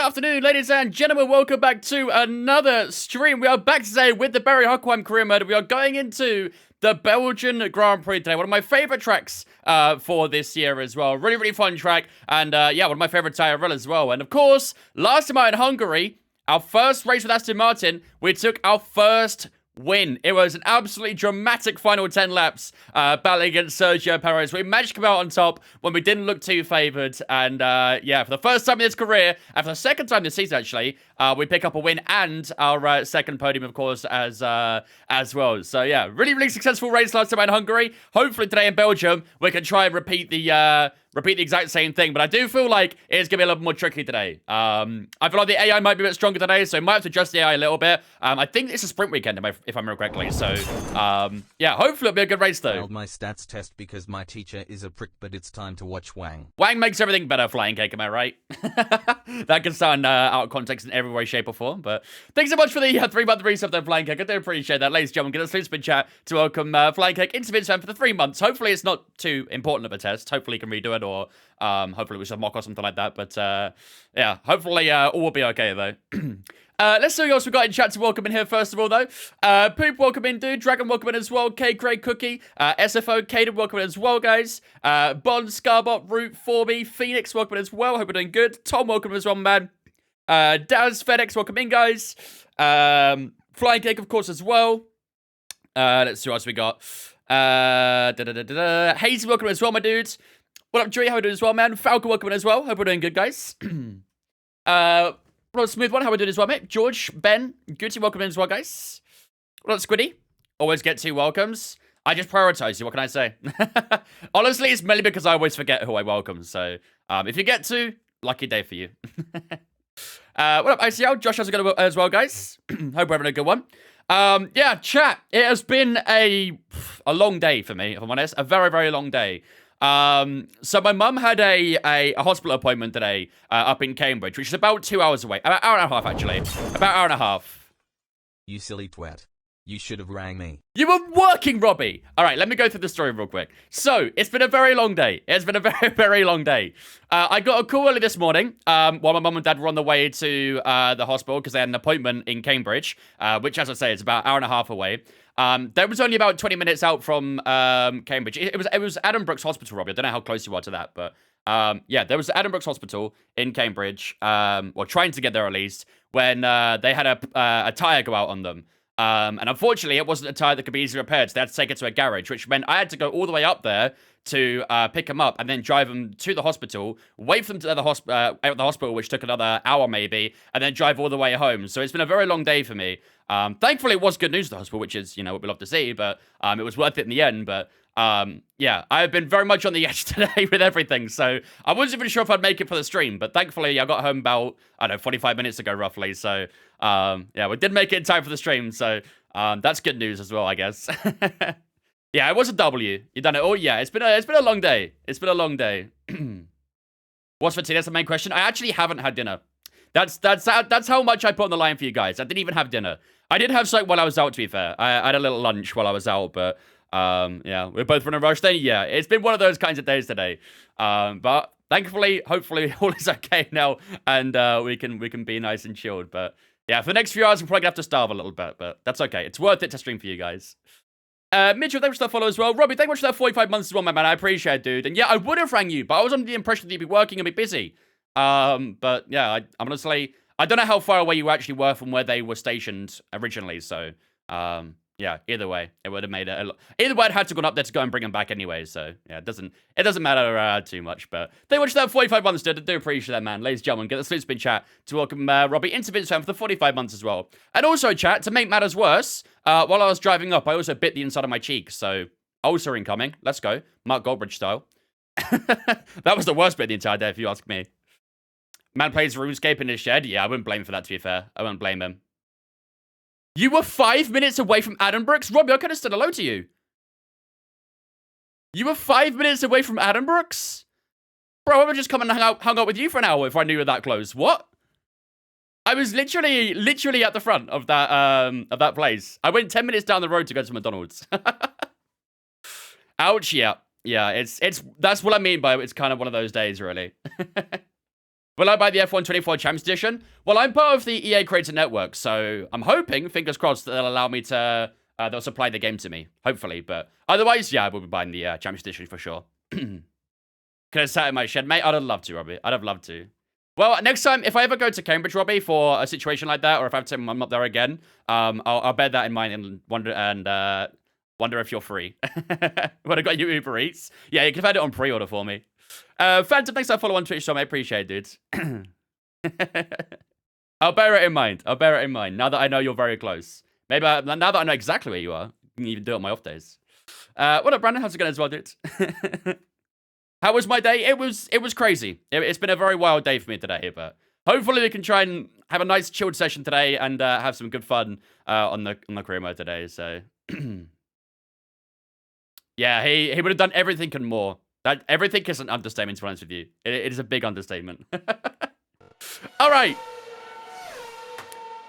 afternoon, ladies and gentlemen. Welcome back to another stream. We are back today with the Barry Huckleheim career mode. We are going into the Belgian Grand Prix today. One of my favorite tracks for this year as well. Really, really fun track. And yeah, one of my favorite IRL as well. And of course, last time out in Hungary, our first race with Aston Martin, we took our first win. It was an absolutely dramatic final 10 laps battling against Sergio Perez. We managed to come out on top when we didn't look too favoured. And yeah, for the first time in his career, and for the second time this season actually, we pick up a win and our second podium, of course, as well. So yeah, really, really successful race last time in Hungary. Hopefully today in Belgium, we can try and repeat the exact same thing, but I do feel like it's going to be a little more tricky today. I feel like the AI might be a bit stronger today, so I might have to adjust the AI a little bit. I think it's a sprint weekend, if I remember correctly, so yeah, hopefully it'll be a good race, though. I failed my stats test because my teacher is a prick, but it's time to watch Wang. Wang makes everything better, Flying Cake, am I right? That can sound out of context in every way, shape, or form, but thanks so much for the 3-month resub there, Flying Cake. I do appreciate that. Ladies and gentlemen, get a super chat to welcome Flying Cake into Vince Fan for the 3 months. Hopefully it's not too important of a test. Hopefully you can redo it, or hopefully we should mock or something like that. But yeah, hopefully all will be okay though. Let's see what else we got in chat to welcome in here first of all though. Poop, welcome in, dude. Dragon, welcome in as well. K Craig Cookie, SFO, Caden, welcome in as well, guys. Bond, Scarbot, Root, 4B, Phoenix, welcome in as well. Hope we're doing good. Tom, welcome in as well, man. Daz, FedEx, welcome in, guys. Flying Cake, of course, as well. Let's see what else we got. Hazy, welcome in as well, my dudes. What up, Dre? How are we doing as well, man? Falcon, welcome in as well. Hope we're doing good, guys. What up, Smooth One? How are we doing as well, mate? George, Ben, Gucci, welcome in as well, guys. What up, Squiddy? Always get 2 welcomes. I just prioritize you. What can I say? Honestly, it's mainly because I always forget who I welcome. So, if you get 2, lucky day for you. What up, ICL? Josh, how's it going as well, guys? Hope we're having a good one. Yeah, chat. It has been a long day for me, if I'm honest. A very, very long day. So my mum had a hospital appointment today up in Cambridge, which is about 2 hours away. About an hour and a half, actually. About an hour and a half. You silly twat. You should have rang me. You were working, Robbie! Alright, let me go through the story real quick. So, it's been a very long day. It's been a very, very long day. I got a call early this morning while my mum and dad were on the way to the hospital because they had an appointment in Cambridge, which, as I say, is about an hour and a half away. That was only about 20 minutes out from Cambridge. It was Adam Brooks Hospital, Robbie. I don't know how close you are to that, but yeah, there was Adam Brooks Hospital in Cambridge, or trying to get there at least, when they had a tyre go out on them. And unfortunately, it wasn't a tyre that could be easily repaired, so they had to take it to a garage, which meant I had to go all the way up there to pick them up and then drive them to the hospital, wait for them to the hospital, which took another hour maybe, and then drive all the way home. So it's been a very long day for me. Thankfully, it was good news at the hospital, which is, what we love to see, but it was worth it in the end. But yeah, I've been very much on the edge today with everything, so I wasn't even sure if I'd make it for the stream, but thankfully I got home about, 45 minutes ago roughly, so yeah, we did make it in time for the stream, so that's good news as well, I guess. Yeah, it was a W. You done it all? Yeah, it's been a long day. It's been a long day. What's for tea? That's the main question. I actually haven't had dinner. That's how much I put on the line for you guys. I didn't even have dinner. I did have something while I was out, to be fair. I had a little lunch while I was out, but yeah, we're both in a rush then. Yeah, it's been one of those kinds of days today. But thankfully, hopefully, all is okay now, and we can be nice and chilled. But yeah, for the next few hours, we're probably gonna have to starve a little bit, but that's okay. It's worth it to stream for you guys. Mitchell, thanks for that follow as well. Robbie, thank you much for that 45 months as well, my man. I appreciate it, dude. And yeah, I would have rang you, but I was under the impression that you'd be working and be busy. But yeah, I'm honestly, I don't know how far away you actually were from where they were stationed originally. So, yeah, either way, it would have made it. Either way, I'd had to go up there to go and bring them back anyway. So yeah, it doesn't matter too much. But thank you much for that 45 months, dude. I do appreciate that, man. Ladies and gentlemen, get the Sloot Spin chat to welcome Robbie into Vince Fan for the 45 months as well. And also, chat, to make matters worse, while I was driving up, I also bit the inside of my cheek. So ulcer incoming. Let's go, Mark Goldbridge style. That was the worst bit of the entire day, if you ask me. Man plays RuneScape in his shed. Yeah, I wouldn't blame him for that, to be fair. I wouldn't blame him. You were 5 minutes away from Adam Brooks? Robbie, I could have said hello to you. You were 5 minutes away from Adam Brooks? Bro, I would just come and hung out with you for an hour if I knew you were that close. What? I was literally at the front of that place. I went 10 minutes down the road to go to McDonald's. Ouch, yeah. Yeah, that's what I mean by it's kind of one of those days, really. Will I buy the F124 Champs Edition? Well, I'm part of the EA Creator Network, so I'm hoping, fingers crossed, that they'll allow me to... they'll supply the game to me, hopefully. But otherwise, yeah, I will be buying the Champs Edition for sure. Could have sat in my shed, mate. I'd have loved to, Robbie. I'd have loved to. Well, next time, if I ever go to Cambridge, Robbie, for a situation like that, or if I have to, I'm not there again, I'll bear that in mind and wonder if you're free. When I got you Uber Eats. Yeah, you could have had it on pre-order for me. Phantom, thanks for follow on Twitch, so I appreciate it, dude. I'll bear it in mind. I'll bear it in mind, now that I know you're very close. Maybe, now that I know exactly where you are, you can even do it on my off days. What up, Brandon? How's it going as well, dude? How was my day? It was crazy. It's been a very wild day for me today, but hopefully we can try and have a nice chilled session today and have some good fun on the career mode today. So yeah, he would have done everything and more. That everything is an understatement, to be honest with you. It is a big understatement. All right.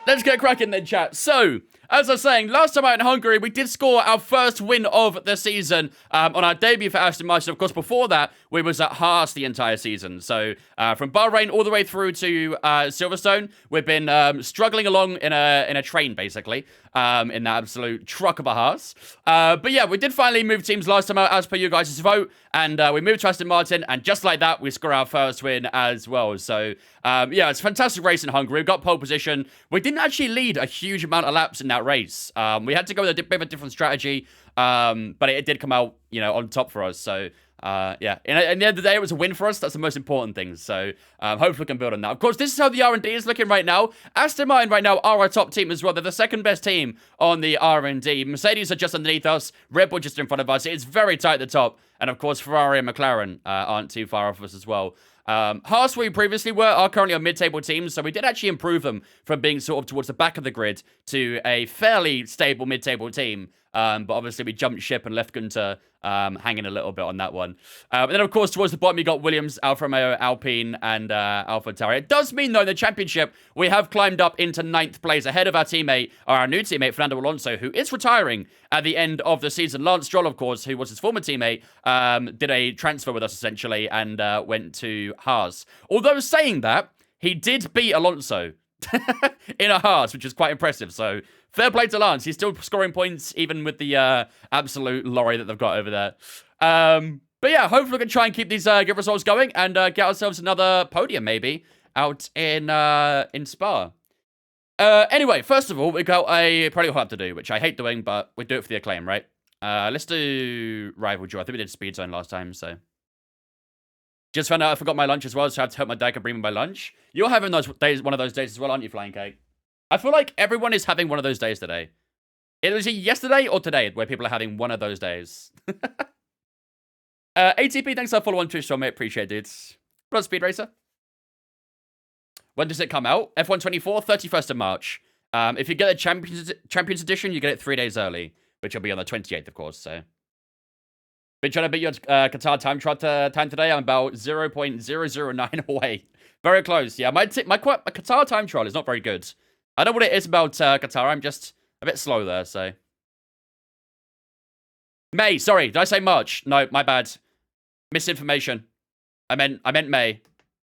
Let's get cracking then, chat. So, as I was saying, last time out in Hungary, we did score our first win of the season on our debut for Aston Martin. Of course, before that, we was at Haas the entire season. So, from Bahrain all the way through to Silverstone, we've been struggling along in a train, basically, in that absolute truck of a Haas. But yeah, we did finally move teams last time out, as per you guys' vote, and we moved to Aston Martin, and just like that, we score our first win as well. So, yeah, it's a fantastic race in Hungary. We got pole position. We didn't actually lead a huge amount of laps in that race. We had to go with a bit of a different strategy, but it did come out, you know, on top for us. So, yeah, in the end of the day, it was a win for us. That's the most important thing. So, hopefully we can build on that. Of course, this is how the R&D is looking right now. Aston Martin right now are our top team as well. They're the second best team on the R&D. Mercedes are just underneath us. Red Bull just in front of us. It's very tight at the top. And of course, Ferrari and McLaren aren't too far off us as well. Haas, where we previously were, are currently on mid-table teams, so we did actually improve them from being sort of towards the back of the grid to a fairly stable mid-table team. But obviously we jumped ship and left Gunter hanging a little bit on that one. And then, of course, towards the bottom, you got Williams, Alfa Romeo, Alpine, and AlphaTauri. It does mean, though, in the championship, we have climbed up into 9th place ahead of our teammate, or our new teammate, Fernando Alonso, who is retiring at the end of the season. Lance Stroll, of course, who was his former teammate, did a transfer with us, essentially, and went to Haas. Although saying that, he did beat Alonso in a Haas, which is quite impressive. So, fair play to Lance. He's still scoring points, even with the absolute lorry that they've got over there. But yeah, hopefully we can try and keep these good results going and get ourselves another podium, maybe, out in Spa. Anyway, first of all, we got a pretty hard to do, which I hate doing, but we do it for the acclaim, right? Let's do Rival Draw. I think we did Speed Zone last time, so. Just found out I forgot my lunch as well, so I have to help my dad bring me my lunch. You're having one of those days as well, aren't you, Flying Cake? I feel like everyone is having one of those days today. It was yesterday or today where people are having one of those days. ATP, thanks for follow on Twitch, so mate. Appreciate it. What up, Speed Racer? When does it come out? F124, 31st of March. If you get a Champions Edition, you get it 3 days early, which will be on the 28th, of course, so. Been trying to beat your Qatar time trial time today. I'm about 0.009 away. Very close. Yeah, my Qatar time trial is not very good. I don't know what it is about Qatar. I'm just a bit slow there, so. May, sorry. Did I say March? No, my bad. Misinformation. I meant May.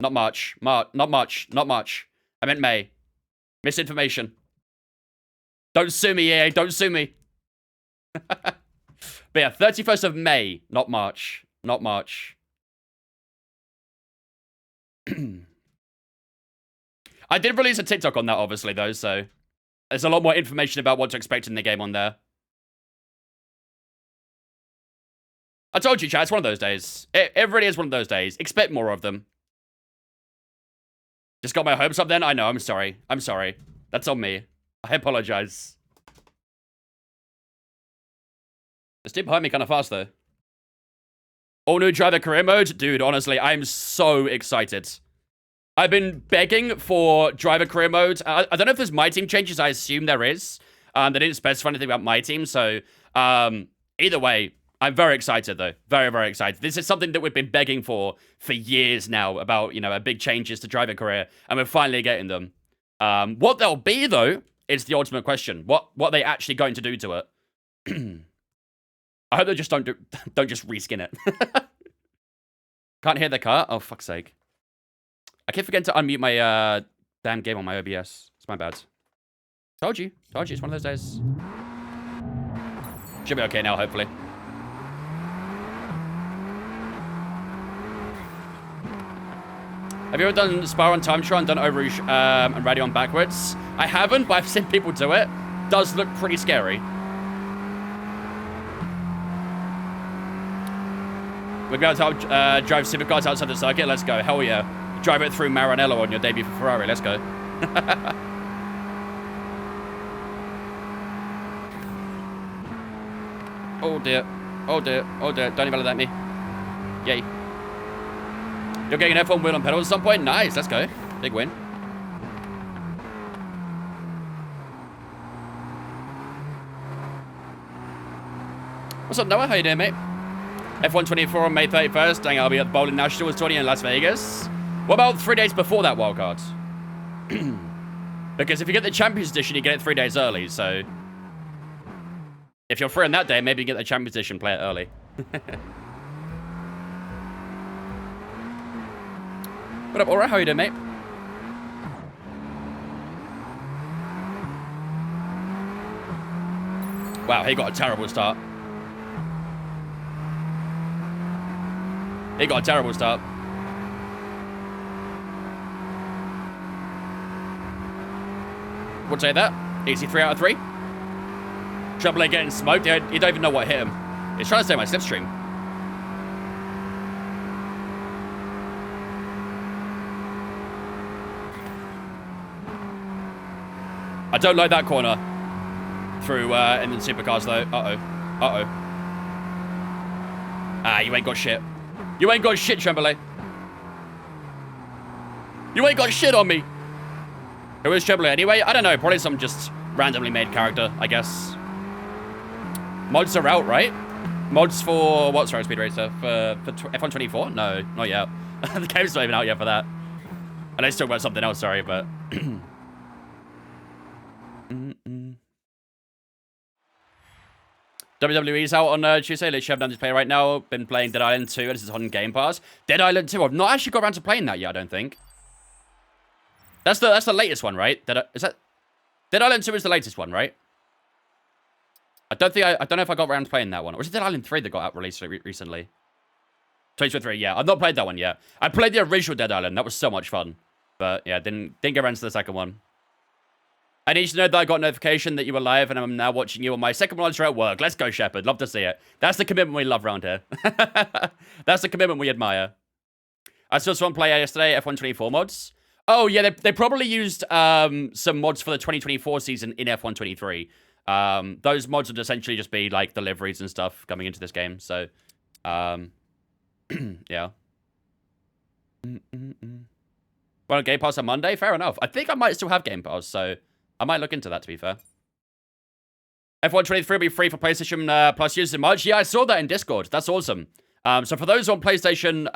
Not March. Not March. I meant May. Misinformation. Don't sue me, EA. Don't sue me. But yeah, 31st of May, not March. Not March. I did release a TikTok on that, obviously, though, so there's a lot more information about what to expect in the game on there. I told you, chat, it's one of those days. It really is one of those days. Expect more of them. Just got my hopes up then? I know, I'm sorry. I'm sorry. That's on me. I apologize. It's deep behind me kind of fast, though. All new driver career mode? Dude, honestly, I'm so excited. I've been begging for driver career mode. I don't know if there's my team changes. I assume there is. They didn't specify anything about my team, so either way, I'm very excited, though. Very, very excited. This is something that we've been begging for years now about, you know, big changes to driver career, and we're finally getting them. What they'll be, though, is the ultimate question. What are they actually going to do to it? I hope they just don't just reskin it. Can't hear the car? Oh, fuck's sake. I keep forgetting to unmute my damn game on my OBS. It's my bad. Told you. Told you. It's one of those days. Should be okay now, hopefully. Have you ever done Spa on time trial and done over and radio on backwards? I haven't, but I've seen people do it. Does look pretty scary. We're going to drive supercars outside the circuit. Let's go. Hell yeah. Drive it through Maranello on your debut for Ferrari. Let's go. Oh dear. Oh dear. Oh dear. Don't even let me. Yay. You're getting an F1 wheel on pedals at some point? Nice. Let's go. Big win. What's up, Noah? How you doing, mate? F124 on May 31st. Dang, I'll be at the Bowling Nationals 20 in Las Vegas. What about 3 days before that wildcard? Because if you get the Champions Edition, you get it 3 days early, so... If you're free on that day, maybe you get the Champions Edition, play it early. What up, Aura? How you doing, mate? Wow, he got a terrible start. He got a terrible start. Would say that. Easy 3 out of 3. Trouble getting smoked. You don't even know what hit him. He's trying to stay my slipstream. I don't like that corner through in the supercars though. Uh-oh. Uh-oh. Ah, you ain't got shit. You ain't got shit, Tremblay. You ain't got shit on me. Who is Tremblay anyway? I don't know. Probably some just randomly made character, I guess. Mods are out, right? Mods for what? Sorry, Speed Racer? For F124? No, not yet. The game's not even out yet for that. And I still about something else, sorry, but... WWE's out on Tuesday. Literally have done this play right now. Been playing Dead Island 2, and this is on Game Pass. Dead Island 2, I've not actually got around to playing that yet, I don't think. That's the latest one, right? Dead Island 2 is the latest one, right? I don't know if I got around to playing that one. Or was it Dead Island 3 that got released recently? 2023, yeah. I've not played that one yet. I played the original Dead Island. That was so much fun. But yeah, didn't get around to the second one. I need to know that I got a notification that you were live and I'm now watching you on my second monitor at work. Let's go, Shepard. Love to see it. That's the commitment we love around here. That's the commitment we admire. I saw someone play yesterday, F124 mods. Oh, yeah, they probably used some mods for the 2024 season in F123. Those mods would essentially just be, like, deliveries and stuff coming into this game. So, yeah. Well, Game Pass on Monday? Fair enough. I think I might still have Game Pass, so... I might look into that, to be fair. F123 will be free for PlayStation Plus users in March. Yeah, I saw that in Discord. That's awesome. So for those on PlayStation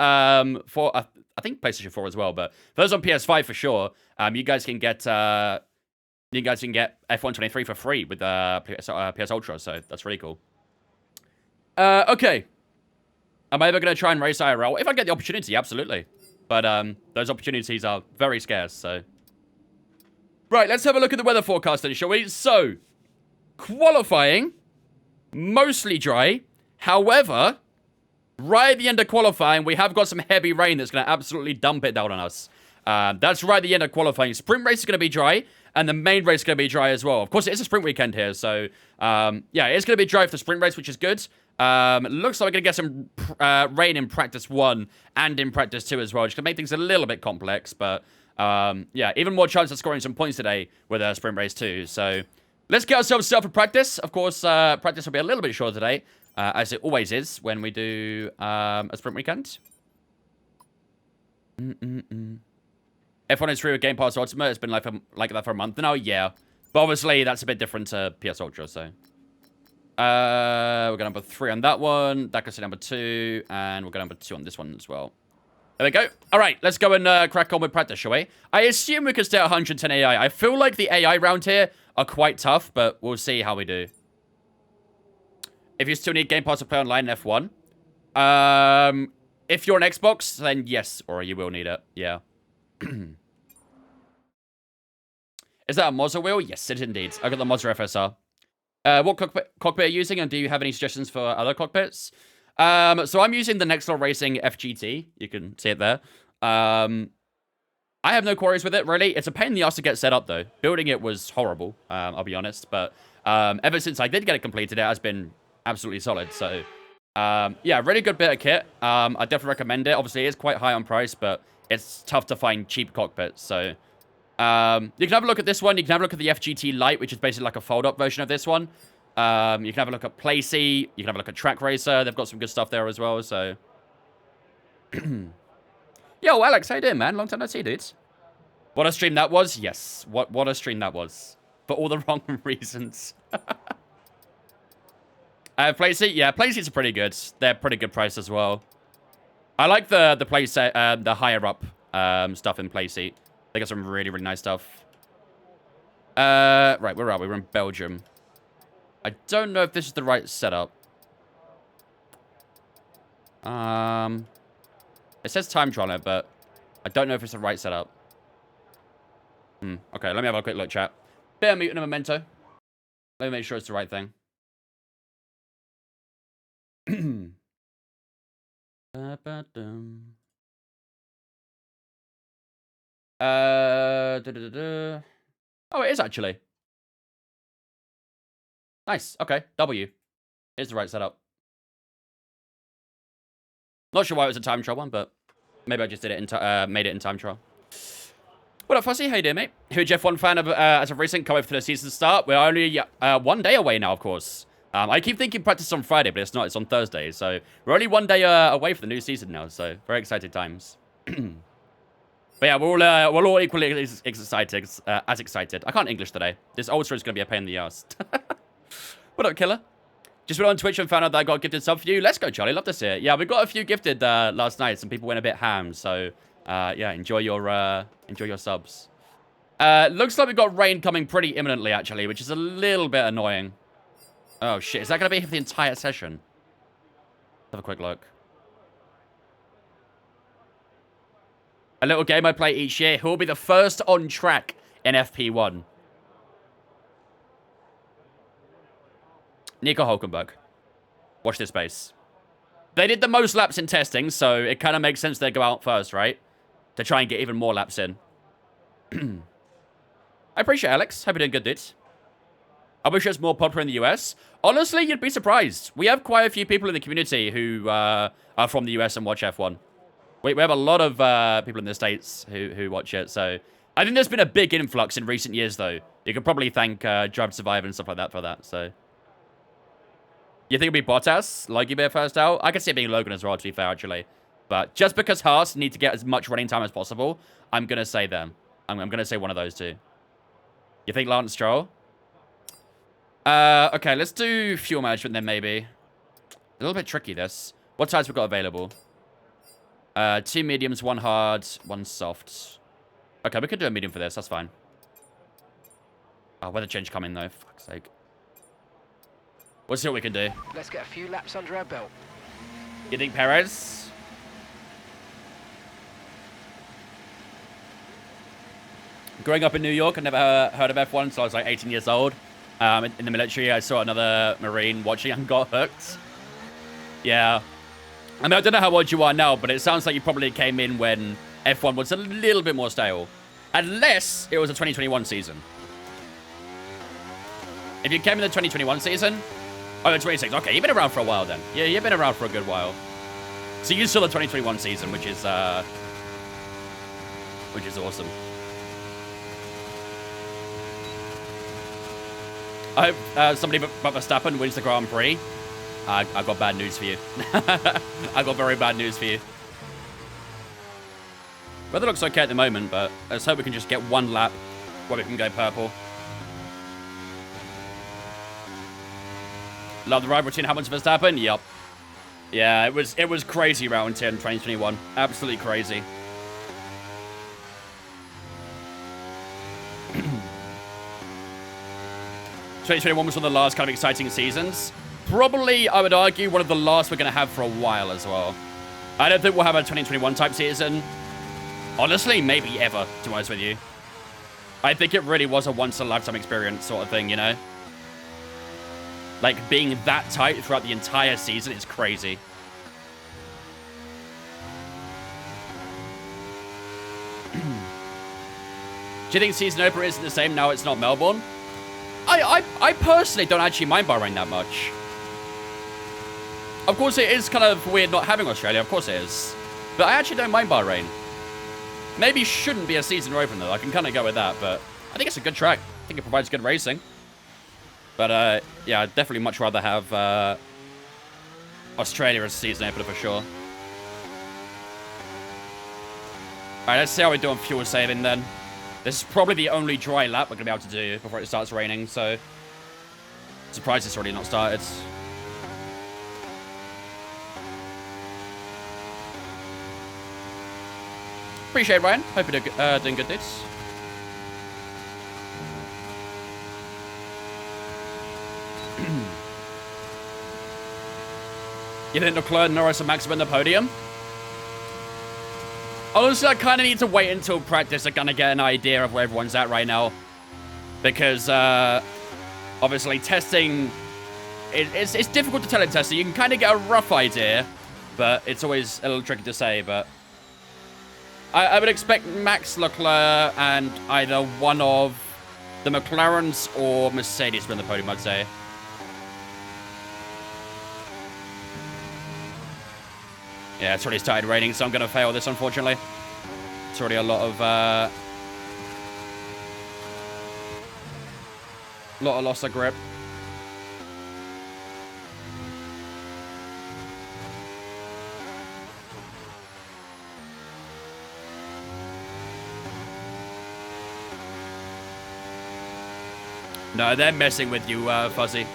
4, I think PlayStation 4 as well, but for those on PS5 for sure, you guys can get F123 for free with PS Ultra. So that's really cool. Okay. Am I ever going to try and race IRL? If I get the opportunity, absolutely. But those opportunities are very scarce, so... Right, let's have a look at the weather forecast then, shall we? So, qualifying, mostly dry. However, right at the end of qualifying, we have got some heavy rain that's going to absolutely dump it down on us. That's right at the end of qualifying. Sprint race is going to be dry, and the main race is going to be dry as well. Of course, it is a sprint weekend here, so, yeah, it's going to be dry for the sprint race, which is good. Looks like we're going to get some rain in practice 1 and in practice 2 as well, which can make things a little bit complex, but... yeah, even more chance of scoring some points today with a sprint race too. So let's get ourselves set up for practice. Of course, practice will be a little bit shorter today, as it always is when we do a sprint weekend. F1 is free with Game Pass Ultimate. It's been like that for a month now. Yeah, but obviously that's a bit different to PS Ultra. So we're going number 3 on that one. That goes to number 2, and we're going number 2 on this one as well. There we go. All right, let's go and crack on with practice, shall we? I assume we can stay at 110 AI. I feel like the AI round here are quite tough, but we'll see how we do. If you still need Game Pass to play online in F1, if you're on Xbox, then yes, or you will need it. Yeah. Is that a Mozza wheel? Yes, it indeed. I got the Mozza FSR. What cockpit are you using, and do you have any suggestions for other cockpits? So I'm using the Nextel Racing FGT. You can see it there. I have no quarries with it, really. It's a pain in the ass to get set up, though. Building it was horrible, I'll be honest. But ever since I did get it completed, it has been absolutely solid. So, yeah, really good bit of kit. I definitely recommend it. Obviously, it is quite high on price, but it's tough to find cheap cockpits. So, you can have a look at this one. You can have a look at the FGT Lite, which is basically like a fold-up version of this one. You can have a look at Playseat. You can have a look at Track Racer. They've got some good stuff there as well, so... Yo, Alex, how you doing, man? Long time no see, dudes. What a stream that was? Yes. What a stream that was. For all the wrong reasons. Playseat? Yeah, Playseats are pretty good. They're pretty good price as well. I like the playset, the higher up stuff in Playseat. They got some really, really nice stuff. Right, where are we? We're in Belgium. I don't know if this is the right setup. It says time trial on it, but I don't know if it's the right setup. Okay, let me have a quick look, chat. Bear mute and a memento. Let me make sure it's the right thing. Oh, it is actually. Nice. Okay, W. It's the right setup. Not sure why it was a time trial one, but maybe I just did it made it in time trial. What up, Fussy? How you doing, mate? Huge F1 fan of, as of recent. Can't wait for the season to start. We're only 1 day away now, of course. I keep thinking practice on Friday, but it's not. It's on Thursday. So we're only 1 day away from the new season now. So very exciting times. But yeah, we're all equally excited. As excited. I can't English today. This ultra is going to be a pain in the ass. What up, Killer? Just went on Twitch and found out that I got a gifted sub for you. Let's go, Charlie. Love to see it. Yeah, we got a few gifted last night. Some people went a bit ham. So yeah, enjoy your subs. Looks like we've got rain coming pretty imminently, actually, which is a little bit annoying. Oh, shit. Is that going to be for the entire session? Let's have a quick look. A little game I play each year. Who will be the first on track in FP1? Nico Hulkenberg. Watch this space. They did the most laps in testing, so it kind of makes sense they go out first, right? To try and get even more laps in. I appreciate it, Alex. Hope you're doing good, dude. I wish it was more popular in the US. Honestly, you'd be surprised. We have quite a few people in the community who are from the US and watch F1. We have a lot of people in the States who watch it, so... I think there's been a big influx in recent years, though. You could probably thank Drive to Survive and stuff like that for that, so... You think it'll be Bottas? Logie Bear first out? I can see it being Logan as well, to be fair, actually. But just because Haas need to get as much running time as possible, I'm going to say them. I'm going to say one of those two. You think Lance Stroll? Okay, let's do fuel management then, maybe. A little bit tricky, this. What types we got available? 2 mediums, 1 hard, 1 soft. Okay, we could do a medium for this. That's fine. Oh, weather change coming, though. For fuck's sake. We'll see what we can do. Let's get a few laps under our belt. You think Perez? Growing up in New York, I never heard of F1 until I was like 18 years old. In the military, I saw another Marine watching and got hooked. Yeah. I mean, I don't know how old you are now, but it sounds like you probably came in when F1 was a little bit more stale. Unless it was a 2021 season. If you came in the 2021 season... Oh, the 26. Okay, you've been around for a while then. Yeah, you've been around for a good while. So you saw the 2021 season, which is awesome. I hope somebody but Verstappen wins the Grand Prix. I got bad news for you. I got very bad news for you. Weather looks okay at the moment, but let's hope we can just get 1 lap where we can go purple. Love the ride between Hamilton and Verstappen? Yup. Yeah, it was crazy round 10 2021. Absolutely crazy. '2021 was one of the last kind of exciting seasons. Probably, I would argue, one of the last we're going to have for a while as well. I don't think we'll have a 2021 type season. Honestly, maybe ever, to be honest with you. I think it really was a once-in-a-lifetime experience sort of thing, you know? Like, being that tight throughout the entire season is crazy. Do you think season opener isn't the same now it's not Melbourne? I personally don't actually mind Bahrain that much. Of course, it is kind of weird not having Australia. Of course it is. But I actually don't mind Bahrain. Maybe shouldn't be a season opener, though. I can kind of go with that, but I think it's a good track. I think it provides good racing. But, yeah, I'd definitely much rather have Australia as a season opener for sure. Alright, let's see how we do on fuel saving then. This is probably the only dry lap we're going to be able to do before it starts raining, so... Surprised it's already not started. Appreciate it, Ryan. Hope you're doing good, dudes. You think Leclerc, Norris, and Max win the podium? Honestly, I kind of need to wait until practice to kind of get an idea of where everyone's at right now. Because, obviously, testing... It's difficult to tell in testing. You can kind of get a rough idea, but it's always a little tricky to say, but... I would expect Max, Leclerc, and either one of the McLarens or Mercedes win the podium, I'd say. Yeah, it's already started raining, so I'm going to fail this, unfortunately. It's already a lot of loss of grip. No, they're messing with you, Fuzzy.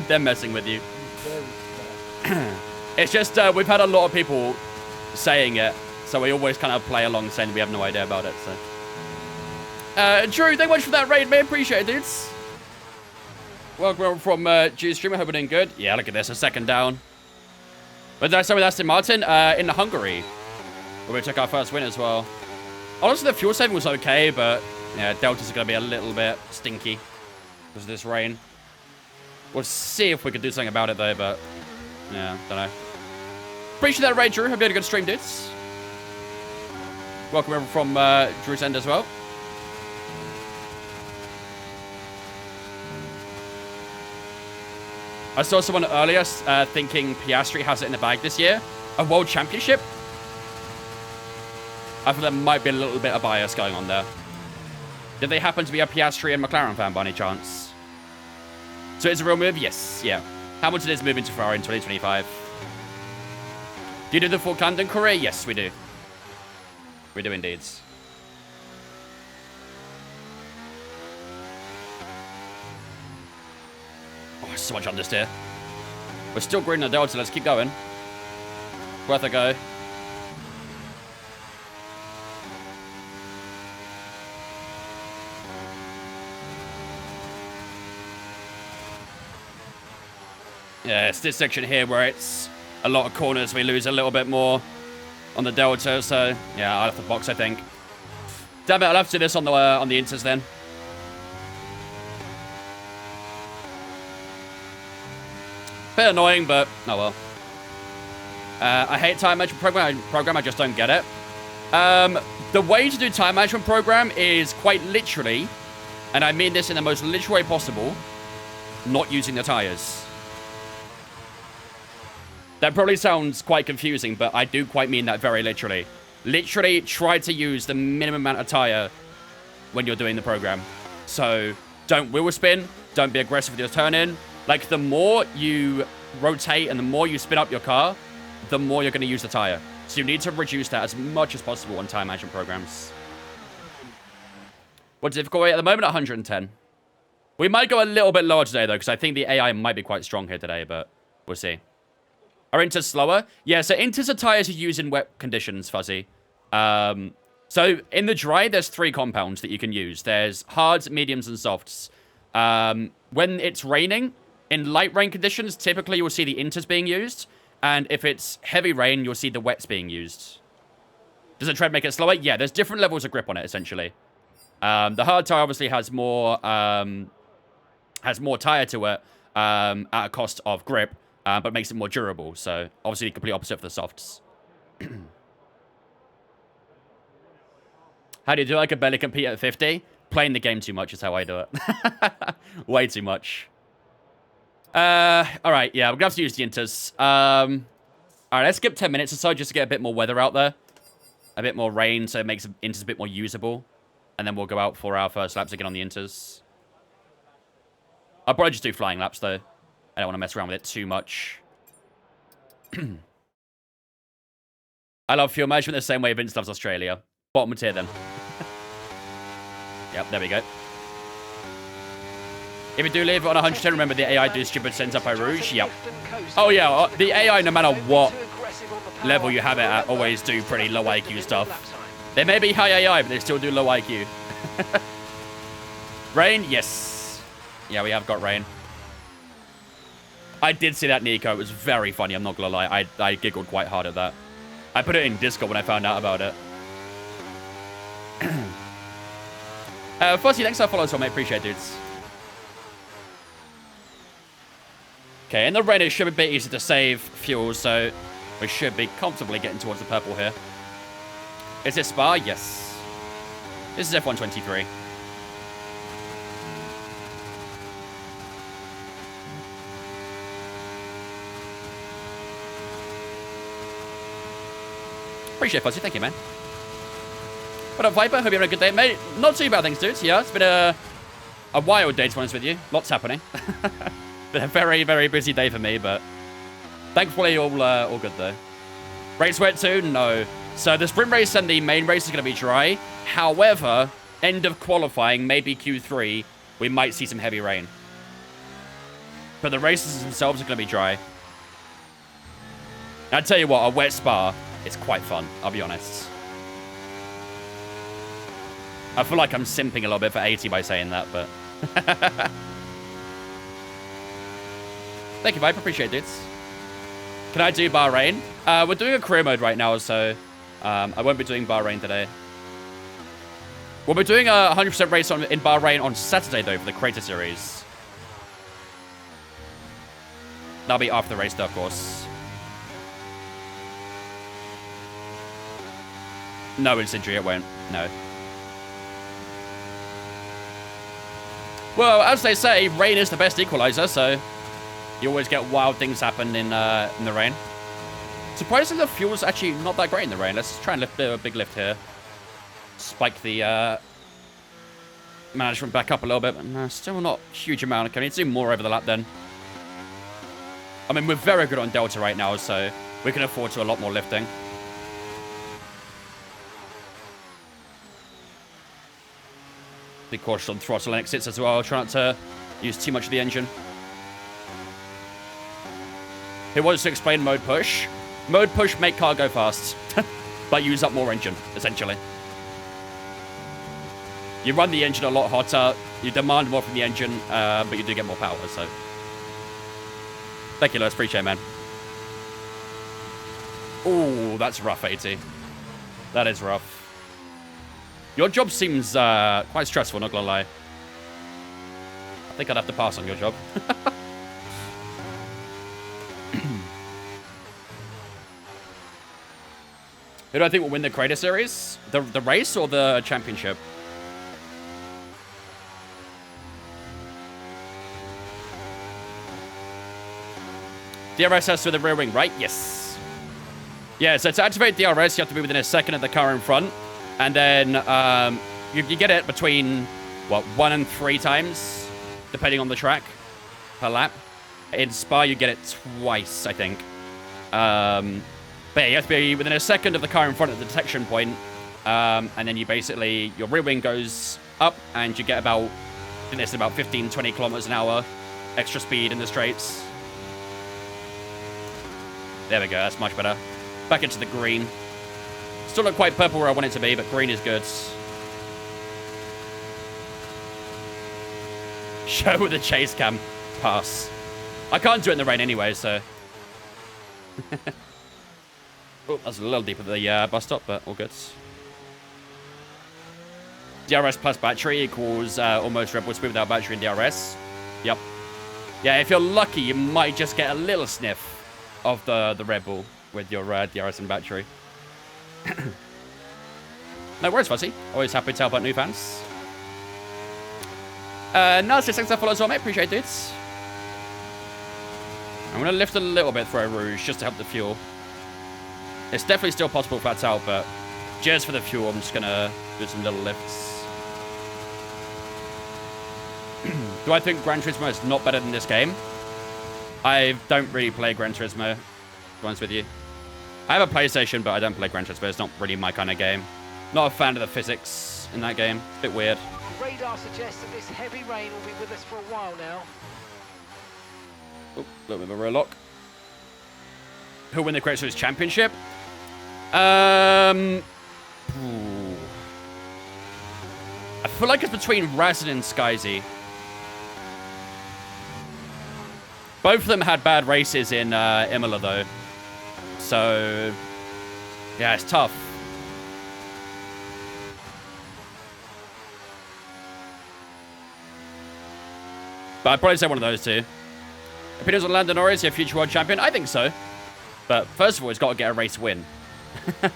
they're messing with you. It's just, we've had a lot of people saying it, so we always kind of play along saying we have no idea about it, so. Drew, thank you much for that raid, man. Appreciate it, dudes. Welcome from G Stream. I hope we're doing good. Yeah, look at this, a second down. But did I start with Aston Martin? In Hungary, where we took our first win as well. Honestly, the fuel saving was okay, but yeah, Deltas are going to be a little bit stinky because of this rain. We'll see if we can do something about it, though, but yeah, don't know. Appreciate that raid, Drew. Hope you had a good stream, dudes. Welcome over from Drew's end as well. I saw someone earlier thinking Piastri has it in the bag this year. A world championship? I thought there might be a little bit of bias going on there. Did they happen to be a Piastri and McLaren fan by any chance? So it's a real move? Yes, yeah. Hamilton is moving to Ferrari in 2025. Do you do the full Camden career? Yes, we do. We do indeed. Oh, so much understeer. We're still green in the Delta. Let's keep going. Worth a go. Yeah, it's this section here where it's a lot of corners. We lose a little bit more on the Delta, so yeah, I'll have to box, I think. Damn it, I'll have to do this on the Inters then. Bit annoying, but oh well. I hate time management program. I just don't get it. The way to do time management program is quite literally, and I mean this in the most literal way possible, not using the tires. That probably sounds quite confusing, but I do quite mean that very literally. Literally, try to use the minimum amount of tire when you're doing the program. So, don't wheel spin. Don't be aggressive with your turn-in. Like, the more you rotate and the more you spin up your car, the more you're going to use the tire. So you need to reduce that as much as possible on time management programs. What's the difficulty at the moment? 110. We might go a little bit lower today, though, because I think the AI might be quite strong here today, but we'll see. Are Inters slower? Yeah, so Inters are tires you use in wet conditions, Fuzzy. So in the dry, there's 3 compounds that you can use. There's hards, mediums, and softs. When it's raining, in light rain conditions, typically you'll see the Inters being used. And if it's heavy rain, you'll see the wets being used. Does the tread make it slower? Yeah, there's different levels of grip on it, essentially. The hard tire obviously has more tire to it at a cost of grip, but makes it more durable. So, obviously, the complete opposite for the softs. How do you do it? I can barely compete at 50. Playing the game too much is how I do it. Way too much. Alright, yeah, we're gonna have to use the inters. Alright, let's skip 10 minutes or so just to get a bit more weather out there. A bit more rain, so it makes inters a bit more usable. And then we'll go out for our first laps again on the inters. I'll probably just do flying laps, though. I don't want to mess around with it too much. I love fuel management the same way Vince loves Australia. Bottom tier, then. Yep, there we go. If you do leave it on 110, remember the AI do stupid sends up by Rouge. Yep. Oh, yeah, the AI, no matter what level you have it at, always do pretty low IQ stuff. They may be high AI, but they still do low IQ. Rain? Yes. Yeah, we have got rain. I did see that, Nico. It was very funny, I'm not gonna lie. I giggled quite hard at that. I put it in Discord when I found out about it. Firstly, thanks for following us, mate. Appreciate it, dudes. Okay, in the rain, it should be a bit easier to save fuel, so we should be comfortably getting towards the purple here. Is this Spa? Yes. This is F123. Appreciate it, Fuzzy. Thank you, man. What up, Viper? Hope you're having a good day, mate. Not too bad, thanks, dudes. Yeah, it's been a wild day, to be honest with you. Lots happening. Been a very, very busy day for me, but thankfully all good, though. Race wet too? No. So the sprint race and the main race is going to be dry. However, end of qualifying, maybe Q3, we might see some heavy rain. But the races themselves are going to be dry. And I tell you what, a wet Spa is quite fun, I'll be honest. I feel like I'm simping a little bit for 80 by saying that, but... Thank you, Vibe. Appreciate it. Can I do Bahrain? We're doing a career mode right now, so I won't be doing Bahrain today. We'll be doing a 100% race in Bahrain on Saturday, though, for the Creator Series. That'll be after the race, though, of course. No, it's injury. It won't. No. Well, as they say, rain is the best equalizer, so you always get wild things happen in the rain. Surprisingly, the fuel's actually not that great in the rain. Let's try and lift a big lift here. Spike the management back up a little bit, but still not a huge amount. Okay, I need to do more over the lap then. I mean, we're very good on Delta right now, so we can afford to a lot more lifting. Be cautious on throttle and exits as well. Try not to use too much of the engine. Who wants to explain mode push? Mode push, make car go fast. But use up more engine, essentially. You run the engine a lot hotter. You demand more from the engine, but you do get more power, so. Thank you, Lewis. Appreciate it, man. Ooh, that's rough, 80. That is rough. Your job seems quite stressful, not gonna lie. I think I'd have to pass on your job. Who do I think will win the Creator Series? The race or the championship? DRS has through the rear wing, right? Yes. Yeah, so to activate DRS, you have to be within a second of the car in front. And then you get it between, what, 1 and 3 times, depending on the track, per lap. In Spa, you get it twice, I think. But yeah, you have to be within a second of the car in front of the detection point. And then you basically, your rear wing goes up, and you get about, I think it's about 15, 20 kilometers an hour extra speed in the straights. There we go, that's much better. Back into the green. Still not quite purple where I want it to be, but green is good. Show with the chase cam. Pass. I can't do it in the rain anyway, so. Oh, that's a little deep at the bus stop, but all good. DRS plus battery equals almost Red Bull speed without battery and DRS. Yep. Yeah, if you're lucky, you might just get a little sniff of the Red Bull with your DRS and battery. No worries, Fuzzy. Always happy to help out new fans. Nazi, thanks for follow as well, mate. Appreciate it. I'm going to lift a little bit for a Rouge just to help the fuel. It's definitely still possible for that to help, but just for the fuel, I'm just going to do some little lifts. Do I think Gran Turismo is not better than this game? I don't really play Gran Turismo, to be honest with you. I have a PlayStation, but I don't play Gran Turismo. It's not really my kind of game. Not a fan of the physics in that game. It's a bit weird. Radar suggests that this heavy rain will be with us for a while now. Oh, a little bit of a rear lock. Who'll win the Great Series Championship? I feel like it's between Razin and Skyzy. Both of them had bad races in Imola, though. So, yeah, it's tough. But I'd probably say one of those two. Opinions on Lando Norris, your future world champion? I think so. But first of all, he's got to get a race win. But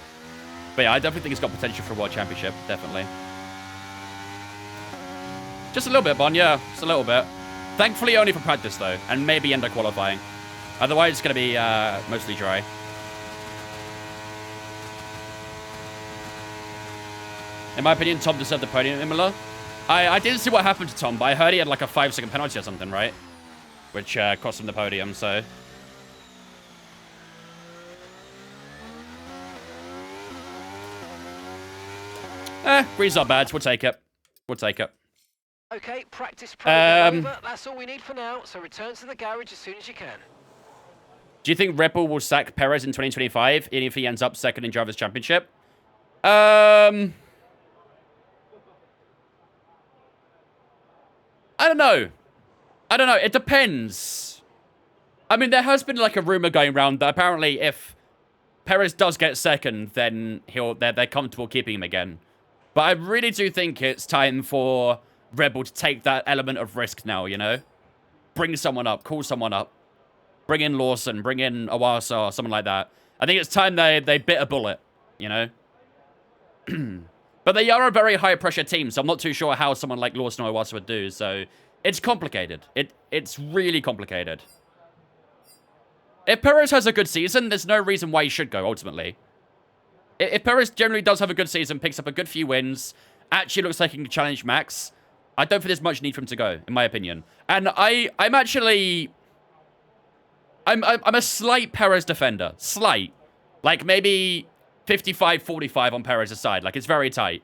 yeah, I definitely think he's got potential for a world championship. Definitely. Just a little bit, Bon. Yeah, just a little bit. Thankfully, only for practice, though. And maybe end up qualifying. Otherwise, it's going to be mostly dry. In my opinion, Tom deserved the podium in Imola. I didn't see what happened to Tom, but I heard he had like a 5-second penalty or something, right? Which cost him the podium, so... Green's not bad. We'll take it. We'll take it. Okay, practice program over. That's all we need for now, so return to the garage as soon as you can. Do you think Red Bull will sack Perez in 2025, even if he ends up second in Drivers' Championship? I don't know. I don't know. It depends. I mean, there has been like a rumor going around that apparently if Perez does get second, then they're comfortable keeping him again. But I really do think it's time for Red Bull to take that element of risk now, you know? Bring someone up, call someone up. Bring in Lawson, bring in Awasa, or someone like that. I think it's time they bit a bullet, you know? But they are a very high-pressure team, so I'm not too sure how someone like Lawson or Awasa would do, so it's complicated. It's really complicated. If Perez has a good season, there's no reason why he should go, ultimately. If Perez generally does have a good season, picks up a good few wins, actually looks like he can challenge Max, I don't think there's much need for him to go, in my opinion. And I'm actually... I'm a slight Perez defender. Slight. Like, maybe 55-45 on Perez's side. Like, it's very tight.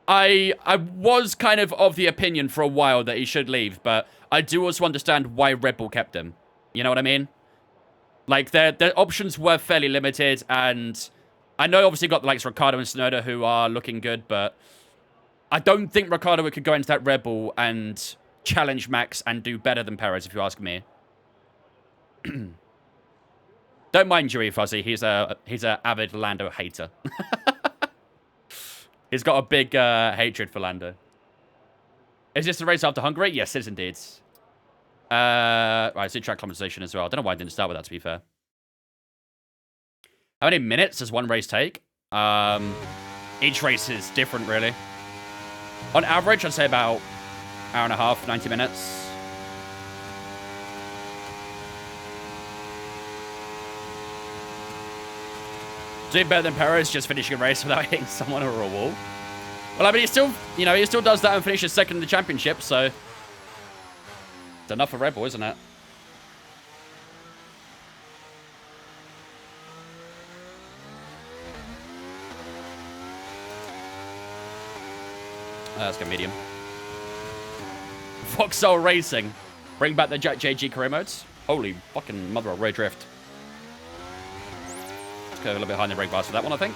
I was kind of the opinion for a while that he should leave, but I do also understand why Red Bull kept him. You know what I mean? Like, their options were fairly limited, and I know obviously you've got the likes of Ricciardo and Tsunoda who are looking good, but I don't think Ricciardo could go into that Red Bull and challenge Max and do better than Perez, if you ask me. Don't mind Dewey Fuzzy. He's a avid Lando hater. He's got a big hatred for Lando. Is this the race after Hungary? Yes, it is indeed. Right, it's track compensation as well. I don't know why I didn't start with that, to be fair. How many minutes does one race take? Each race is different, really. On average, I'd say about hour and a half, 90 minutes. Doing better than Perez, just finishing a race without hitting someone or a wall. Well, I mean, he still does that and finishes second in the championship, so it's enough for Red Bull, isn't it? Let's go medium. Vauxhall Racing. Bring back the JG career modes. Holy fucking mother of Ray Drift. Let's go a little bit behind the brake bars for that one, I think.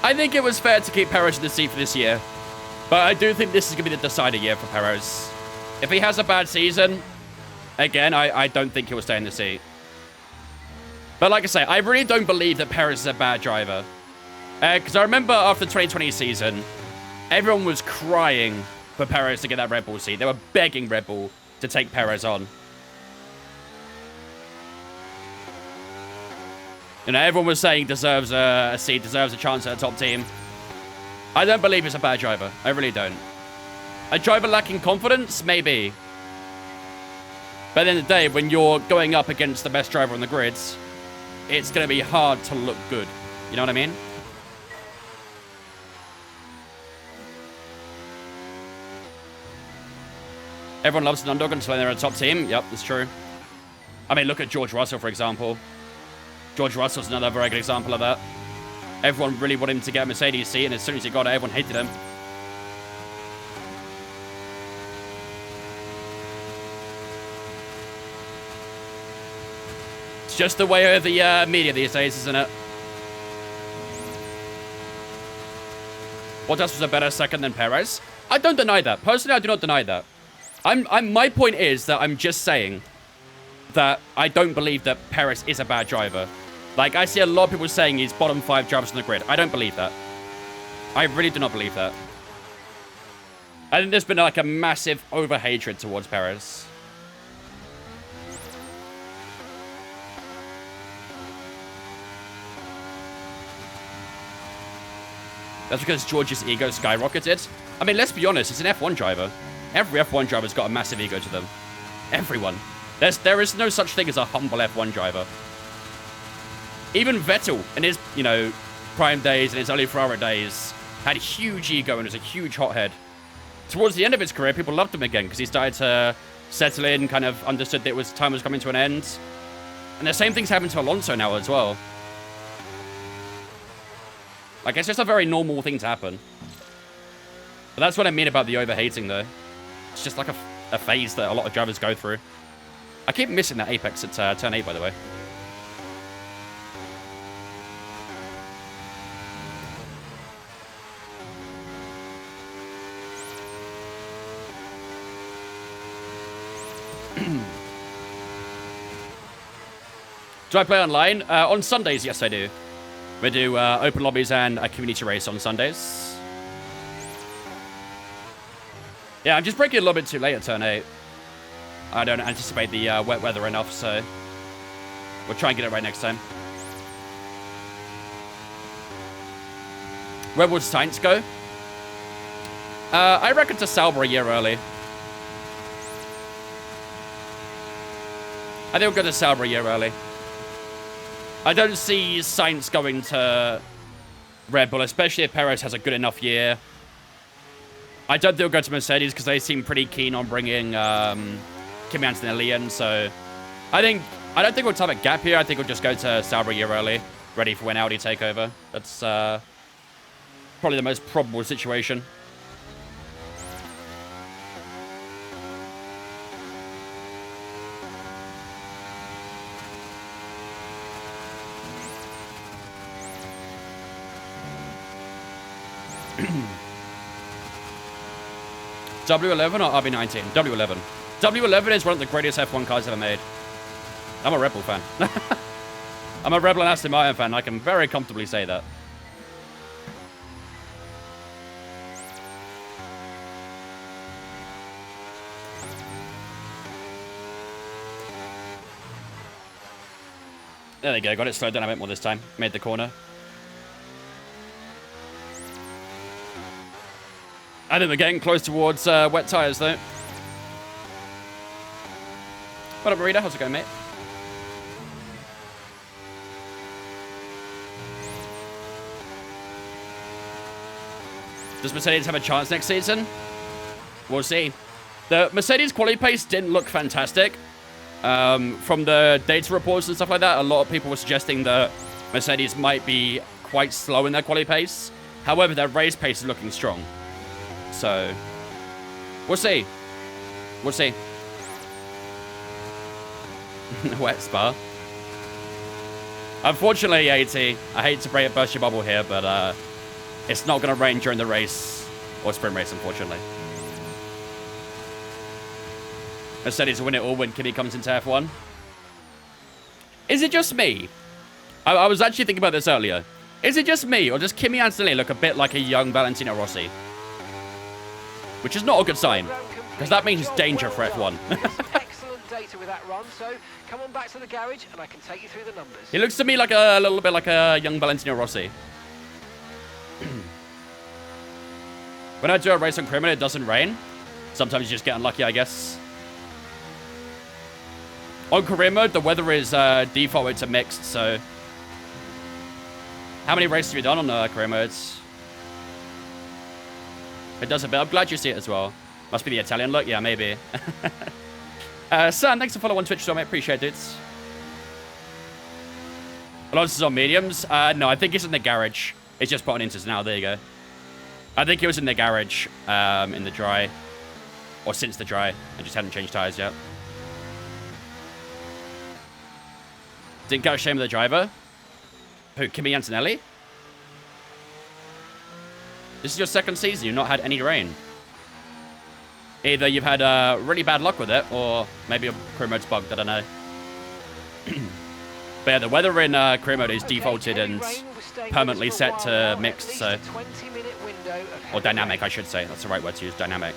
I think it was fair to keep Perez in the seat for this year. But I do think this is going to be the decider year for Perez. If he has a bad season, again, I don't think he'll stay in the seat. But like I say, I really don't believe that Perez is a bad driver. Because I remember after the 2020 season, everyone was crying for Perez to get that Red Bull seat. They were begging Red Bull to take Perez on. You know, everyone was saying deserves a seat, deserves a chance at a top team. I don't believe he's a bad driver. I really don't. A driver lacking confidence? Maybe. But at the end of the day, when you're going up against the best driver on the grids, it's going to be hard to look good. You know what I mean? Everyone loves an underdog until they're a top team. Yep, that's true. I mean, look at George Russell, for example. George Russell's another very good example of that. Everyone really wanted him to get a Mercedes seat, and as soon as he got it, everyone hated him. It's just the way of the media these days, isn't it? Bottas was a better second than Perez. I don't deny that. Personally, I do not deny that. My point is that I'm just saying that I don't believe that Perez is a bad driver. Like, I see a lot of people saying he's bottom 5 drivers on the grid. I don't believe that. I really do not believe that. I think there's been like a massive over-hatred towards Perez. That's because George's ego skyrocketed. I mean, let's be honest, he's an F1 driver. Every F1 driver's got a massive ego to them. Everyone. There is no such thing as a humble F1 driver. Even Vettel, in his, you know, prime days and his early Ferrari days, had a huge ego and was a huge hothead. Towards the end of his career, people loved him again because he started to settle in, kind of understood that time was coming to an end. And the same thing's happened to Alonso now as well. Like, it's just a very normal thing to happen. But that's what I mean about the overhating, though. It's just like a phase that a lot of drivers go through. I keep missing that apex at turn 8, by the way. Do I play online? On Sundays, yes, I do. We do open lobbies and a community race on Sundays. Yeah, I'm just breaking a little bit too late at turn 8. I don't anticipate the wet weather enough, so we'll try and get it right next time. Where would Sainz go? I reckon to Sauber a year early. I think we'll go to Sauber a year early. I don't see Sainz going to Red Bull, especially if Perez has a good enough year. I don't think he'll go to Mercedes because they seem pretty keen on bringing Kimi Antonelli in. So I don't think we'll have a gap here. I think we'll just go to Sauber a year early, ready for when Audi take over. That's probably the most probable situation. W11 or RB19? W11. W11 is one of the greatest F1 cars ever made. I'm a Red Bull fan. I'm a Red Bull and Aston Martin fan. I can very comfortably say that. There they go. Got it slowed down a bit more this time. Made the corner. I think we're getting close towards wet tyres, though. What up, Marita? How's it going, mate? Does Mercedes have a chance next season? We'll see. The Mercedes quality pace didn't look fantastic. From the data reports and stuff like that, a lot of people were suggesting that Mercedes might be quite slow in their quality pace. However, their race pace is looking strong. So, we'll see. We'll see. Wet Spa. Unfortunately, AT, I hate to burst your bubble here, but it's not going to rain during the race or sprint race, unfortunately. Mercedes will win it all when Kimi comes into F1. Is it just me? I was actually thinking about this earlier. Is it just me, or does Kimi Antonelli look a bit like a young Valentino Rossi? Which is not a good sign, because that means danger for F1. Excellent data with that run, so come on back to the garage and I can take you through the numbers. He looks to me like a little bit like a young Valentino Rossi. When I do a race on Criminal, it doesn't rain. Sometimes you just get unlucky, I guess. On career mode, the weather is defaulted to mixed, so... How many races have you done on career modes? It does a bit. I'm glad you see it as well. Must be the Italian look. Yeah, maybe. Sam, thanks for following on Twitch, so mate. Appreciate it. Alonso's on mediums. No, I think he's in the garage. He's just putting inters now. There you go. I think he was in the garage in the dry. Or since the dry. And just hadn't changed tyres yet. Didn't go shame of the driver. Who, Kimi Antonelli? This is your second season. You've not had any rain. Either you've had really bad luck with it, or maybe your career mode's bugged. I don't know. But yeah, the weather in career mode is defaulted and permanently set to mixed, so... Or dynamic, I should say. That's the right word to use, dynamic.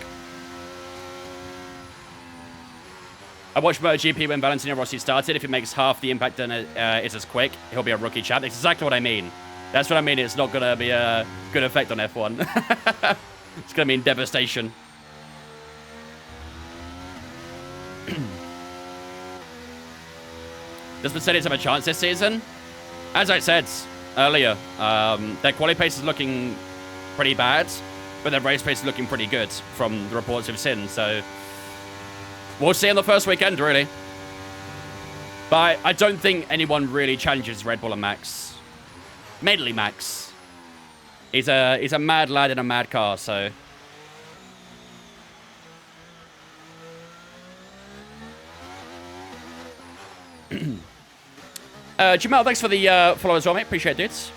I watched MotoGP when Valentino Rossi started. If it makes half the impact than it is as quick, he'll be a rookie champ. That's exactly what I mean. That's what I mean. It's not going to be a good effect on F1. It's going to mean devastation. Does Mercedes have a chance this season? As I said earlier, their quali pace is looking pretty bad, but their race pace is looking pretty good from the reports we've seen, so... We'll see on the first weekend, really. But I don't think anyone really challenges Red Bull and Max. Mainly Max. He's a mad lad in a mad car, so... Jamal, thanks for the follow as well, mate. Appreciate it.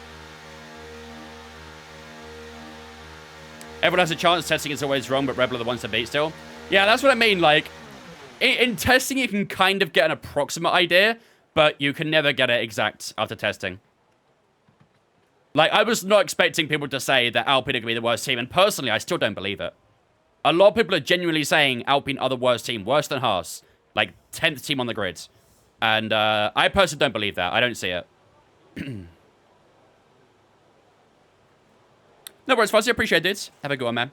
Everyone has a chance. Testing is always wrong, but Red Bull are the ones to beat still. Yeah, that's what I mean, like... In testing, you can kind of get an approximate idea, but you can never get it exact after testing. Like, I was not expecting people to say that Alpine are going to be the worst team, and personally, I still don't believe it. A lot of people are genuinely saying Alpine are the worst team, worse than Haas. Like, 10th team on the grid. And I personally don't believe that. I don't see it. No worries, Fuzzy. Appreciate it. Have a good one, man.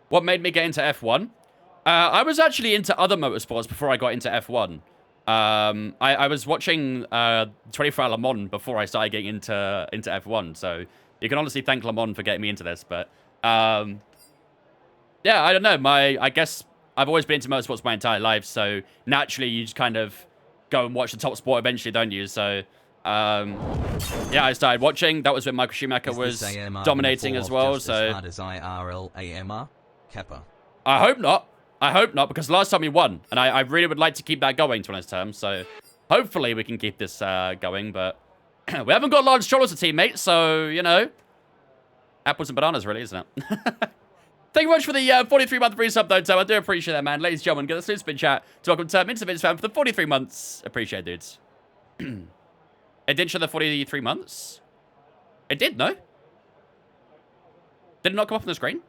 What made me get into F1? I was actually into other motorsports before I got into F1. I was watching 24 Hour Le Mans before I started getting into F1. So you can honestly thank Le Mans for getting me into this. But yeah, I don't know. I guess I've always been into motorsports my entire life. So naturally, you just kind of go and watch the top sport eventually, don't you? So yeah, I started watching. That was when Michael Schumacher was dominating as well. So as hard as IRL-AMR? Kappa. I hope not. I hope not, because last time he won, and I really would like to keep that going to honest terms, so hopefully we can keep this going, but we haven't got Lance Stroll as a teammate, so, you know, apples and bananas, really, isn't it? Thank you very much for the 43-month resub, though, Tom. I do appreciate that, man. Ladies and gentlemen, get the super chat to welcome Tom into Vince fan for the 43 months. Appreciate it, dudes. It did show the 43 months? It did, no? Did it not come up on the screen?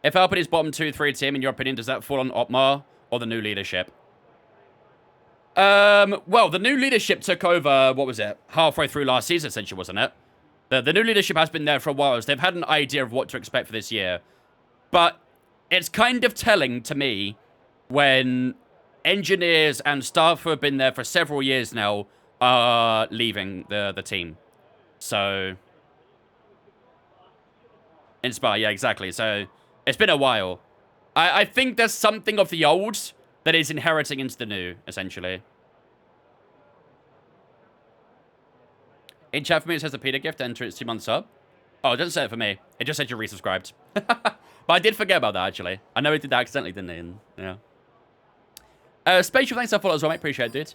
If Alpine is bottom 2-3 team, in your opinion, does that fall on Otmar or the new leadership? Well, the new leadership took over, what was it? Halfway through last season, essentially, wasn't it? The new leadership has been there for a while, so they've had an idea of what to expect for this year. But it's kind of telling to me when engineers and staff who have been there for several years now are leaving the team. So... in Spa, yeah, exactly. So... it's been a while. I think there's something of the old that is inheriting into the new, essentially. In chat for me, it says the Peter gift, enter its 2-month sub. Oh, it doesn't say it for me. It just said you resubscribed. But I did forget about that, actually. I know he did that accidentally, didn't he? And, yeah. Spatial, thanks for follow as well, mate. Appreciate it, dude.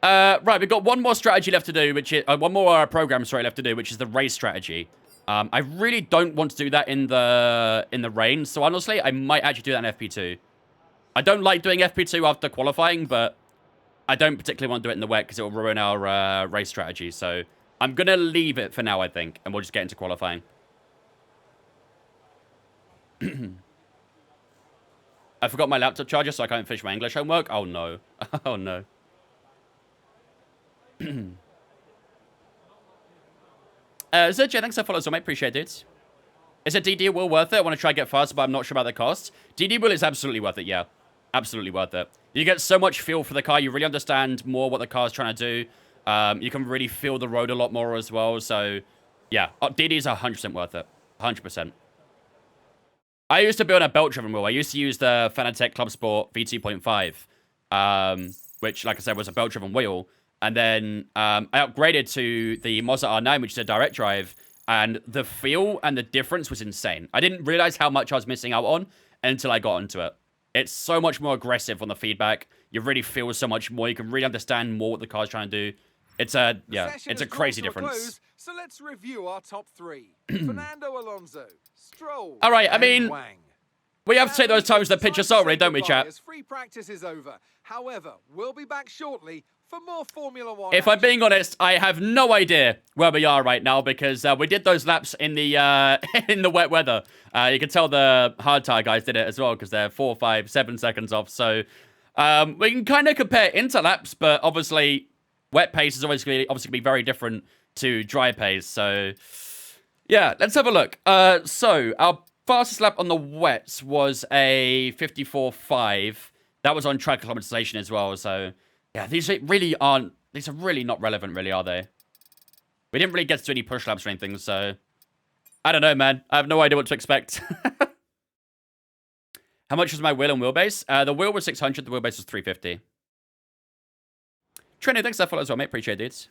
Right, we've got one more strategy left to do, which is one more program, sorry, left to do, which is the race strategy. I really don't want to do that in the rain, so honestly, I might actually do that in FP2. I don't like doing FP2 after qualifying, but I don't particularly want to do it in the wet because it will ruin our race strategy. So I'm gonna leave it for now, I think, and we'll just get into qualifying. I forgot my laptop charger, so I can't finish my English homework. Oh no! Oh no! Zerja, thanks for following, so mate. Appreciate it. Is a DD wheel worth it? I want to try and get faster, but I'm not sure about the cost. DD wheel is absolutely worth it, yeah. Absolutely worth it. You get so much feel for the car. You really understand more what the car's trying to do. You can really feel the road a lot more as well. So, yeah. DD is 100% worth it. 100%. I used to be on a belt-driven wheel. I used to use the Fanatec Club Sport V2.5, which, like I said, was a belt-driven wheel. And then I upgraded to the Mazda R9, which is a direct drive. And the feel and the difference was insane. I didn't realize how much I was missing out on until I got onto it. It's so much more aggressive on the feedback. You really feel so much more. You can really understand more what the car's trying to do. It's a, yeah, it's a crazy difference. So let's review our top three. Fernando Alonso, Stroll, all right, I mean, Wang. we have to take those times that pitch us out, don't we, chat? Free practice is over. However, we'll be back shortly for more Formula One. If I'm being honest, I have no idea where we are right now because we did those laps in the in the wet weather. You can tell the hard tire guys did it as well because they're 4, 5, 7 seconds off. So we can kind of compare into laps, but obviously wet pace is obviously going to be very different to dry pace. So yeah, let's have a look. So our fastest lap on the wets was a 54.5. That was on track acclimatization as well. So yeah, these are really not relevant, really, are they? We didn't really get to do any push laps or anything, so I don't know, man. I have no idea what to expect. How much was my wheel and wheelbase? The wheel was 600, the wheelbase was 350. Trino, thanks for that follow as well, mate. Appreciate it.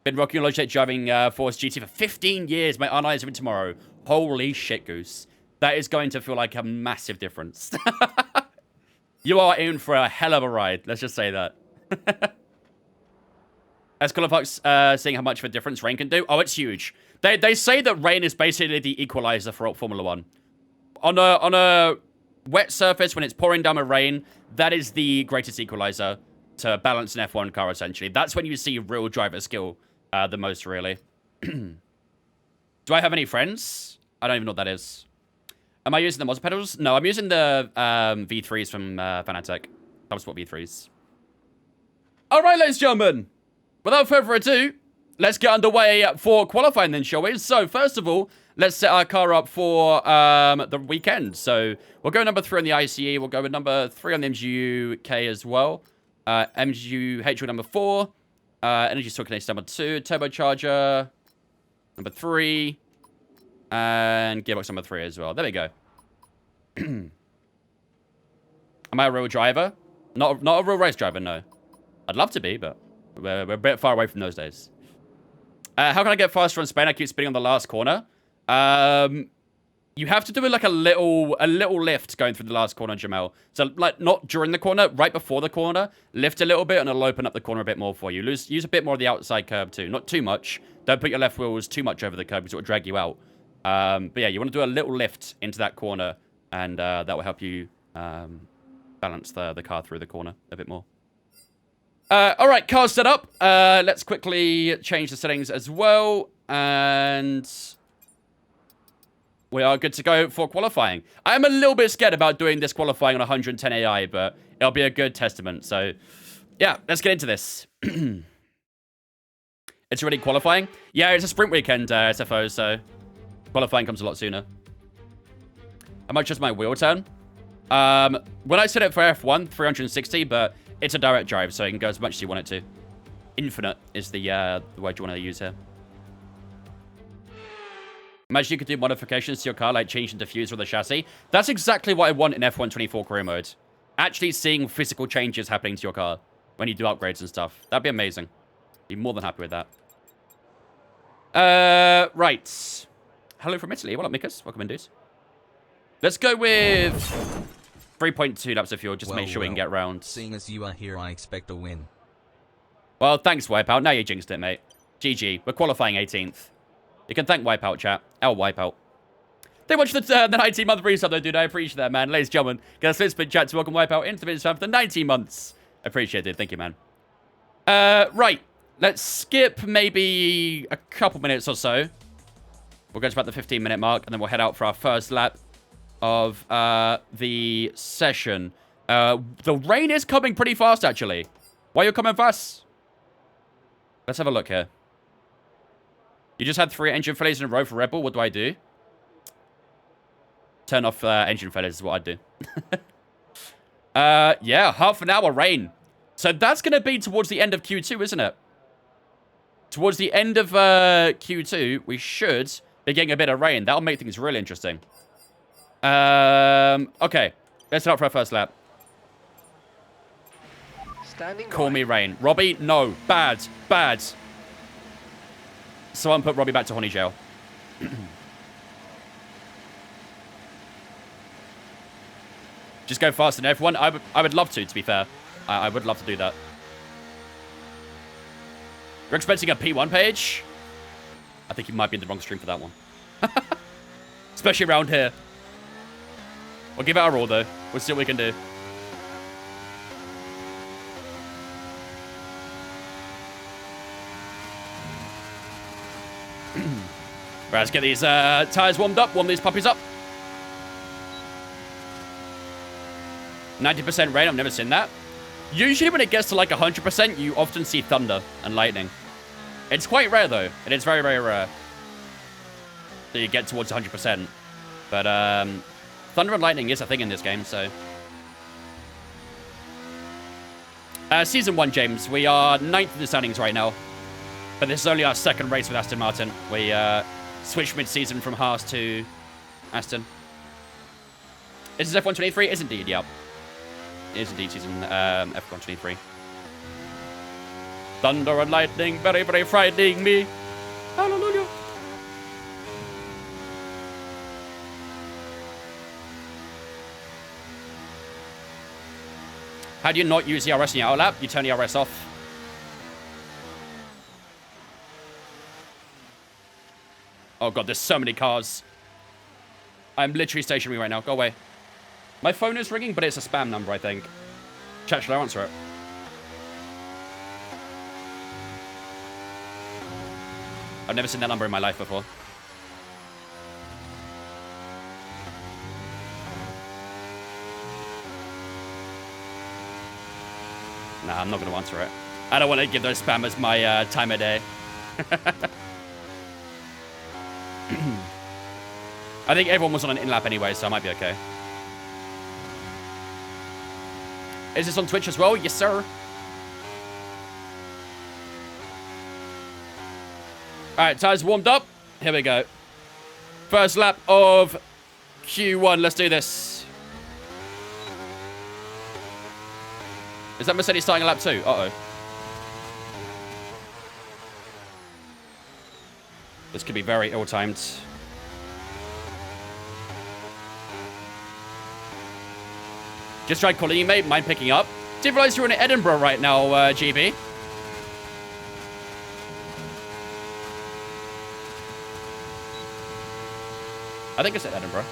Been rocking Logitech driving Force GT for 15 years. My R9 is in tomorrow. Holy shit, Goose. That is going to feel like a massive difference. You are in for a hell of a ride. Let's just say that. As Colourfox seeing how much of a difference rain can do. Oh, it's huge. They say that rain is basically the equalizer for Formula 1. On a wet surface, when it's pouring down with rain, that is the greatest equalizer to balance an F1 car, essentially. That's when you see real driver skill the most, really. Do I have any friends? I don't even know what that is. Am I using the Mazda pedals? No, I'm using the V3s from Fanatec. Club Sport V3s. All right, ladies and gentlemen. Without further ado, let's get underway for qualifying then, shall we? So, first of all, let's set our car up for the weekend. So, we'll go number 3 on the ICE. We'll go with number 3 on the MGU-K as well. MGU-H number 4. Energy Circulation number 2. Turbocharger number 3. And gearbox number 3 as well. There we go. Am I a real driver? Not a real race driver, no. I'd love to be, but we're a bit far away from those days. How can I get faster in Spain? I keep spinning on the last corner. You have to do like a little lift going through the last corner, Jamel. So like not during the corner, right before the corner. Lift a little bit and it'll open up the corner a bit more for you. Use a bit more of the outside curb too. Not too much. Don't put your left wheels too much over the curb because it will drag you out. But yeah, you want to do a little lift into that corner, and that will help you balance the car through the corner a bit more. All right, car's set up. Let's quickly change the settings as well, and we are good to go for qualifying. I'm a little bit scared about doing this qualifying on 110 AI, but it'll be a good testament. So yeah, let's get into this. It's already qualifying? Yeah, it's a sprint weekend, SFO, so qualifying comes a lot sooner. How much is my wheel turn? When I set it for F1, 360, but it's a direct drive, so you can go as much as you want it to. Infinite is the word you want to use here. Imagine you could do modifications to your car, like changing the diffuser or the chassis. That's exactly what I want in F1 24 career mode. Actually seeing physical changes happening to your car when you do upgrades and stuff. That'd be amazing. Be more than happy with that. Right. Hello from Italy. What up, Mikas? Welcome in, dudes. Let's go with 3.2 laps of fuel, just to make sure we can get round. Seeing as you are here, I expect a win. Well, thanks, Wipeout. Now you jinxed it, mate. GG. We're qualifying 18th. You can thank Wipeout, chat. L Wipeout. They watched the 19-month resub, though, dude. I appreciate that, man. Ladies and gentlemen, get a split spin chat to welcome Wipeout into the business for the 19 months. Appreciate it. Thank you, man. Right. Let's skip maybe a couple minutes or so. We'll go to about the 15-minute mark, and then we'll head out for our first lap of the session. The rain is coming pretty fast, actually. Why are you coming fast? Let's have a look here. You just had 3 engine failures in a row for Red Bull. What do I do? Turn off engine failures is what I'd do. Yeah, half an hour rain. So that's going to be towards the end of Q2, isn't it? Towards the end of Q2, we should be getting a bit of rain. That'll make things really interesting. Okay. Let's start for our first lap. Call me rain. Robbie, no. Bad. Bad. Someone put Robbie back to honey jail. Just go faster than everyone. I would love to be fair. I would love to do that. You're expecting a P1 page? I think you might be in the wrong stream for that one. Especially around here. We'll give it our all, though. We'll see what we can do. Right, let's get these tyres warmed up. Warm these puppies up. 90% rain. I've never seen that. Usually when it gets to like 100%, you often see thunder and lightning. It's quite rare, though. It is very, very rare that you get towards 100%. But thunder and lightning is a thing in this game, so... Season 1, James. We are 9th in the standings right now. But this is only our second race with Aston Martin. We switched mid-season from Haas to Aston. Is this F123? It is indeed, yeah. It is indeed season F123. Thunder and lightning, very, very frightening me. Hallelujah. How do you not use the RS in your outlap? You turn the RS off. Oh god, there's so many cars. I'm literally stationary right now. Go away. My phone is ringing, but it's a spam number, I think. Chat, shall I answer it? I've never seen that number in my life before. Nah, I'm not going to answer it. I don't want to give those spammers my time of day. I think everyone was on an in-lap anyway, so I might be okay. Is this on Twitch as well? Yes, sir. Alright, tires warmed up. Here we go. First lap of Q1. Let's do this. Is that Mercedes starting a lap 2? Uh-oh. This could be very ill-timed. Just tried calling you, mate. Mind picking up. Didn't realize you're in Edinburgh right now, GB. I think it's at Edinburgh.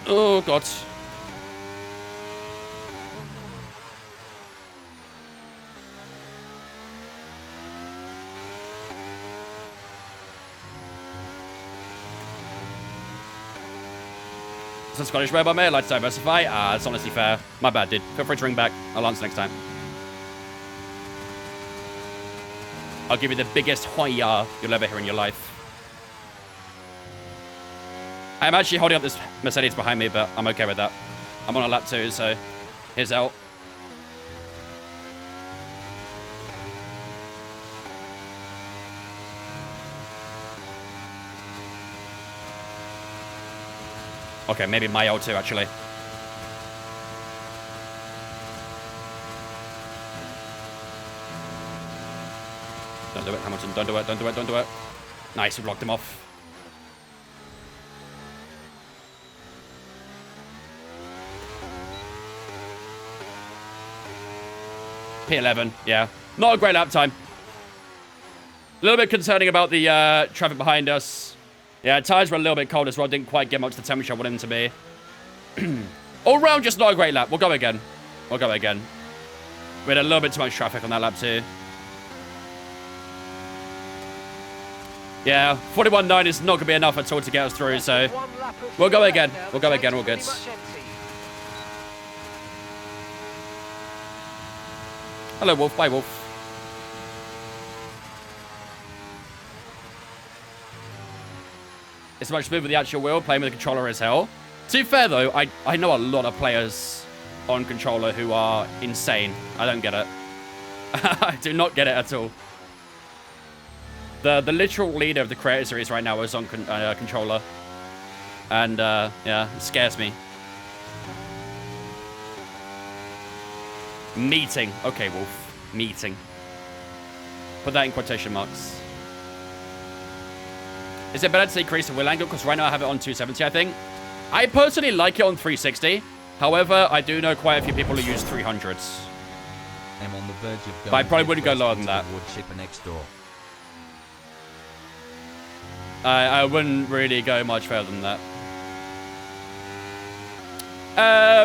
Oh, God. It's a Scottish mobile mail. I'd like to diversify. It's honestly fair. My bad, dude. Feel free to ring back. I'll answer next time. I'll give you the biggest hoya you'll ever hear in your life. I'm actually holding up this Mercedes behind me, but I'm okay with that. I'm on a lap 2, so here's out. Okay, maybe my L2, actually. Don't do it, Hamilton. Don't do it. Don't do it. Don't do it. Nice. We blocked him off. P11. Yeah. Not a great lap time. A little bit concerning about the traffic behind us. Yeah, tires were a little bit cold as well. Didn't quite get much of the temperature I wanted them to be. All round, just not a great lap. We'll go again. We'll go again. We had a little bit too much traffic on that lap too. Yeah, 41.9 is not going to be enough at all to get us through, so we'll go again. We'll go again. We're good. Hello, Wolf. Bye, Wolf. It's much smoother with the actual wheel. Playing with the controller is hell. To be fair, though, I know a lot of players on controller who are insane. I don't get it. I do not get it at all. The literal leader of the creator series right now is on controller. And, yeah, it scares me. Meeting. Okay, Wolf. Meeting. Put that in quotation marks. Is it better to decrease the wheel angle? Because right now I have it on 270, I think. I personally like it on 360. However, I do know quite a few people who use 300s. I'm on the verge of going. But I probably wouldn't go lower than that. Shipper next door. I wouldn't really go much further than that.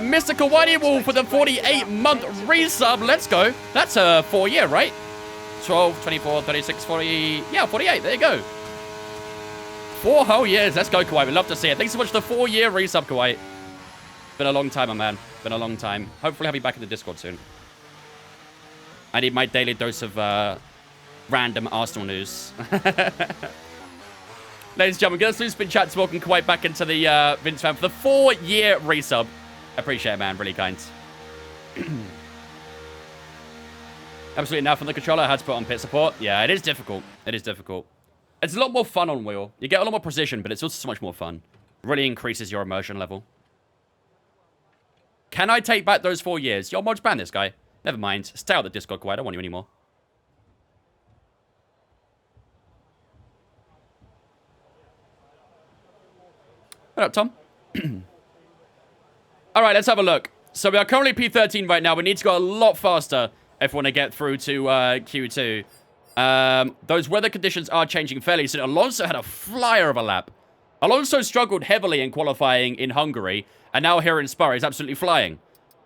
Mystical Whitey Wolf with a 48-month resub. Let's go. That's a 4-year, right? 12, 24, 36, 40. Yeah, 48. There you go. 4 whole years. Let's go, Kawhi. We'd love to see it. Thanks so much for the 4-year resub, Kawhi. Been a long time, my man. Been a long time. Hopefully I'll be back in the Discord soon. I need my daily dose of random Arsenal news. Ladies and gentlemen, get us through spin chat to welcome Kuwait back into the Vince fan for the 4-year resub. Appreciate it, man. Really kind. Absolutely now from the controller. I had to put on pit support. Yeah, it is difficult. It is difficult. It's a lot more fun on wheel. You get a lot more precision, but it's also so much more fun. Really increases your immersion level. Can I take back those 4 years? Yo, mods ban this guy. Never mind. Stay out of the Discord, Kuwait. I don't want you anymore. What up, Tom? All right, let's have a look. So we are currently P13 right now. We need to go a lot faster if we want to get through to Q2. Those weather conditions are changing fairly soon. Alonso had a flyer of a lap. Alonso struggled heavily in qualifying in Hungary, and now here in Spa, he's absolutely flying.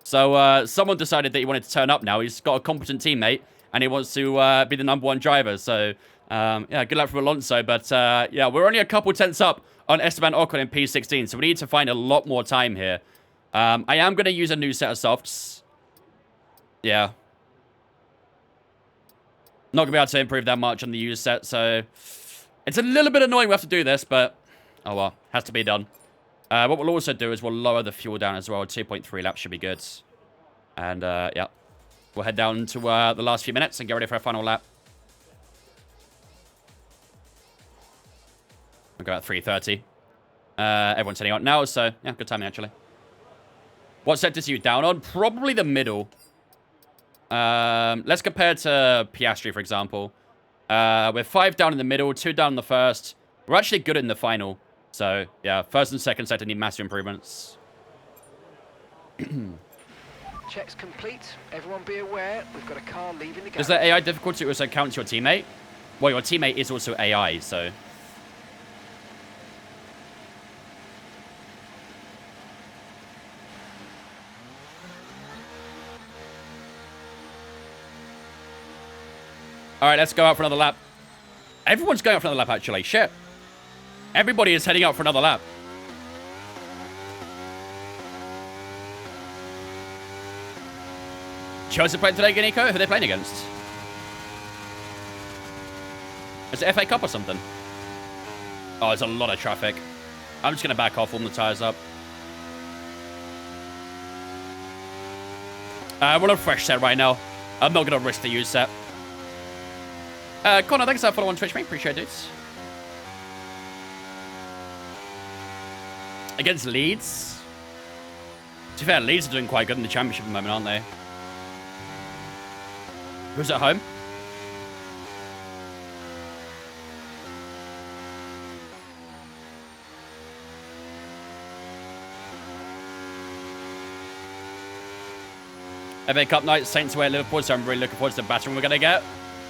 So someone decided that he wanted to turn up now. He's got a competent teammate, and he wants to be the #1 driver. So, yeah, good luck from Alonso. But, yeah, we're only a couple tenths up on Esteban Ocon in P16, so we need to find a lot more time here. I am going to use a new set of softs. Yeah. Not going to be able to improve that much on the used set, so it's a little bit annoying we have to do this, but oh well, has to be done. What we'll also do is we'll lower the fuel down as well. 2.3 laps should be good. And, yeah, we'll head down to the last few minutes and get ready for our final lap. We'll go at 3:30. Everyone's heading out now, so yeah, good timing actually. What sectors are you down on? Probably the middle. Let's compare to Piastri, for example. We're 5 down in the middle, 2 down in the first. We're actually good in the final. So, yeah, first and second sector need massive improvements. Checks complete. Everyone be aware, we've got a car leaving the garage. Does the AI difficulty also count your teammate? Well, your teammate is also AI, so... All right, let's go out for another lap. Everyone's going out for another lap, actually. Shit. Everybody is heading out for another lap. Chelsea playing today, Nico? Who are they playing against? Is it FA Cup or something? Oh, there's a lot of traffic. I'm just going to back off, warm the tyres up. We're on a fresh set right now. I'm not going to risk the used set. Connor, thanks for following on Twitch, mate. Appreciate it. Against Leeds. To be fair, Leeds are doing quite good in the championship at the moment, aren't they? Who's at home? FA Cup night, Saints away at Liverpool, so I'm really looking forward to the battering we're going to get.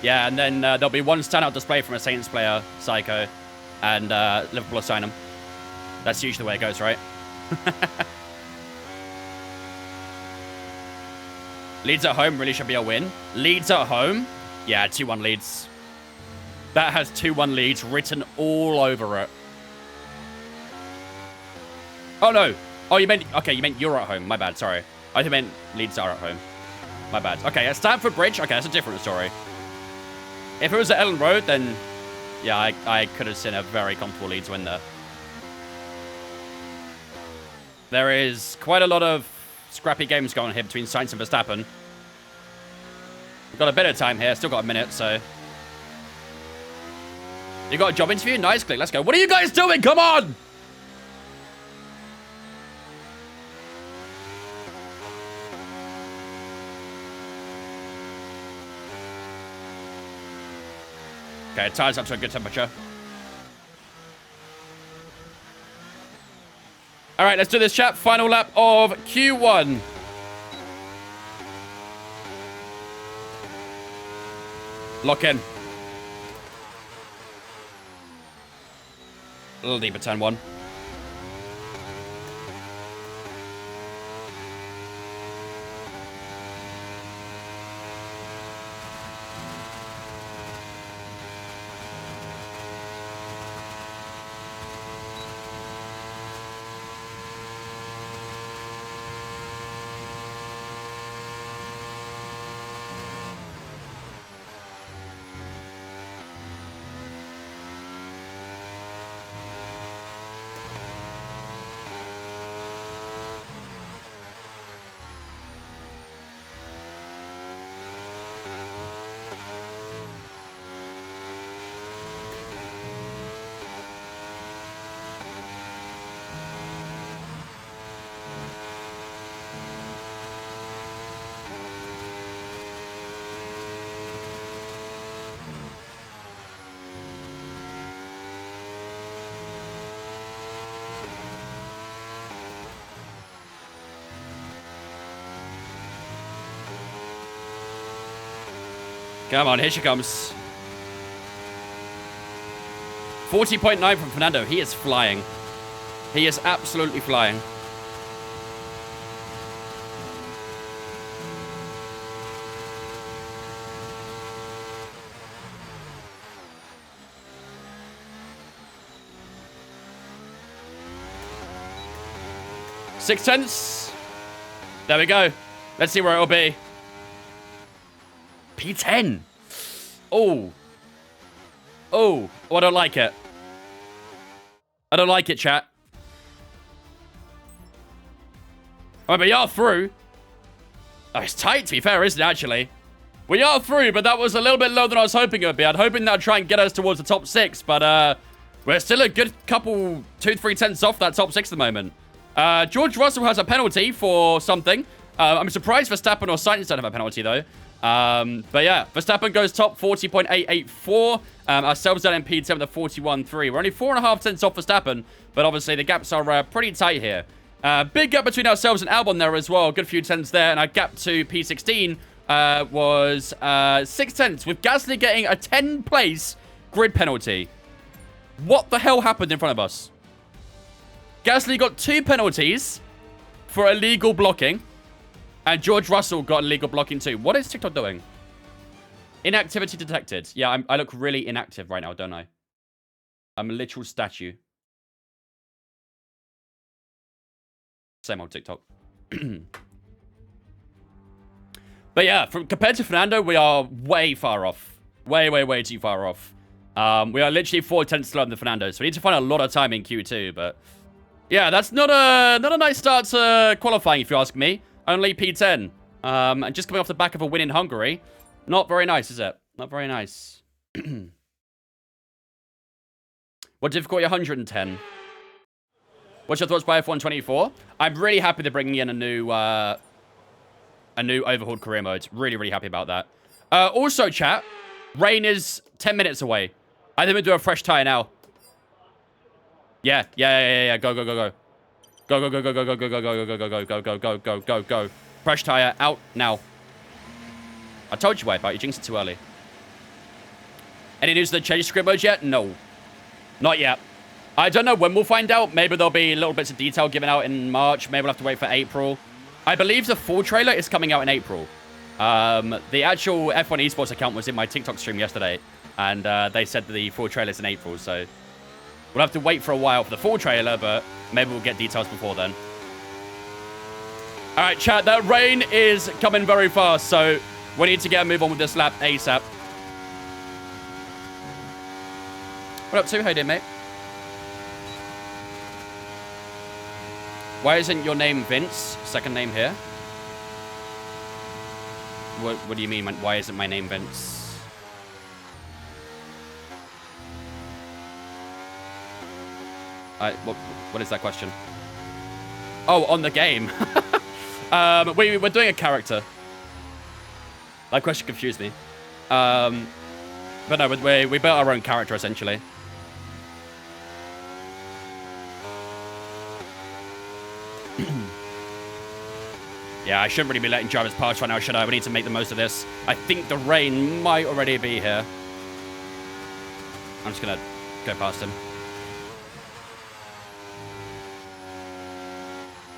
Yeah, and then there'll be one standout display from a Saints player, Psycho, and Liverpool will sign him. That's usually the way it goes, right? Leeds at home really should be a win. Leeds at home? Yeah, 2-1 Leeds. That has 2-1 Leeds written all over it. Oh, no. Oh, you meant... Okay, you meant you're at home. My bad, sorry. I think meant Leeds are at home. My bad. Okay, at Stamford Bridge? Okay, that's a different story. If it was at Ellen Road, then... Yeah, I could have seen a very comfortable Leeds win there. There is quite a lot of scrappy games going on here between Sainz and Verstappen. We've got a bit of time here. Still got a minute, so... You got a job interview? Nice, Click. Let's go. What are you guys doing? Come on! Okay, tire's up to a good temperature. All right, let's do this, chat. Final lap of Q1. Lock in. A little deeper, turn 1. Come on, here she comes. 40.9 from Fernando. He is flying. He is absolutely flying. Six tenths. There we go. Let's see where it'll be. P10. Oh. Oh. Oh, I don't like it. I don't like it, chat. Oh, but you're through. Oh, it's tight, to be fair, isn't it, actually? We are through, but that was a little bit lower than I was hoping it would be. I'd hoping that would try and get us towards the top 6, but we're still a good couple, 2-3 tenths off that top 6 at the moment. George Russell has a penalty for something. I'm surprised Verstappen or Sainz don't have a penalty, though. But yeah, Verstappen goes top, 40.884. Ourselves down in P10 with a 41.3. We're only 4.5 tenths off Verstappen, but obviously the gaps are pretty tight here. Big gap between ourselves and Albon there as well. Good few tenths there, and our gap to P16 was 6 tenths, with Gasly getting a 10-place grid penalty. What the hell happened in front of us? Gasly got 2 penalties for illegal blocking. And George Russell got illegal blocking too. What is TikTok doing? Inactivity detected. Yeah, I look really inactive right now, don't I? I'm a literal statue. Same old TikTok. But yeah, compared to Fernando, we are way far off. Way too far off. We are literally 4 tenths slower than Fernando. So we need to find a lot of time in Q2. But yeah, that's not a nice start to qualifying, if you ask me. Only P10. And just coming off the back of a win in Hungary. Not very nice, is it? Not very nice. What difficulty? 110. What's your thoughts by F124? I'm really happy they're bringing in a new overhauled career mode. Really happy about that. Also, chat, rain is 10 minutes away. I think we'll do a fresh tire now. Yeah. Go. Go. Fresh tire out now. I told you why, but you jinxed it too early. Any news of the change script modes yet? No. Not yet. I don't know when we'll find out. Maybe there'll be little bits of detail given out in March. Maybe we'll have to wait for April. I believe the full trailer is coming out in April. The actual F1 Esports account was in my TikTok stream yesterday. And they said the full trailer's in April. So we'll have to wait for a while for the full trailer. But maybe we'll get details before then. All right, chat. That rain is coming very fast. So we need to get a move on with this lap ASAP. What up to? How you doing, mate? Why isn't your name Vince? Second name here. What do you mean? Why isn't my name Vince? What is that question? Oh, on the game. We're doing a character. That question confused me. But no, we built our own character essentially. Yeah, I shouldn't really be letting drivers pass right now, should I? We need to make the most of this. I think the rain might already be here. I'm just going to go past him.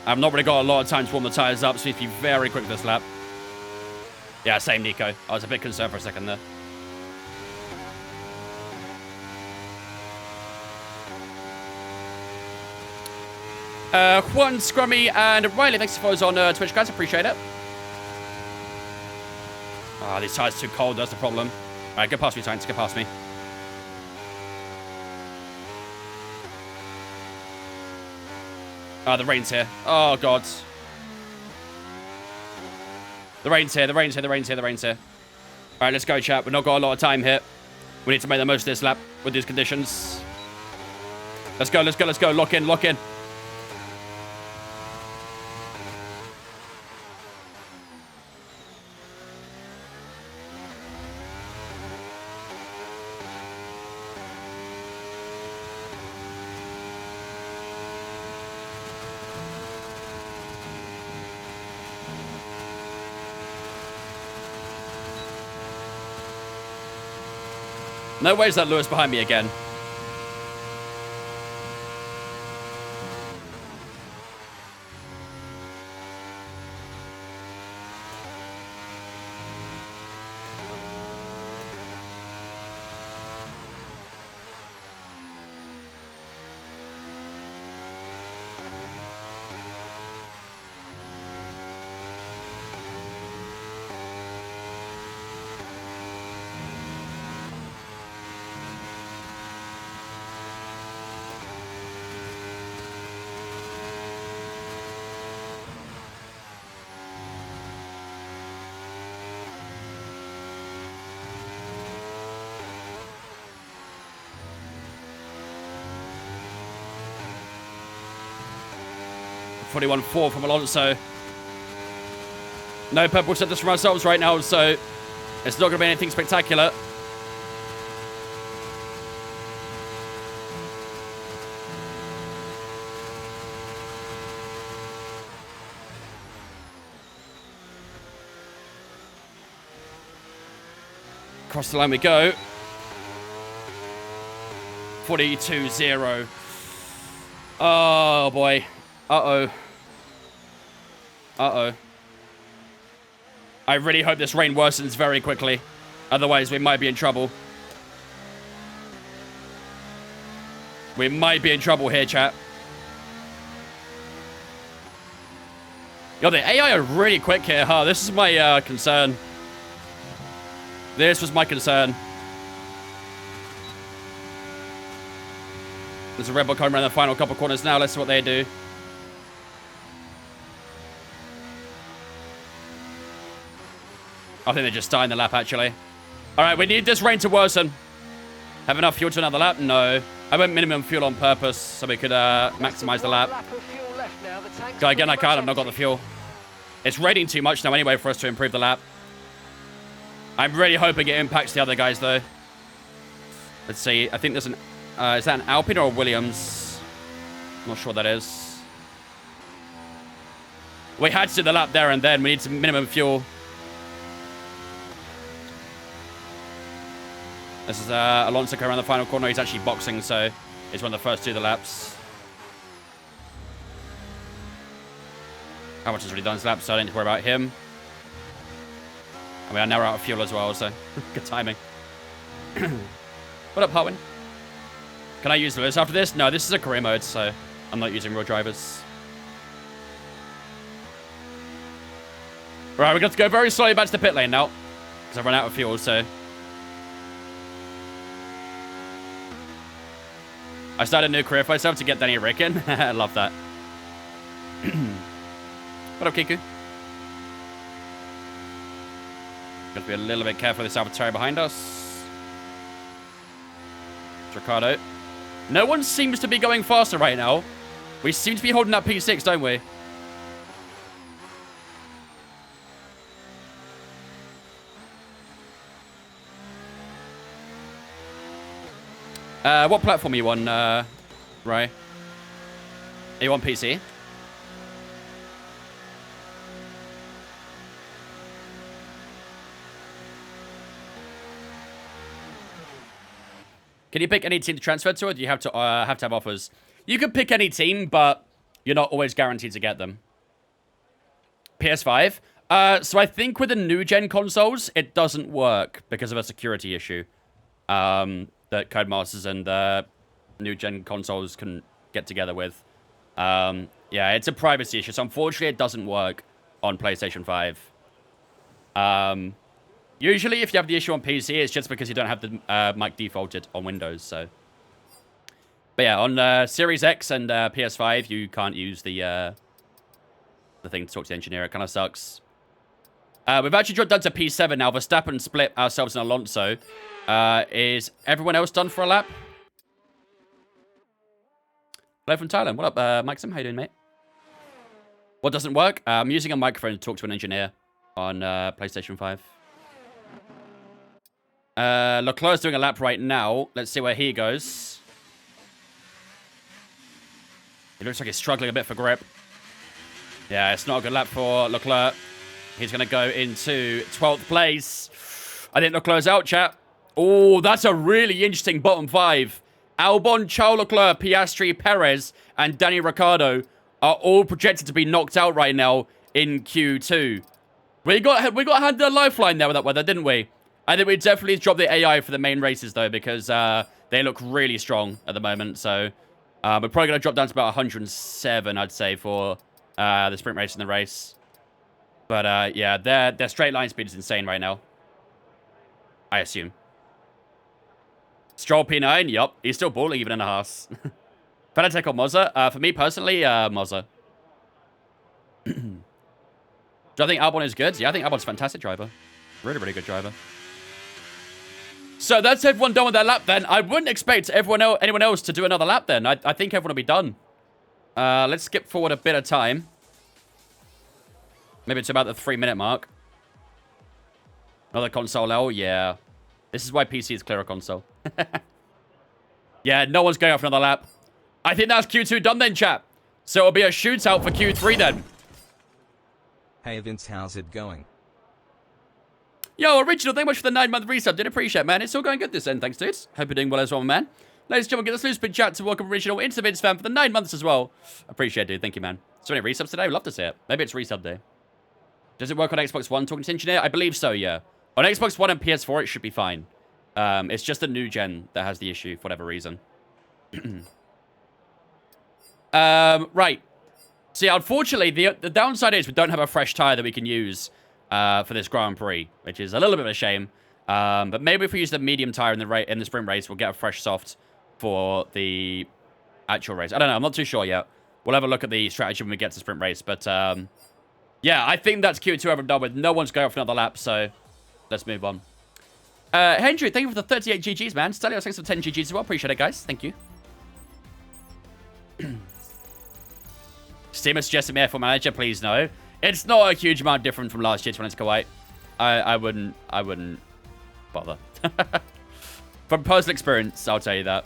I've not really got a lot of time to warm the tyres up, so we need to be very quick this lap. Yeah, same, Nico. I was a bit concerned for a second there. Juan, Scrummy, and Riley, thanks for follows on Twitch, guys. Appreciate it. Ah, these tires are too cold. That's the problem. All right, go past me, Saints. Go past me. Ah, the rain's here. Oh, God. The rain's here. The rain's here. The rain's here. The rain's here. All right, let's go, chat. We've not got a lot of time here. We need to make the most of this lap with these conditions. Let's go. Let's go. Let's go. Lock in. Lock in. No way is that Lewis behind me again. .41.4 from Alonso. No purple centers from ourselves right now, so it's not going to be anything spectacular. Across the line we go. 42.0. Oh, boy. Uh-oh. Uh-oh. I really hope this rain worsens very quickly. Otherwise, we might be in trouble. We might be in trouble here, chat. Yo, the AI are really quick here, huh? This is my concern. This was my concern. There's a Red Bull coming around the final couple corners now. Let's see what they do. I think they're just starting the lap, actually. All right, we need this rain to worsen. Have enough fuel to another lap? No. I went minimum fuel on purpose so we could maximize the lap. Go again, I can't. I've not got the fuel. It's raining too much now anyway for us to improve the lap. I'm really hoping it impacts the other guys, though. Let's see. I think there's an... is that an Alpine or a Williams? I'm not sure what that is. We had to do the lap there and then. We need some minimum fuel. This is Alonso coming around the final corner. He's actually boxing, so he's one of the first 2 of the laps. How much has already done his lap, so I don't need to worry about him. And we are now out of fuel as well, so good timing. What up, Harwin? Can I use Lewis after this? No, this is a career mode, so I'm not using real drivers. Right, we're going to go very slowly back to the pit lane now. Because I've run out of fuel, so... I started a new career for myself to get Danny Ricken. I love that. What up, Kiku? Got to be a little bit careful of this AlphaTauri behind us. It's Ricardo. No one seems to be going faster right now. We seem to be holding that P6, don't we? What platform are you on, Ray? Are you on PC? Can you pick any team to transfer to, or do you have to have offers? You can pick any team, but you're not always guaranteed to get them. PS5? So I think with the new-gen consoles, it doesn't work because of a security issue. That Codemasters and new-gen consoles can get together with. Yeah, it's a privacy issue, so unfortunately it doesn't work on PlayStation 5. Usually, if you have the issue on PC, it's just because you don't have the mic defaulted on Windows, so... But yeah, on Series X and PS5, you can't use the thing to talk to the engineer. It kind of sucks. We've actually dropped down to P7 now. Verstappen split ourselves and Alonso. Is everyone else done for a lap? Hello from Thailand. What up, Maxim? How you doing, mate? What doesn't work? I'm using a microphone to talk to an engineer on PlayStation 5. Leclerc's doing a lap right now. Let's see where he goes. He looks like he's struggling a bit for grip. Yeah, it's not a good lap for Leclerc. He's going to go into 12th place. I think Leclerc's out, chat. Oh, that's a really interesting bottom 5. Albon, Charles Leclerc, Piastri, Perez, and Danny Ricciardo are all projected to be knocked out right now in Q2. We got had the lifeline there with that weather, didn't we? I think we definitely dropped the AI for the main races, though, because they look really strong at the moment. So we're probably going to drop down to about 107, I'd say, for the sprint race and the race. But, yeah, their straight line speed is insane right now. I assume. Stroll P9, yup. He's still balling even in a Haas. Fanatec or Mozza? For me, personally, Mozza. Do I think Albon is good? Yeah, I think Albon's a fantastic driver. Really, really good driver. So that's everyone done with their lap then. I wouldn't expect anyone else to do another lap then. I think everyone will be done. Let's skip forward a bit of time. Maybe it's about the 3-minute mark. Another console L, yeah. This is why PC is clearer console. Yeah, no one's going off another lap. I think that's Q2 done then, chat. So it'll be a shootout for Q3 then. Hey Vince, how's it going? Yo, Original, thank you much for the 9-month resub. Did appreciate it, man. It's all going good this end, thanks, dudes. Hope you're doing well as well, man. Ladies and gentlemen, get this loose big chat to welcome Original into the Vince fan for the 9 months as well. Appreciate it, dude. Thank you, man. So many resubs today. We'd love to see it. Maybe it's resub day. Does it work on Xbox One, talking to engineer? I believe so, yeah. On Xbox One and PS4, it should be fine. It's just the new gen that has the issue for whatever reason. Right. So yeah, unfortunately, the downside is we don't have a fresh tire that we can use for this Grand Prix, which is a little bit of a shame. But maybe if we use the medium tire in the sprint race, we'll get a fresh soft for the actual race. I don't know. I'm not too sure yet. We'll have a look at the strategy when we get to sprint race. But yeah, I think that's Q2 ever done with. No one's going off another lap, so let's move on. Hendry, thank you for the 38 GGs, man. Stelios, thanks for 10 GGs as well. Appreciate it, guys. Thank you. Steamer suggested me F1 Manager, please no. It's not a huge amount different from last year to when it's Kuwait. I wouldn't bother. From personal experience, I'll tell you that.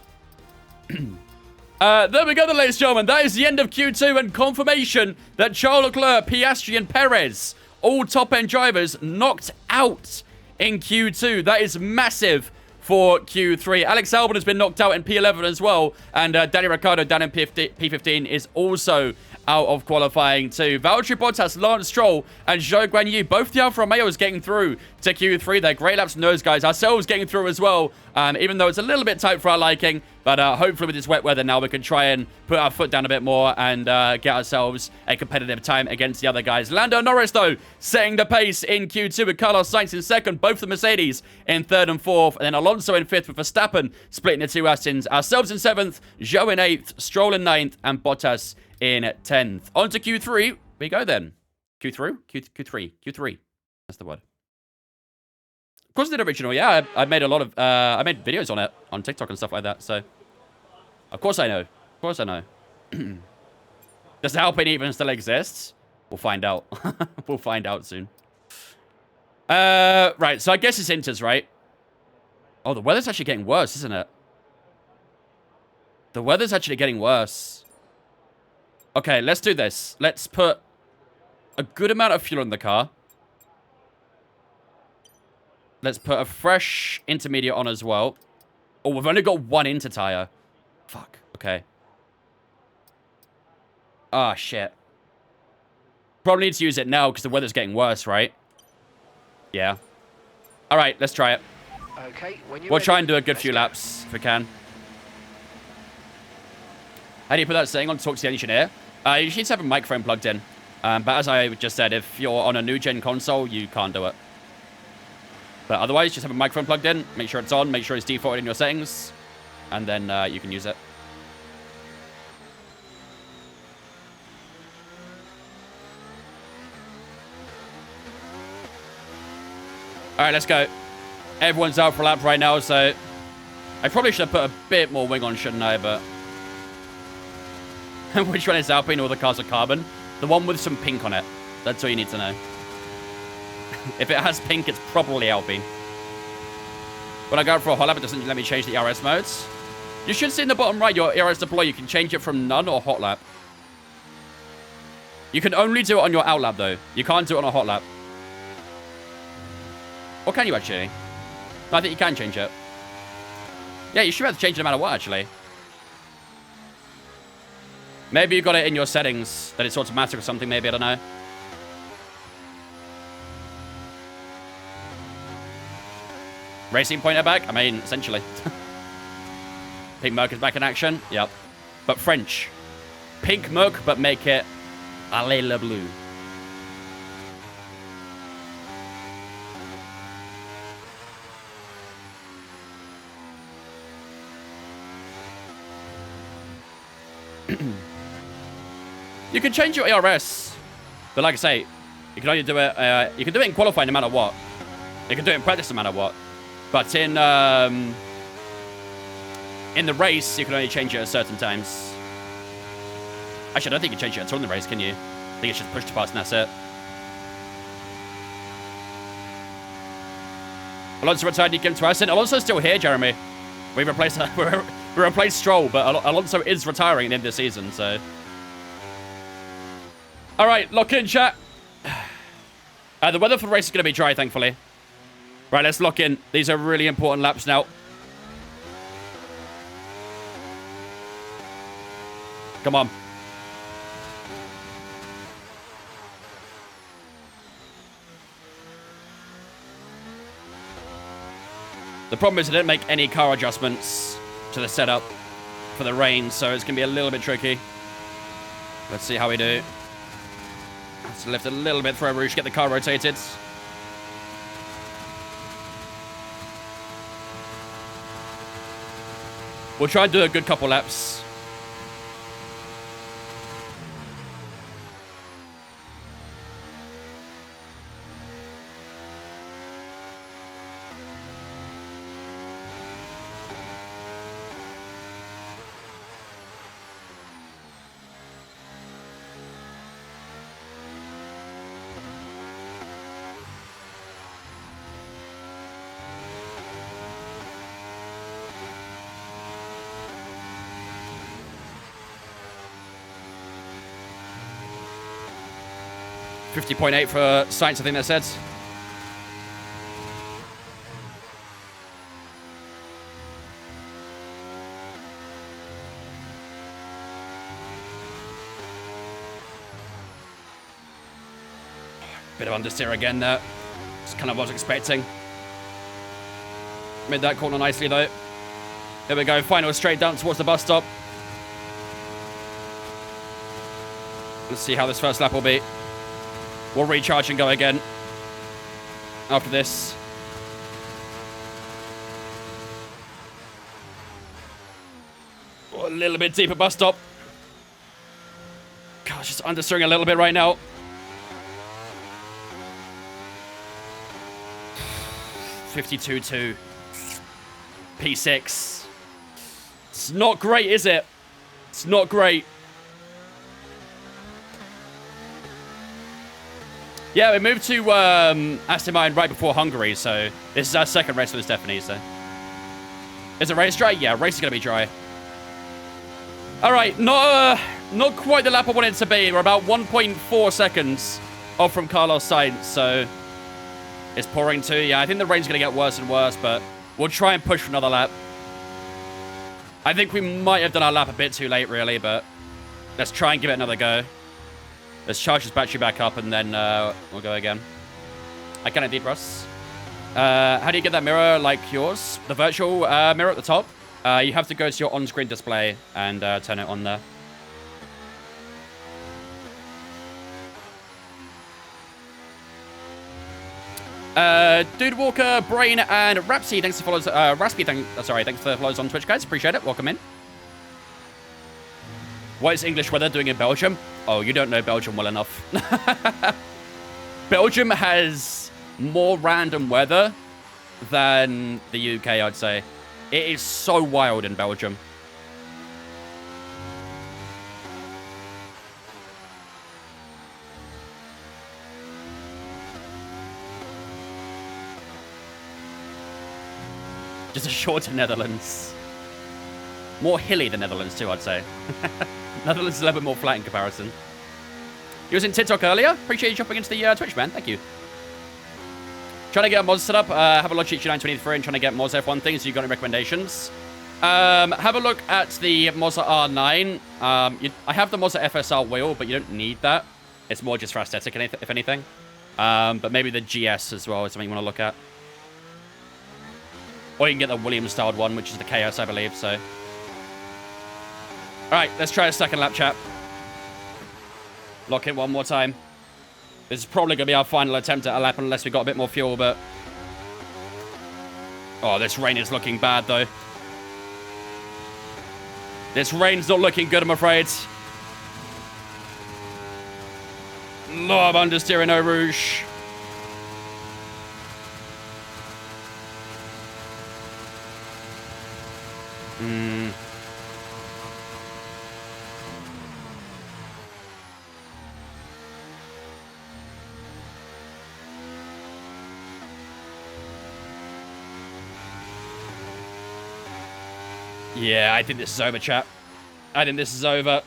There we go, ladies and gentlemen. That is the end of Q2 and confirmation that Charles Leclerc, Piastri, and Perez, all top-end drivers, knocked out in Q2. That is massive for Q3. Alex Albon has been knocked out in P11 as well. And Danny Ricciardo down in P15 is also out of qualifying too. Valtteri Bottas, Lance Stroll, and Zhou Guanyu, both the Alfa Romeos getting through to Q3. They're great laps from those guys. Ourselves getting through as well, even though it's a little bit tight for our liking. But hopefully with this wet weather now, we can try and put our foot down a bit more and get ourselves a competitive time against the other guys. Lando Norris, though, setting the pace in Q2 with Carlos Sainz in second, both the Mercedes in third and fourth, and then Alonso in fifth with Verstappen splitting the two Astons. Ourselves in seventh, Zhou in eighth, Stroll in ninth, and Bottas in 10th. On to Q3. We go then. Q3. That's the word. Of course, I did original. Yeah, I made a lot of, I made videos on it on TikTok and stuff like that. So, of course I know. Of course I know. Does the Alpine even still exist? We'll find out. We'll find out soon. Right. So I guess it's Inters, right? Oh, the weather's actually getting worse, isn't it? The weather's actually getting worse. Okay, let's do this. Let's put a good amount of fuel in the car. Let's put a fresh intermediate on as well. Oh, we've only got one inter tire. Fuck. Okay. Ah, shit. Probably need to use it now because the weather's getting worse, right? Yeah. All right, let's try it. Okay, when you're We'll ready, try and do a good let's few go. laps if we can. How do you put that saying on to talk to the engineer? You should have a microphone plugged in. But as I just said, if you're on a new gen console, you can't do it. But otherwise, just have a microphone plugged in. Make sure it's on. Make sure it's defaulted in your settings. And then you can use it. All right, let's go. Everyone's out for a lap right now, so I probably should have put a bit more wing on, shouldn't I? But which one is Alpine? All the cars are carbon. The one with some pink on it. That's all you need to know. If it has pink, it's probably Alpine. When I go out for a hot lap, it doesn't let me change the ERS modes. You should see in the bottom right, your ERS deploy. You can change it from none or hot lap. You can only do it on your out lap, though. You can't do it on a hot lap. Or can you, actually? No, I think you can change it. Yeah, you should be able to change it no matter what, actually. Maybe you got it in your settings, that it's automatic or something, maybe, I don't know. Racing pointer back? I mean, essentially. Pink Merc is back in action. Yep. But French. Pink Merc, but make it Allez le Bleu. You can change your ERS, but like I say, you can only do it. You can do it in qualifying no matter what. You can do it in practice no matter what. But in the race, you can only change it at certain times. Actually, I don't think you can change it at all in the race, can you? I think it's just push to pass and that's it. Alonso retired. He came to Aston. Alonso's still here, Jeremy. We replaced we replaced Stroll, but Alonso is retiring at the end of the season, so. All right, lock in, chat. The weather for the race is going to be dry, thankfully. Right, let's lock in. These are really important laps now. Come on. The problem is I didn't make any car adjustments to the setup for the rain, so it's going to be a little bit tricky. Let's see how we do. Let's lift a little bit for Rouge, get the car rotated. We'll try and do a good couple laps. .8 for Sainz, I think that said. Bit of understeer again there. Just kind of what I was expecting. Made that corner nicely, though. Here we go. Final straight down towards the bus stop. Let's see how this first lap will be. We'll recharge and go again after this. A little bit deeper bus stop. Gosh, just understeering a little bit right now. .52.2. P6. It's not great, is it? It's not great. Yeah, we moved to Aston Martin right before Hungary, so this is our second race for this Stephanie, so. Is the race dry? Yeah, race is going to be dry. All right, not quite the lap I wanted it to be. We're about 1.4 seconds off from Carlos Sainz, so it's pouring too. Yeah, I think the rain's going to get worse and worse, but we'll try and push for another lap. I think we might have done our lap a bit too late, really, but let's try and give it another go. Let's charge this battery back up, and then we'll go again. I can indeed, Russ. How do you get that mirror like yours? The virtual mirror at the top? You have to go to your on-screen display and turn it on there. Dude Walker, Brain, and Rapsy, thanks for follows. Raspy, thanks for the follows on Twitch, guys. Appreciate it. Welcome in. What is English weather doing in Belgium? Oh, you don't know Belgium well enough. Belgium has more random weather than the UK, I'd say. It is so wild in Belgium. Just a shorter Netherlands. More hilly than Netherlands too, I'd say. Netherlands is a little bit more flat in comparison. You was in TikTok earlier? Appreciate you jumping into the Twitch, man. Thank you. Trying to get a mod set up. Have a look at G923 and trying to get Moz F1 things. So you got any recommendations? Have a look at the Moza R9. I have the Moza FSR wheel, but you don't need that. It's more just for aesthetic, if anything. But maybe the GS as well is something you want to look at. Or you can get the Williams-styled one, which is the KS, I believe, so. Alright, let's try a second lap, chat. Lock it one more time. This is probably going to be our final attempt at a lap unless we got a bit more fuel, but... Oh, this rain is looking bad, though. This rain's not looking good, I'm afraid. Lot of understeering, Eau Rouge. Yeah, I think this is over, chat. I think this is over.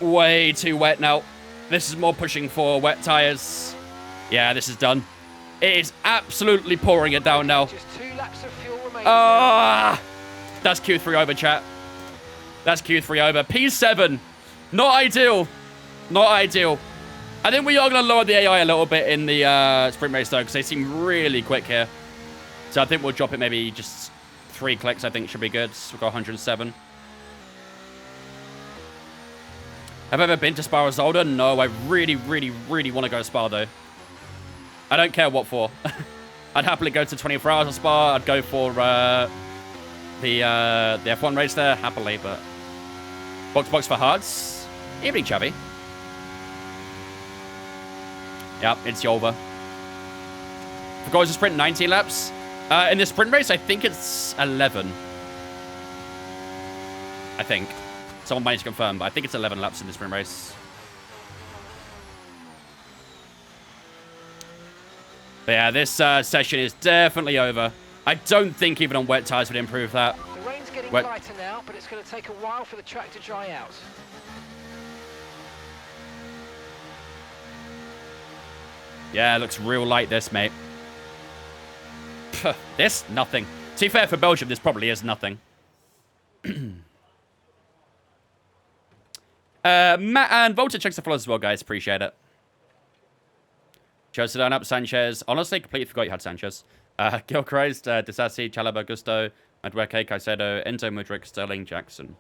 Way too wet now. This is more pushing for wet tires. Yeah, this is done. It is absolutely pouring it down now. Just 2 laps of fuel remaining. Ah! That's Q3 over, chat. That's Q3 over. P7. Not ideal. Not ideal. I think we are going to lower the AI a little bit in the sprint race, though, because they seem really quick here. So I think we'll drop it maybe just 3 clicks, I think should be good. We've got 107. Have I ever been to Spa or Zolder? No, I really, really, really want to go to Spa, though. I don't care what for. I'd happily go to 24 hours of Spa. I'd go for the F1 race there, happily, but... Box for hearts. Evening, Chavy. Yep, it's over. For guys to sprint 19 laps. In the sprint race, I think it's 11. I think. Someone might need to confirm, but I think it's 11 laps in the sprint race. But yeah, this session is definitely over. I don't think even on wet tires would improve that. The rain's getting lighter now, but it's going to take a while for the track to dry out. Yeah, it looks real light, this, mate. This? Nothing. To be fair, for Belgium, this probably is nothing. Matt and Volta checks the follows as well, guys. Appreciate it. Chelsea lineup, Sanchez. Honestly, completely forgot you had Sanchez. Gilchrist, Disassi, Chalaba, Gusto, Madueke, Caicedo, Ento, Mudryk, Sterling, Jackson.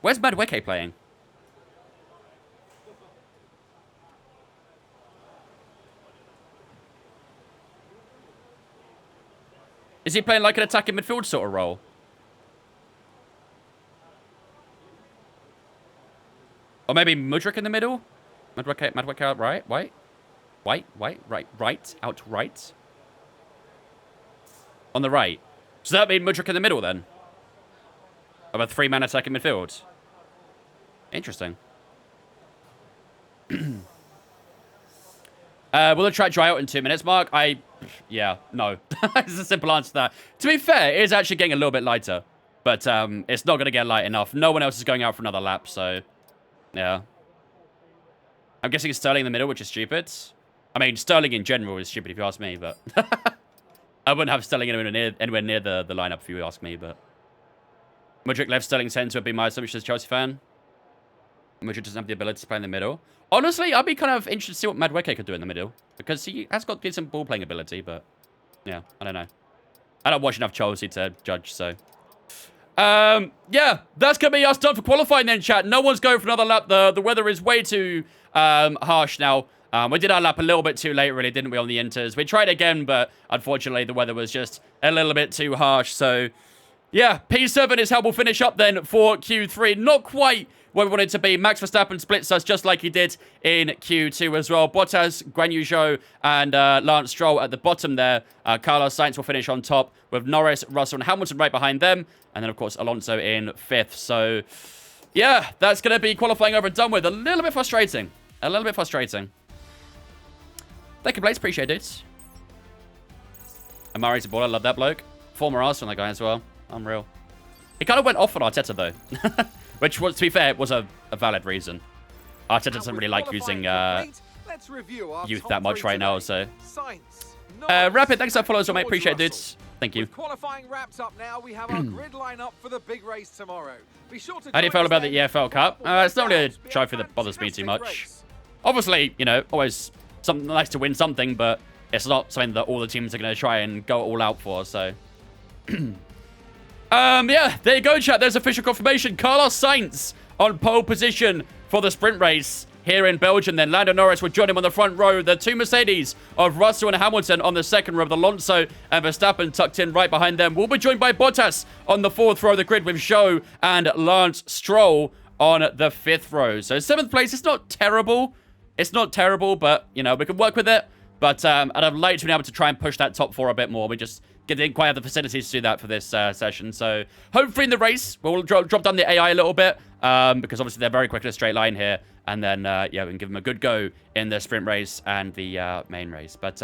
Where's Madueke playing? Is he playing like an attacking midfield sort of role? Or maybe Mudryk in the middle? Madueke out right, right, out right. On the right. Does that mean Mudryk in the middle then? Of a 3-man attacking midfield? Interesting. Will the track dry out in 2 minutes, Mark? Yeah, no. It's a simple answer to that. To be fair, it is actually getting a little bit lighter. But it's not going to get light enough. No one else is going out for another lap, so... Yeah. I'm guessing it's Sterling in the middle, which is stupid. I mean, Sterling in general is stupid if you ask me, but... I wouldn't have Sterling anywhere near the lineup if you ask me, but... Mudryk left, Sterling centre would be my assumption as a Chelsea fan. Mudryk doesn't have the ability to play in the middle. Honestly, I'd be kind of interested to see what Madueke could do in the middle. Because he has got decent ball-playing ability, but... Yeah, I don't know. I don't watch enough Chelsea to judge, so... Yeah, that's going to be us done for qualifying then, chat. No one's going for another lap. The weather is way too harsh now. We did our lap a little bit too late, really, didn't we, on the inters? We tried again, but unfortunately, the weather was just a little bit too harsh. So, yeah, P7 is how we'll finish up then for Q3. Not quite where we wanted to be. Max Verstappen splits us just like he did in Q2 as well. Bottas, Guan Yu Zhou, and Lance Stroll at the bottom there. Carlos Sainz will finish on top with Norris, Russell, and Hamilton right behind them. And then, of course, Alonso in 5th. So, yeah, that's going to be qualifying over and done with. A little bit frustrating. A little bit frustrating. Thank you, Blaze. Appreciate it. Amari's a baller. Love that bloke. Former Arsenal, that guy as well. Unreal. He kind of went off on Arteta, though. Which, was, to be fair, was a valid reason. Arteta doesn't really like using youth that much right now, so... Rapid, thanks for followers, mate. Appreciate it. Thank you. With qualifying wrapped up now, we have our grid lineup for the big race tomorrow. Be sure to How do you feel about the EFL Cup? It's not really a trophy that bothers me too much. Obviously, you know, always something nice to win something, but it's not something that all the teams are going to try and go all out for, so... yeah, there you go, chat. There's official confirmation. Carlos Sainz on pole position for the sprint race here in Belgium. Then Lando Norris will join him on the front row. The two Mercedes of Russell and Hamilton on the second row of Alonso and Verstappen tucked in right behind them. We'll be joined by Bottas on the 4th row of the grid with Zhou and Lance Stroll on the 5th row. So 7th place, it's not terrible. It's not terrible, but, you know, we can work with it. But I'd have liked to be able to try and push that top 4 a bit more. We just didn't quite have the facilities to do that for this session. So hopefully in the race, we'll drop down the AI a little bit. Because obviously they're very quick in a straight line here. And then, yeah, we can give them a good go in the sprint race and the main race. But,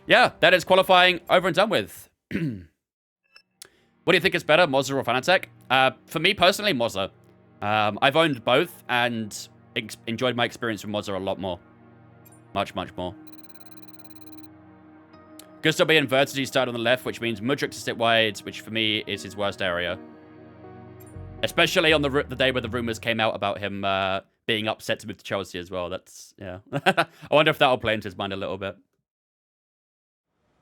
yeah, that is qualifying over and done with. What do you think is better, Mozza or Fanatec? For me personally, Mozza. I've owned both and enjoyed my experience with Mozza a lot more. Much, much more. Gusto be inverted, he started on the left, which means Mudryk to sit wide, which for me is his worst area. Especially on the day where the rumors came out about him being upset to move to Chelsea as well. That's, yeah. I wonder if that'll play into his mind a little bit.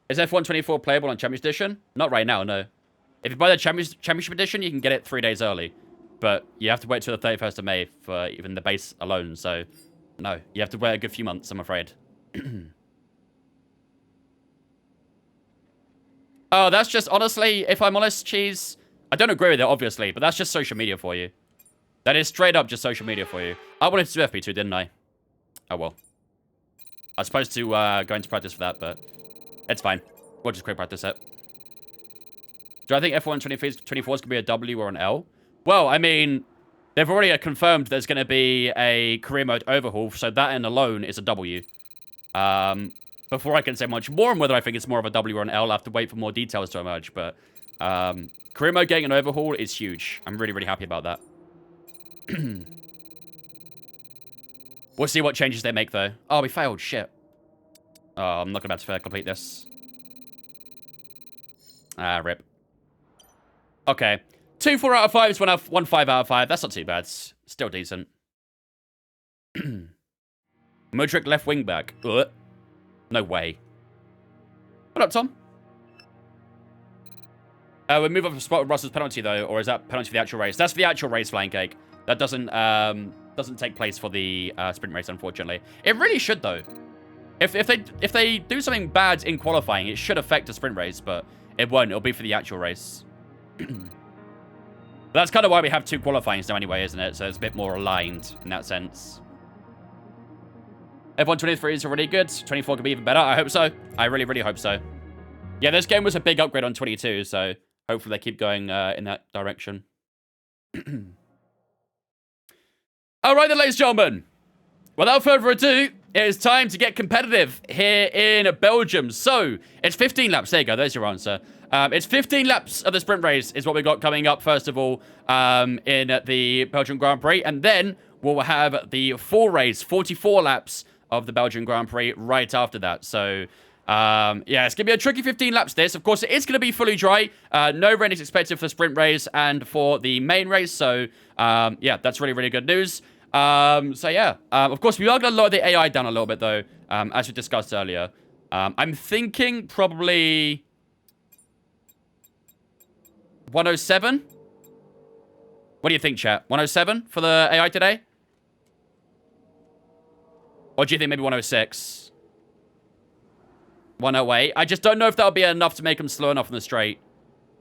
Is F124 playable on Championship Edition? Not right now, no. If you buy the Championship Edition, you can get it 3 days early. But you have to wait till the 31st of May for even the base alone. So, no. You have to wait a good few months, I'm afraid. Oh, that's just, honestly, if I'm honest, Cheese, I don't agree with it, obviously, but that's just social media for you. That is straight up just social media for you. I wanted to do FP2, didn't I? Oh, well. I was supposed to go into practice for that, but it's fine. We'll just quick practice it. Do I think F1 24s going to be a W or an L? Well, I mean, they've already confirmed there's going to be a career mode overhaul, so that in alone is a W. Before I can say much more on whether I think it's more of a W or an L, I'll have to wait for more details to emerge. But career mode getting an overhaul is huge. I'm really, really happy about that. We'll see what changes they make, though. Oh, we failed. Shit. Oh, I'm not about to complete this. Ah, rip. Okay. 2 4 out of 5s, 1 5 out of 5. That's not too bad. Still decent. Modric left wing back. Ugh. No way. What up, Tom? We move on from spot with Russell's penalty, though, or is that penalty for the actual race? That's for the actual race, Flying Cake. That doesn't take place for the sprint race, unfortunately. It really should, though. If they do something bad in qualifying, it should affect the sprint race, but it won't. It'll be for the actual race. That's kind of why we have 2 qualifyings now anyway, isn't it? So it's a bit more aligned in that sense. F1 23 is already good. 24 could be even better. I hope so. I really, really hope so. Yeah, this game was a big upgrade on 22, so hopefully they keep going in that direction. All right, then, ladies and gentlemen. Without further ado, it is time to get competitive here in Belgium. So, it's 15 laps. There you go. There's your answer. It's 15 laps of the sprint race is what we've got coming up, first of all, in the Belgian Grand Prix. And then we'll have the full race, 44 laps of the Belgian Grand Prix right after that. So, yeah, it's going to be a tricky 15 laps, this. Of course, it is going to be fully dry. No rain is expected for the sprint race and for the main race. So, yeah, that's really, really good news. So, yeah. Of course, we are going to lower the AI down a little bit, though, as we discussed earlier. I'm thinking probably 107? What do you think, chat? 107 for the AI today? Or do you think maybe 106? 108? I just don't know if that'll be enough to make them slow enough in the straight.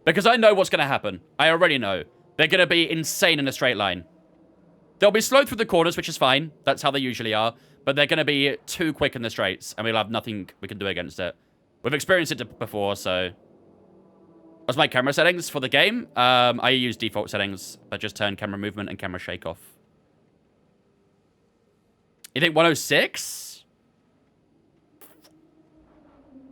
Because I know what's going to happen. I already know. They're going to be insane in a straight line. They'll be slow through the corners, which is fine. That's how they usually are. But they're going to be too quick in the straights. And we'll have nothing we can do against it. We've experienced it before, so... That's my camera settings for the game. I use default settings, but just turn camera movement and camera shake off. You think 106?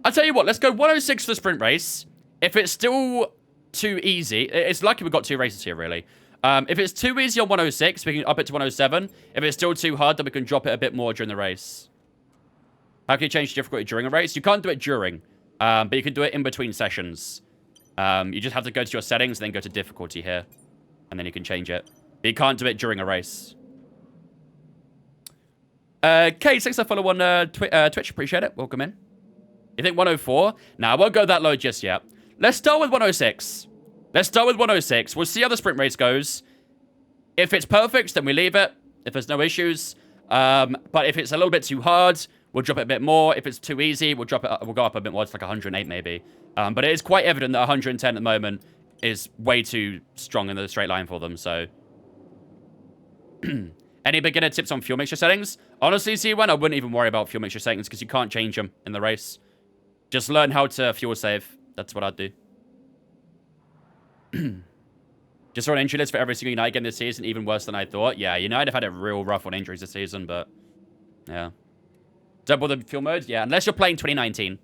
I'll tell you what, let's go 106 for the sprint race. If it's still too easy, it's lucky we've got 2 races here, really. If it's too easy on 106, we can up it to 107. If it's still too hard, then we can drop it a bit more during the race. How can you change the difficulty during a race? You can't do it during, but you can do it in between sessions. You just have to go to your settings, then go to difficulty here. And then you can change it. But you can't do it during a race. Kate, thanks for follow on Twitch. Appreciate it. Welcome in. You think 104? Nah, I won't go that low just yet. Let's start with 106. Let's start with 106. We'll see how the sprint race goes. If it's perfect, then we leave it. If there's no issues. But if it's a little bit too hard, we'll drop it a bit more. If it's too easy, we'll drop it. We'll go up a bit more. It's like 108 maybe. But it is quite evident that 110 at the moment is way too strong in the straight line for them. So, any beginner tips on fuel mixture settings? Honestly, C1, I wouldn't even worry about fuel mixture settings because you can't change them in the race. Just learn how to fuel save. That's what I'd do. Just saw an injury list for every single United game this season, even worse than I thought. Yeah, United have had it real rough on injuries this season, but yeah. Double the fuel mode? Yeah, unless you're playing 2019.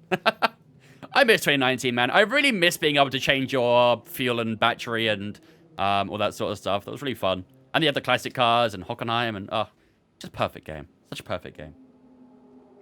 I miss 2019, man. I really miss being able to change your fuel and battery and all that sort of stuff. That was really fun. And you have the classic cars and Huckleheim and, oh, just perfect game. Such a perfect game.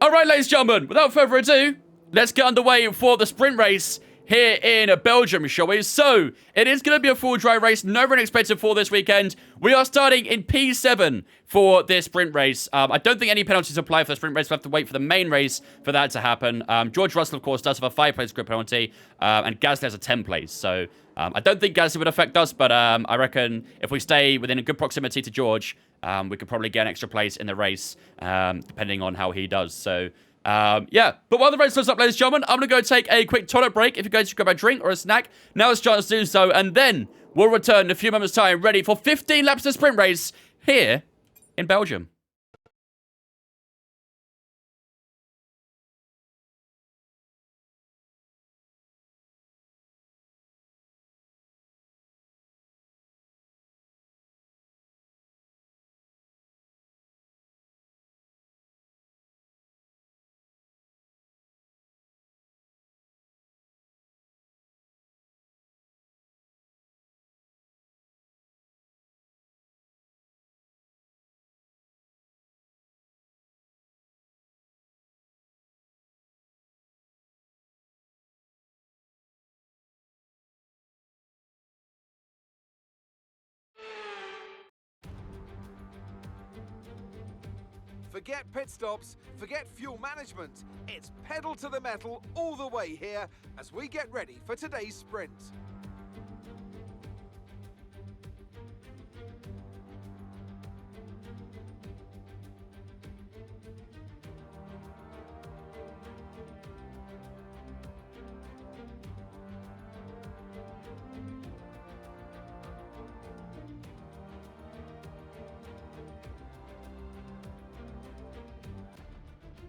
All right, ladies and gentlemen, without further ado, let's get underway for the sprint race here in Belgium, shall we? So, it is going to be a full dry race. No rain expected for this weekend. We are starting in P7 for this sprint race. I don't think any penalties apply for the sprint race. We'll have to wait for the main race for that to happen. George Russell, of course, does have a 5-place grid penalty, and Gasly has a 10-place. So, I don't think Gasly would affect us, but I reckon if we stay within a good proximity to George, we could probably get an extra place in the race, depending on how he does. So, yeah, but while the race goes up, ladies and gentlemen, I'm going to go take a quick toilet break. If you guys should grab a drink or a snack, now it's chance to do so, and then we'll return in a few moments' time, ready for 15 laps of sprint race here in Belgium. Forget pit stops, forget fuel management. It's pedal to the metal all the way here as we get ready for today's sprint.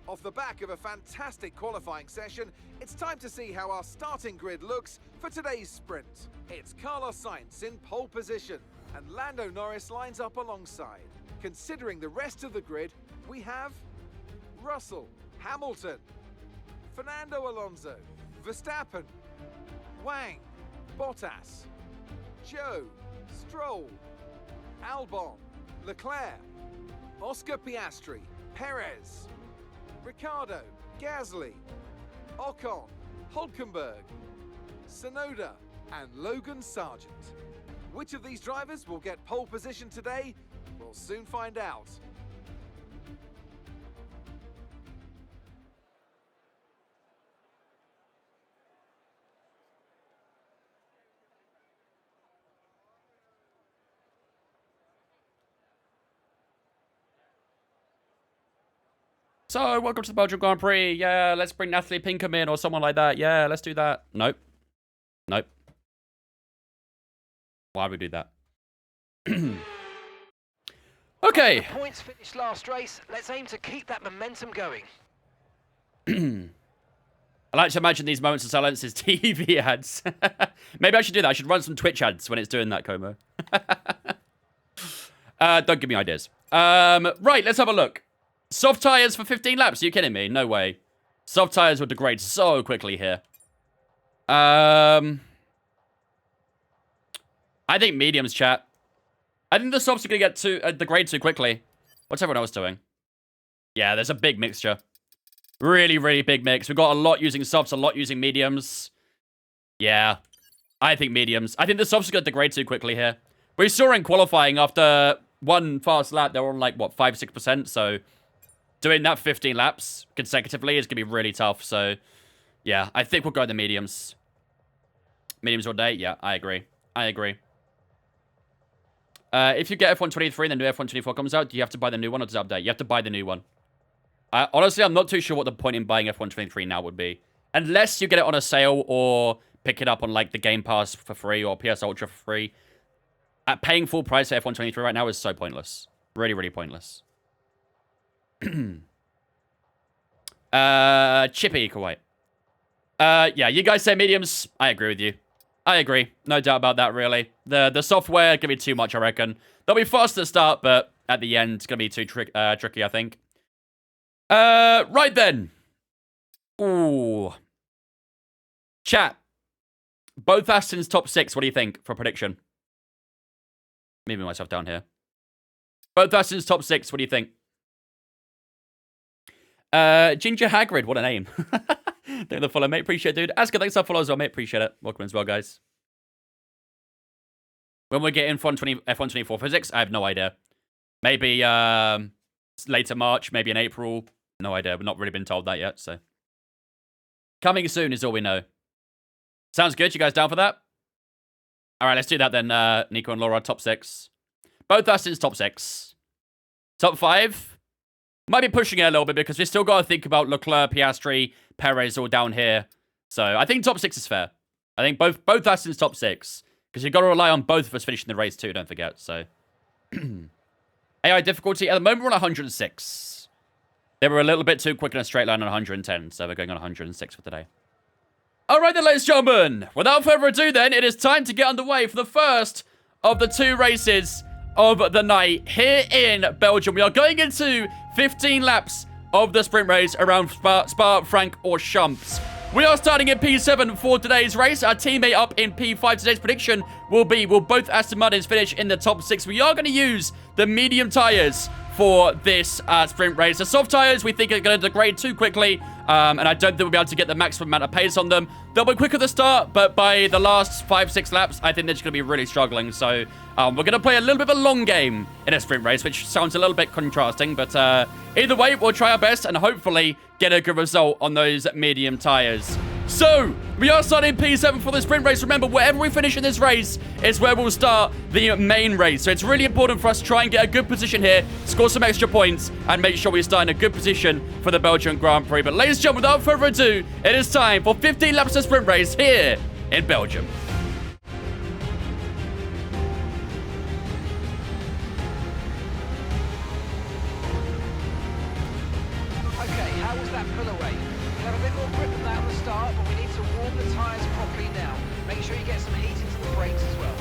Off the back of a fantastic qualifying session, it's time to see how our starting grid looks for today's sprint. It's Carlos Sainz in pole position, and Lando Norris lines up alongside. Considering the rest of the grid, we have Russell, Hamilton, Fernando Alonso, Verstappen, Wang, Bottas, Joe, Stroll, Albon, Leclerc, Oscar Piastri, Perez, Ricciardo, Gasly, Ocon, Hulkenberg, Tsunoda, and Logan Sargent. Which of these drivers will get pole position today? We'll soon find out. So, welcome to the Belgium Grand Prix. Yeah, let's bring Natalie Pinkham in or someone like that. Yeah, let's do that. Nope. Nope. Why would we do that? Okay. Points finished last race. Let's aim to keep that momentum going. I like to imagine these moments of silence as TV ads. Maybe I should do that. I should run some Twitch ads when it's doing that, Como. Don't give me ideas. Right, let's have a look. Soft tires for 15 laps. Are you kidding me? No way. Soft tires will degrade so quickly here. I think mediums, chat. I think the softs are going to get to degrade too quickly. What's everyone else doing? Yeah, there's a big mixture. Really, really big mix. We've got a lot using softs, a lot using mediums. Yeah, I think mediums. I think the softs are going to degrade too quickly here. We saw in qualifying after one fast lap, they were on like, what, 5-6%? So doing that 15 laps consecutively is going to be really tough. So, yeah, I think we'll go the mediums. Mediums all day? Yeah, I agree. I agree. If you get F123 and the new F124 comes out, do you have to buy the new one or does it update? You have to buy the new one. Honestly, I'm not too sure what the point in buying F123 now would be. Unless you get it on a sale or pick it up on, like, the Game Pass for free or PS Ultra for free. Paying full price for F123 right now is so pointless. Really, really pointless. Chippy Kuwait. Yeah, you guys say mediums. I agree with you. I agree. No doubt about that, really. The software going to be too much, I reckon. They'll be fast at the start, but at the end, it's going to be too tricky, I think. Right then. Ooh. Chat. Both Aston's top 6, what do you think for prediction? Moving myself down here. Both Aston's top 6, what do you think? Ginger Hagrid, what a name. Thank you for the follow, mate. Appreciate it, dude. Asker, thanks for the follow as well, mate. Appreciate it. Welcome as well, guys. When we get in F124 physics, I have no idea. Maybe later March, maybe in April. No idea. We've not really been told that yet, so. Coming soon is all we know. Sounds good. You guys down for that? All right, let's do that then, Nico and Laura. Top 6. Both Aston's top 6. Top 5. Might be pushing it a little bit because we still got to think about Leclerc, Piastri, Perez all down here. So I think top 6 is fair. I think both Aston's top 6. Because you've got to rely on both of us finishing the race too, don't forget. So AI difficulty. At the moment, we're on 106. They were a little bit too quick in a straight line on 110. So we're going on 106 for today. All right then, ladies and gentlemen. Without further ado then, it is time to get underway for the first of the 2 races of the night here in Belgium. We are going into 15 laps of the sprint race around Spa-Francorchamps. We are starting in P7 for today's race. Our teammate up in P5. Today's prediction will both Aston Martins finish in the top 6. We are going to use the medium tires for this sprint race. The soft tires, we think, are going to degrade too quickly, and I don't think we'll be able to get the maximum amount of pace on them. They'll be quick at the start, but by the last 5-6 laps, I think they're just going to be really struggling. So we're going to play a little bit of a long game in a sprint race, which sounds a little bit contrasting, but either way, we'll try our best and hopefully get a good result on those medium tires. So, we are starting P7 for the sprint race. Remember, wherever we finish in this race is where we'll start the main race. So, it's really important for us to try and get a good position here, score some extra points, and make sure we start in a good position for the Belgian Grand Prix. But, ladies and gentlemen, without further ado, it is time for 15 laps of sprint race here in Belgium. Okay, how was that pull away? You have a bit more grip than that on the start, but we need to warm the tyres properly now. Make sure you get some heat into the brakes as well.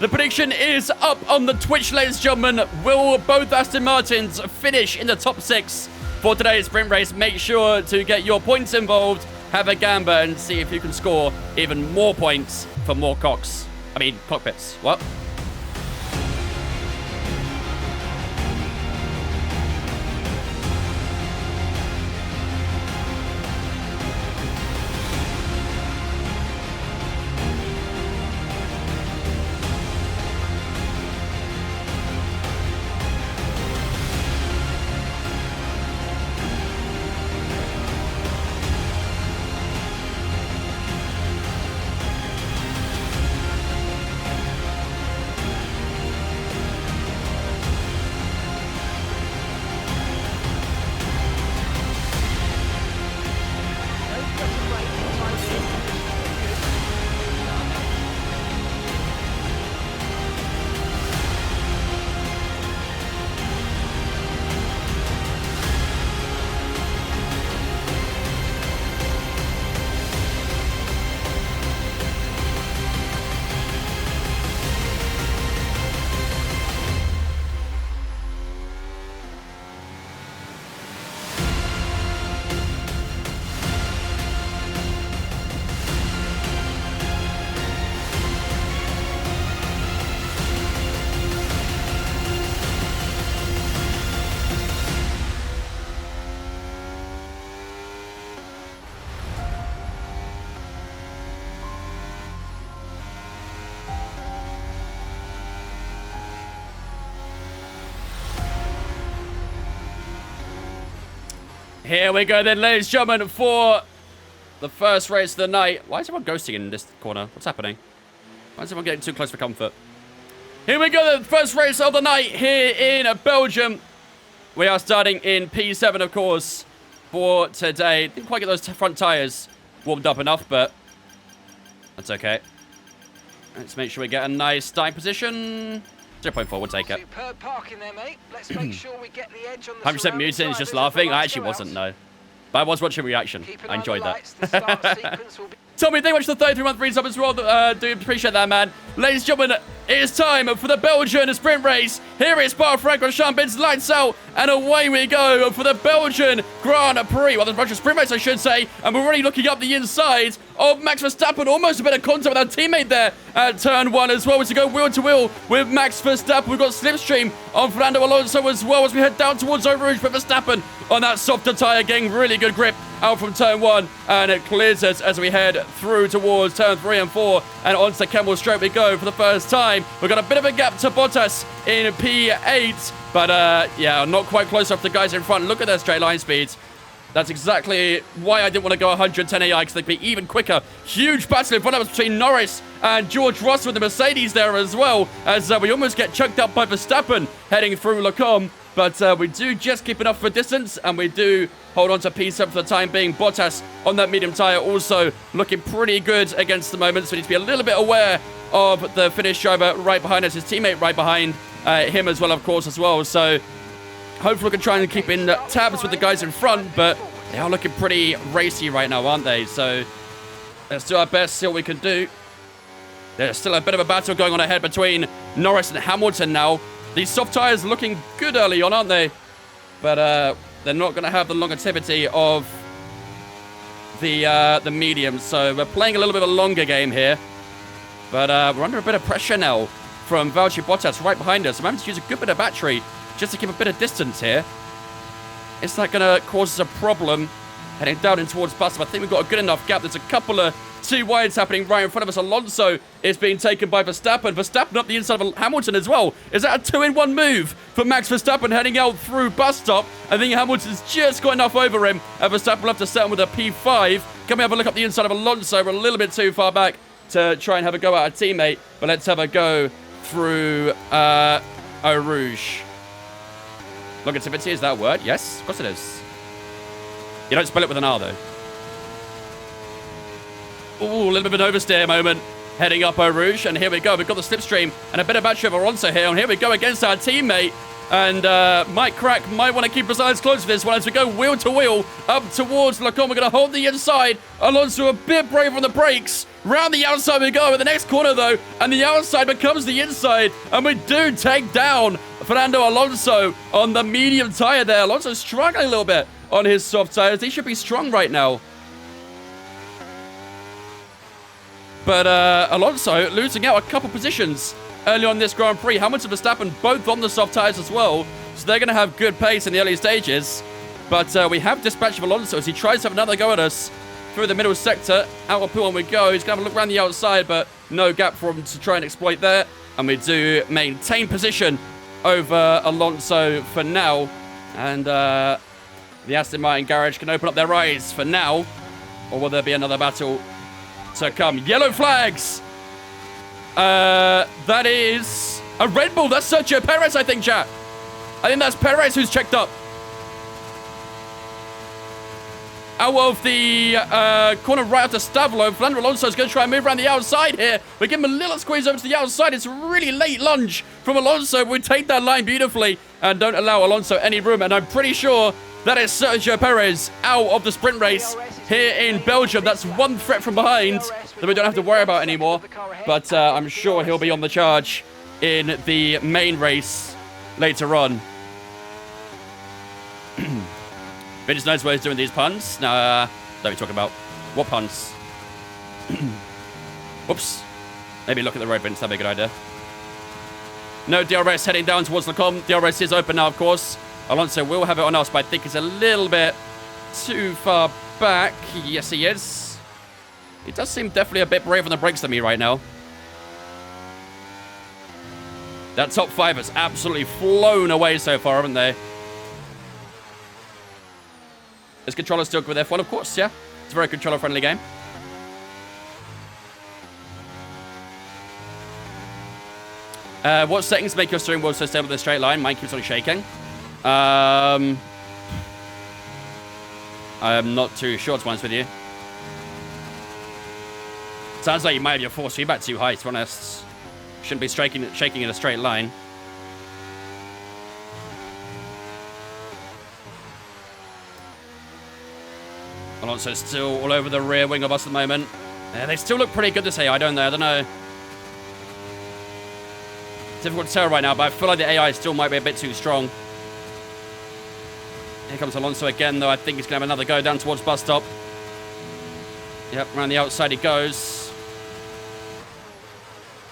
The prediction is up on the Twitch, ladies and gentlemen. Will both Aston Martins finish in the top 6 for today's sprint race? Make sure to get your points involved, have a gamba, and see if you can score even more points for more cockpits. What? Here we go then, ladies and gentlemen, for the first race of the night. Why is everyone ghosting in this corner? What's happening? Why is everyone getting too close for comfort? Here we go, the first race of the night here in Belgium. We are starting in P7, of course, for today. Didn't quite get those front tyres warmed up enough, but that's okay. Let's make sure we get a nice starting position. 0.4, we'll take it. Superb parking there, mate. Let's make sure we get the edge on the 100% mutant is just laughing. I actually wasn't, no. But I was watching reaction. I enjoyed that. Tell me, thank you much for the 33-month resub as well. Do appreciate that, man. Ladies and gentlemen, it is time for the Belgian sprint race. Here is Spa-Francorchamps. It's lights out, and away we go for the Belgian Grand Prix. Well, the Belgian sprint race, I should say. And we're already looking up the inside of Max Verstappen. Almost a bit of contact with our teammate there at turn 1 as well. As we go wheel to wheel with Max Verstappen. We've got slipstream on Fernando Alonso as well as we head down towards Eau Rouge for Verstappen on that softer tyre, getting really good grip out from turn 1, and it clears us as we head through towards turn 3 and 4, and onto Camel Straight we go for the first time. We've got a bit of a gap to Bottas in P8, but yeah, not quite close enough to the guys in front. Look at their straight line speeds. That's exactly why I didn't want to go 110 AI, because they'd be even quicker. Huge battle in front of us between Norris and George Russell with the Mercedes there as well, as we almost get choked up by Verstappen heading through Le Combe. But we do just keep enough for distance, and we do hold on to P7 for the time being. Bottas on that medium tyre also looking pretty good against the moment, so we need to be a little bit aware of the Finnish driver right behind us, his teammate right behind him as well, of course, as well. So hopefully we can try and keep in tabs with the guys in front, but they are looking pretty racy right now, aren't they? So let's do our best, see what we can do. There's still a bit of a battle going on ahead between Norris and Hamilton now. These soft tyres looking good early on, aren't they? But they're not going to have the longevity of the medium. So we're playing a little bit of a longer game here. But we're under a bit of pressure now from Valtteri Bottas right behind us. I'm having to use a good bit of battery just to keep a bit of distance here. It's not going to cause us a problem heading down in towards Bottas. I think we've got a good enough gap. There's a couple of two wides happening right in front of us. Alonso is being taken by Verstappen. Verstappen up the inside of Hamilton as well. Is that a 2-in-1 move for Max Verstappen heading out through bus stop? I think Hamilton's just got enough over him. And Verstappen will have to settle with a P5. Can we have a look up the inside of Alonso? We're a little bit too far back to try and have a go at a teammate. But let's have a go through Eau Rouge. Longevity, is that a word? Yes, of course it is. You don't spell it with an R, though. Ooh, a little bit of an oversteer moment. Heading up Eau Rouge, and here we go. We've got the slipstream and a bit of battery of Alonso here. And here we go against our teammate. And Mike Crack might want to keep his eyes closed for this one as we go wheel to wheel up towards Lecon. We're going to hold the inside. Alonso a bit brave on the brakes. Round the outside we go in the next corner, though. And the outside becomes the inside. And we do take down Fernando Alonso on the medium tyre there. Alonso's struggling a little bit on his soft tyres. He should be strong right now. But Alonso losing out a couple positions early on this Grand Prix. Hamilton and Verstappen both on the soft tyres as well. So they're going to have good pace in the early stages. But we have dispatch of Alonso as he tries to have another go at us through the middle sector. Out of P1 we go. He's going to have a look around the outside, but no gap for him to try and exploit there. And we do maintain position over Alonso for now. And the Aston Martin garage can open up their eyes for now. Or will there be another battle to come? Yellow flags. That is a Red Bull. That's Sergio Perez, I think, chat. I think that's Perez who's checked up. Out of the corner right after Stavlo, Fernando Alonso is going to try and move around the outside here. We give him a little squeeze over to the outside. It's a really late lunge from Alonso. We take that line beautifully and don't allow Alonso any room. And I'm pretty sure that is Sergio Perez out of the sprint race here in Belgium. That's one threat from behind that we don't have to worry about anymore. But I'm sure he'll be on the charge in the main race later on. Vince knows where he's doing these puns. Nah, don't be talking about. What puns? Whoops. Maybe look at the road, Vince. That'd be a good idea. No DRS heading down towards Lecom. DRS is open now, of course. Alonso will have it on us, but I think he's a little bit too far back. Yes, he is. He does seem definitely a bit brave on the brakes than me right now. That top five has absolutely flown away so far, haven't they? Is controller still good with F1? Of course, yeah. It's a very controller-friendly game. What settings make your steering wheel so stable in a straight line? Mine keeps on shaking. I'm not too sure, to be honest with you. Sounds like you might have your force feedback too high, to be honest. Shouldn't be shaking in a straight line. Alonso's still all over the rear wing of us at the moment. They still look pretty good this AI, don't they? I don't know. Difficult to tell right now, but I feel like the AI still might be a bit too strong. Here comes Alonso again, though. I think he's going to have another go down towards bus stop. Yep, around the outside he goes.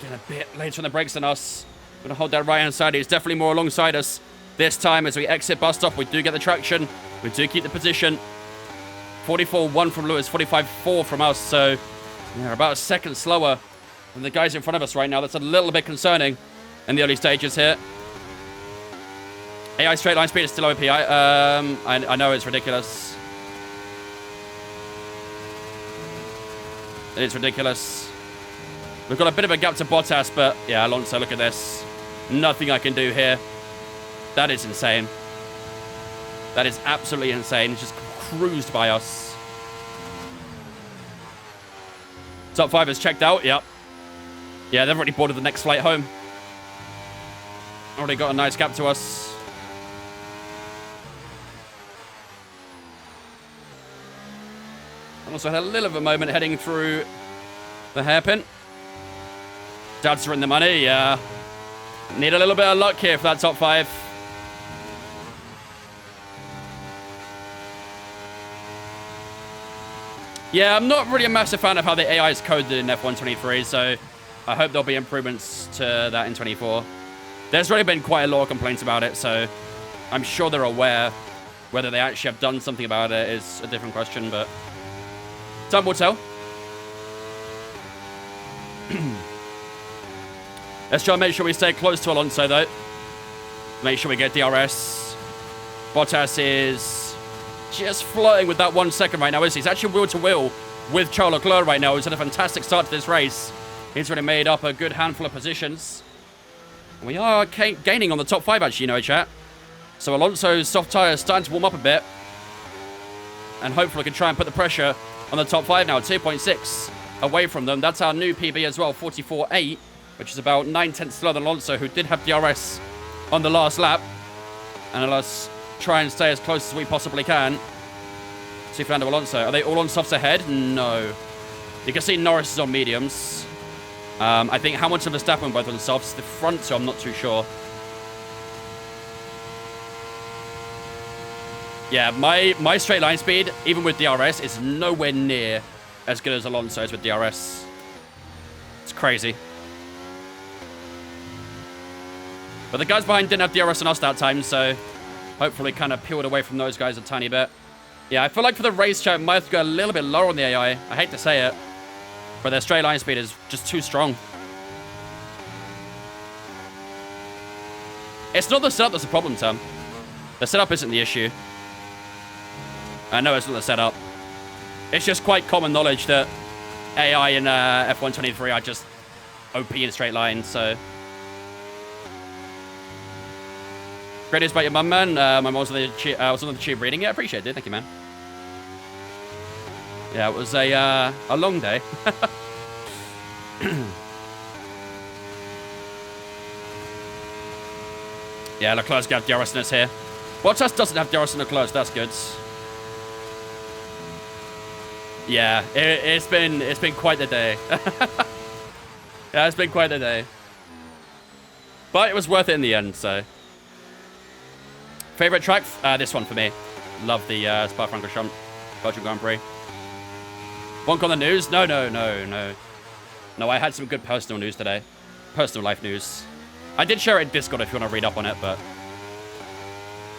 Getting a bit later on the brakes than us. Going to hold that right-hand side. He's definitely more alongside us this time as we exit bus stop. We do get the traction. We do keep the position. 44.1 from Lewis, 45.4 from us. So we're about a second slower than the guys in front of us right now. That's a little bit concerning in the early stages here. AI straight line speed is still OP. I know it's ridiculous. It's ridiculous. We've got a bit of a gap to Bottas, but yeah, Alonso, look at this. Nothing I can do here. That is insane. That is absolutely insane. It's just cruised by us. Top 5 is checked out. Yep. Yeah, they've already boarded the next flight home. Already got a nice gap to us. And also had a little of a moment heading through the hairpin. Dads are in the money. Yeah. Need a little bit of luck here for that top 5. Yeah, I'm not really a massive fan of how the AI is coded in F123, so I hope there'll be improvements to that in 24. There's already been quite a lot of complaints about it, so I'm sure they're aware. Whether they actually have done something about it is a different question, but time will tell. Let's try and make sure we stay close to Alonso, though. Make sure we get DRS. Bottas is just flirting with that 1 second right now, isn't he? He's actually wheel-to-wheel with Charles Leclerc right now. He's had a fantastic start to this race. He's already made up a good handful of positions. We are gaining on the top 5, actually, you know, chat. So Alonso's soft tyre is starting to warm up a bit. And hopefully we can try and put the pressure on the top 5 now. 2.6 away from them. That's our new PB as well, 44.8, which is about 9/10 slower than Alonso, who did have DRS on the last lap. And let's try and stay as close as we possibly can to Fernando Alonso. Are they all on softs ahead? No. You can see Norris is on mediums. I think Hamilton and Verstappen both on softs. The front two, I'm not too sure. Yeah, my straight line speed, even with DRS, is nowhere near as good as Alonso's with DRS. It's crazy. But the guys behind didn't have DRS on us that time, so hopefully kind of peeled away from those guys a tiny bit. Yeah, I feel like for the race chat, might have to go a little bit lower on the AI. I hate to say it, but their straight line speed is just too strong. It's not the setup that's the problem, Tom. The setup isn't the issue. I know it's not the setup. It's just quite common knowledge that AI in F123 are just OP in straight lines, so... Great news about your mum, man. My mum was on the tube reading it. I appreciate it. Thank you, man. Yeah, it was a long day. Yeah, Leclerc's got DRS in us here. Bottas doesn't have DRS in Leclerc, that's good. Yeah, it's been quite the day. Yeah, it's been quite the day. But it was worth it in the end, so... Favorite track? This one for me. Love the Spa-Francorchamps Belgium Grand Prix. Wonk on the news? No. No, I had some good personal news today. Personal life news. I did share it in Discord if you want to read up on it, but...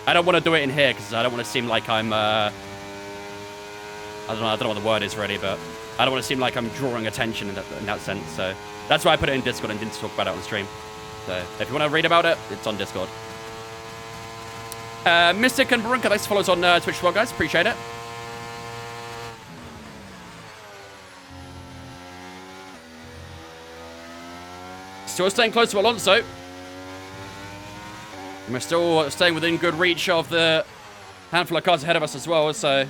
I don't want to do it in here because I don't want to seem like I'm... I don't know what the word is really, but... I don't want to seem like I'm drawing attention in that sense, so... That's why I put it in Discord and didn't talk about it on stream. So, if you want to read about it, it's on Discord. Mystic and Barunka, thanks for follows on Twitch as well, guys. Appreciate it. Still staying close to Alonso. And we're still staying within good reach of the handful of cars ahead of us as well, so...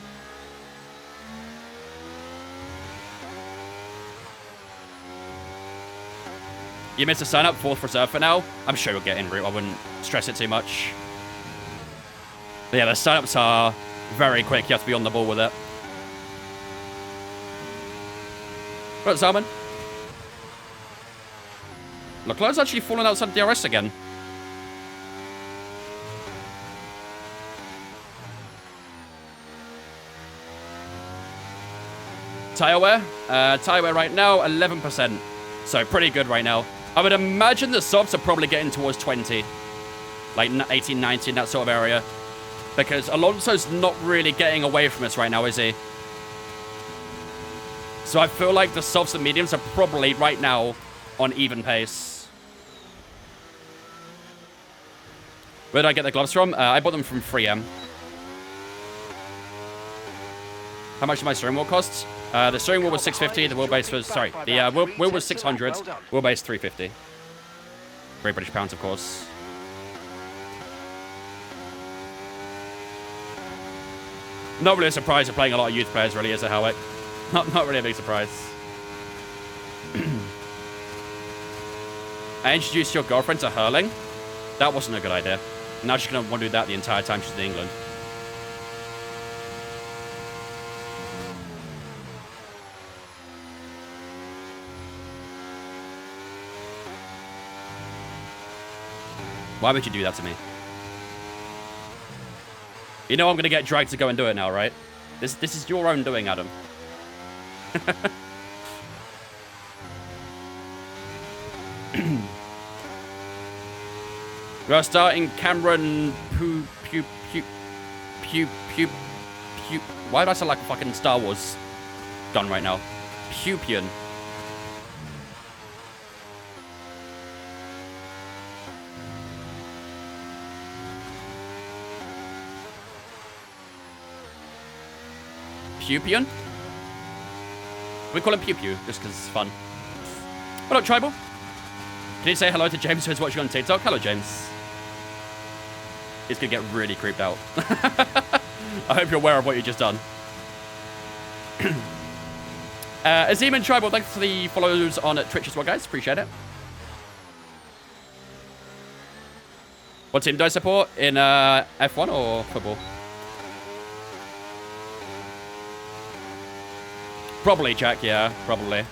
You missed a sign-up, 4th reserve for now. I'm sure you'll get en route. I wouldn't stress it too much. But yeah, the sign-ups are very quick. You have to be on the ball with it. Right, Salmon. Leclerc's actually fallen outside DRS again. Tyre wear? Tyre wear right now, 11%. So pretty good right now. I would imagine the softs are probably getting towards 20. Like 18, 19, that sort of area. Because Alonso's not really getting away from us right now, is he? So I feel like the softs and mediums are probably, right now, on even pace. Where did I get the gloves from? I bought them from 3M. How much did my steering wheel cost? The steering wheel was 650, the wheelbase was... Sorry, the wheel was 600, wheelbase 350. Great British pounds, of course. Not really a surprise. We're playing a lot of youth players, really, is it, Howick? Not really a big surprise. I introduced your girlfriend to hurling? That wasn't a good idea. Now she's going to want to do that the entire time she's in England. Why would you do that to me? You know I'm going to get dragged to go and do it now, right? This is your own doing, Adam. We are starting Cameron Why do I sound like a fucking Star Wars gun right now? Pupian. Pupian? We call him Pew Pew, just because it's fun. What up, Tribal? Can you say hello to James, who's watching on TikTok? Hello, James. He's gonna get really creeped out. I hope you're aware of what you just done. Azim and Tribal, thanks for the follows on Twitch as well, guys. Appreciate it. What team do I support? In F1 or football? Probably, Jack, yeah, probably.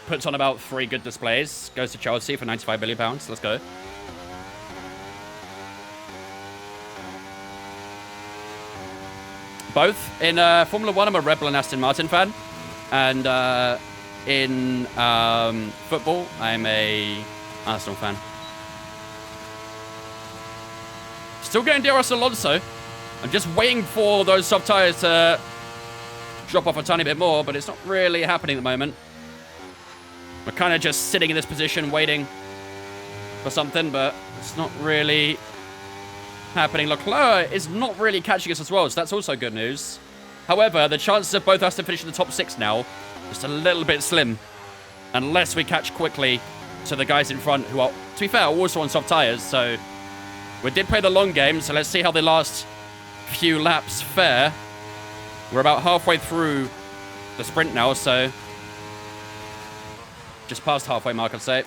Puts on about 3 good displays. Goes to Chelsea for £95 million. Let's go. Both. In Formula 1, I'm a Red Bull and Aston Martin fan. And in football, I'm a Arsenal fan. Still getting DRS Alonso. I'm just waiting for those soft tyres to drop off a tiny bit more, but it's not really happening at the moment. We're kind of just sitting in this position waiting for something, but it's not really happening. Leclerc is not really catching us as well, so that's also good news. However, the chances of both us to finish in the top 6 now, just a little bit slim. Unless we catch quickly to the guys in front who are, to be fair, also on soft tyres. So we did play the long game, so let's see how the last few laps fare. We're about halfway through the sprint now, so just past halfway mark, I'd say.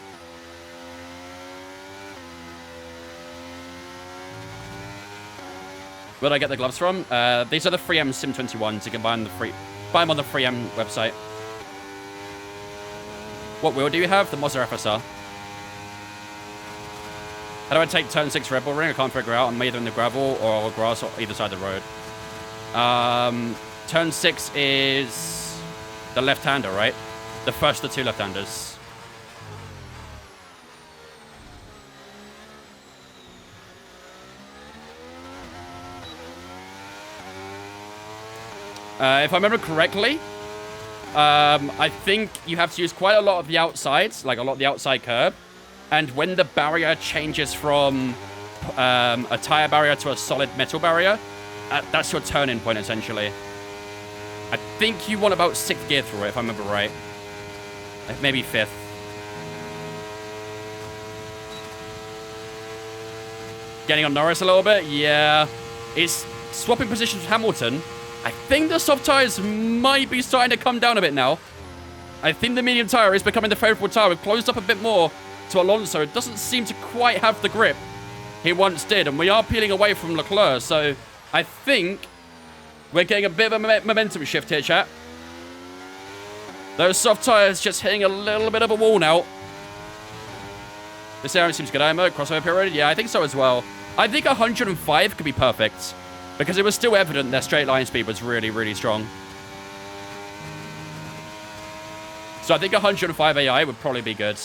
Where did I get the gloves from? These are the 3M Sim 21s. You can buy them on the 3M website. What wheel do you have? The Mazda FSR. How do I take turn 6 Red Bull ring? I can't figure out. I'm either in the gravel or grass or either side of the road. Turn 6 is the left-hander, right? The first of the 2 left-handers. If I remember correctly, I think you have to use quite a lot of the outsides, like a lot of the outside curb. And when the barrier changes from a tire barrier to a solid metal barrier, that's your turn-in point, essentially. I think you want about 6th gear through it, if I remember right. Maybe 5th. Getting on Norris a little bit? Yeah. He's swapping positions with Hamilton. I think the soft tyres might be starting to come down a bit now. I think the medium tyre is becoming the favourable tyre. We've closed up a bit more to Alonso. It doesn't seem to quite have the grip he once did. And we are peeling away from Leclerc. So I think we're getting a bit of a momentum shift here, chat. Those soft tyres just hitting a little bit of a wall now. This area seems good. Ammo, crossover period. Yeah, I think so as well. I think 105 could be perfect. Because it was still evident their straight line speed was really, really strong. So I think 105 AI would probably be good.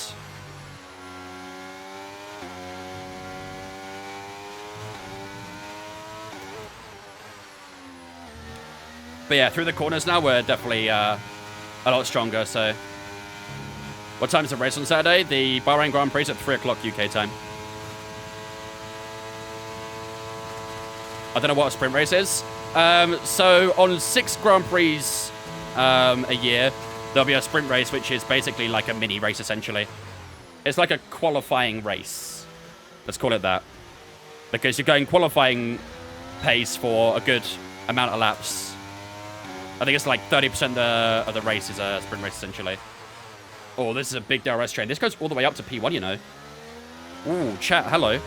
But yeah, through the corners now, we're definitely a lot stronger, so... What time is the race on Saturday? The Bahrain Grand Prix is at 3 o'clock UK time. I don't know what a sprint race is. So on 6 Grand Prix a year, there'll be a sprint race, which is basically like a mini race, essentially. It's like a qualifying race. Let's call it that. Because you're going qualifying pace for a good amount of laps. I think it's like 30% of the race is a sprint race, essentially. Oh, this is a big DRS train. This goes all the way up to P1, you know. Ooh, chat, hello.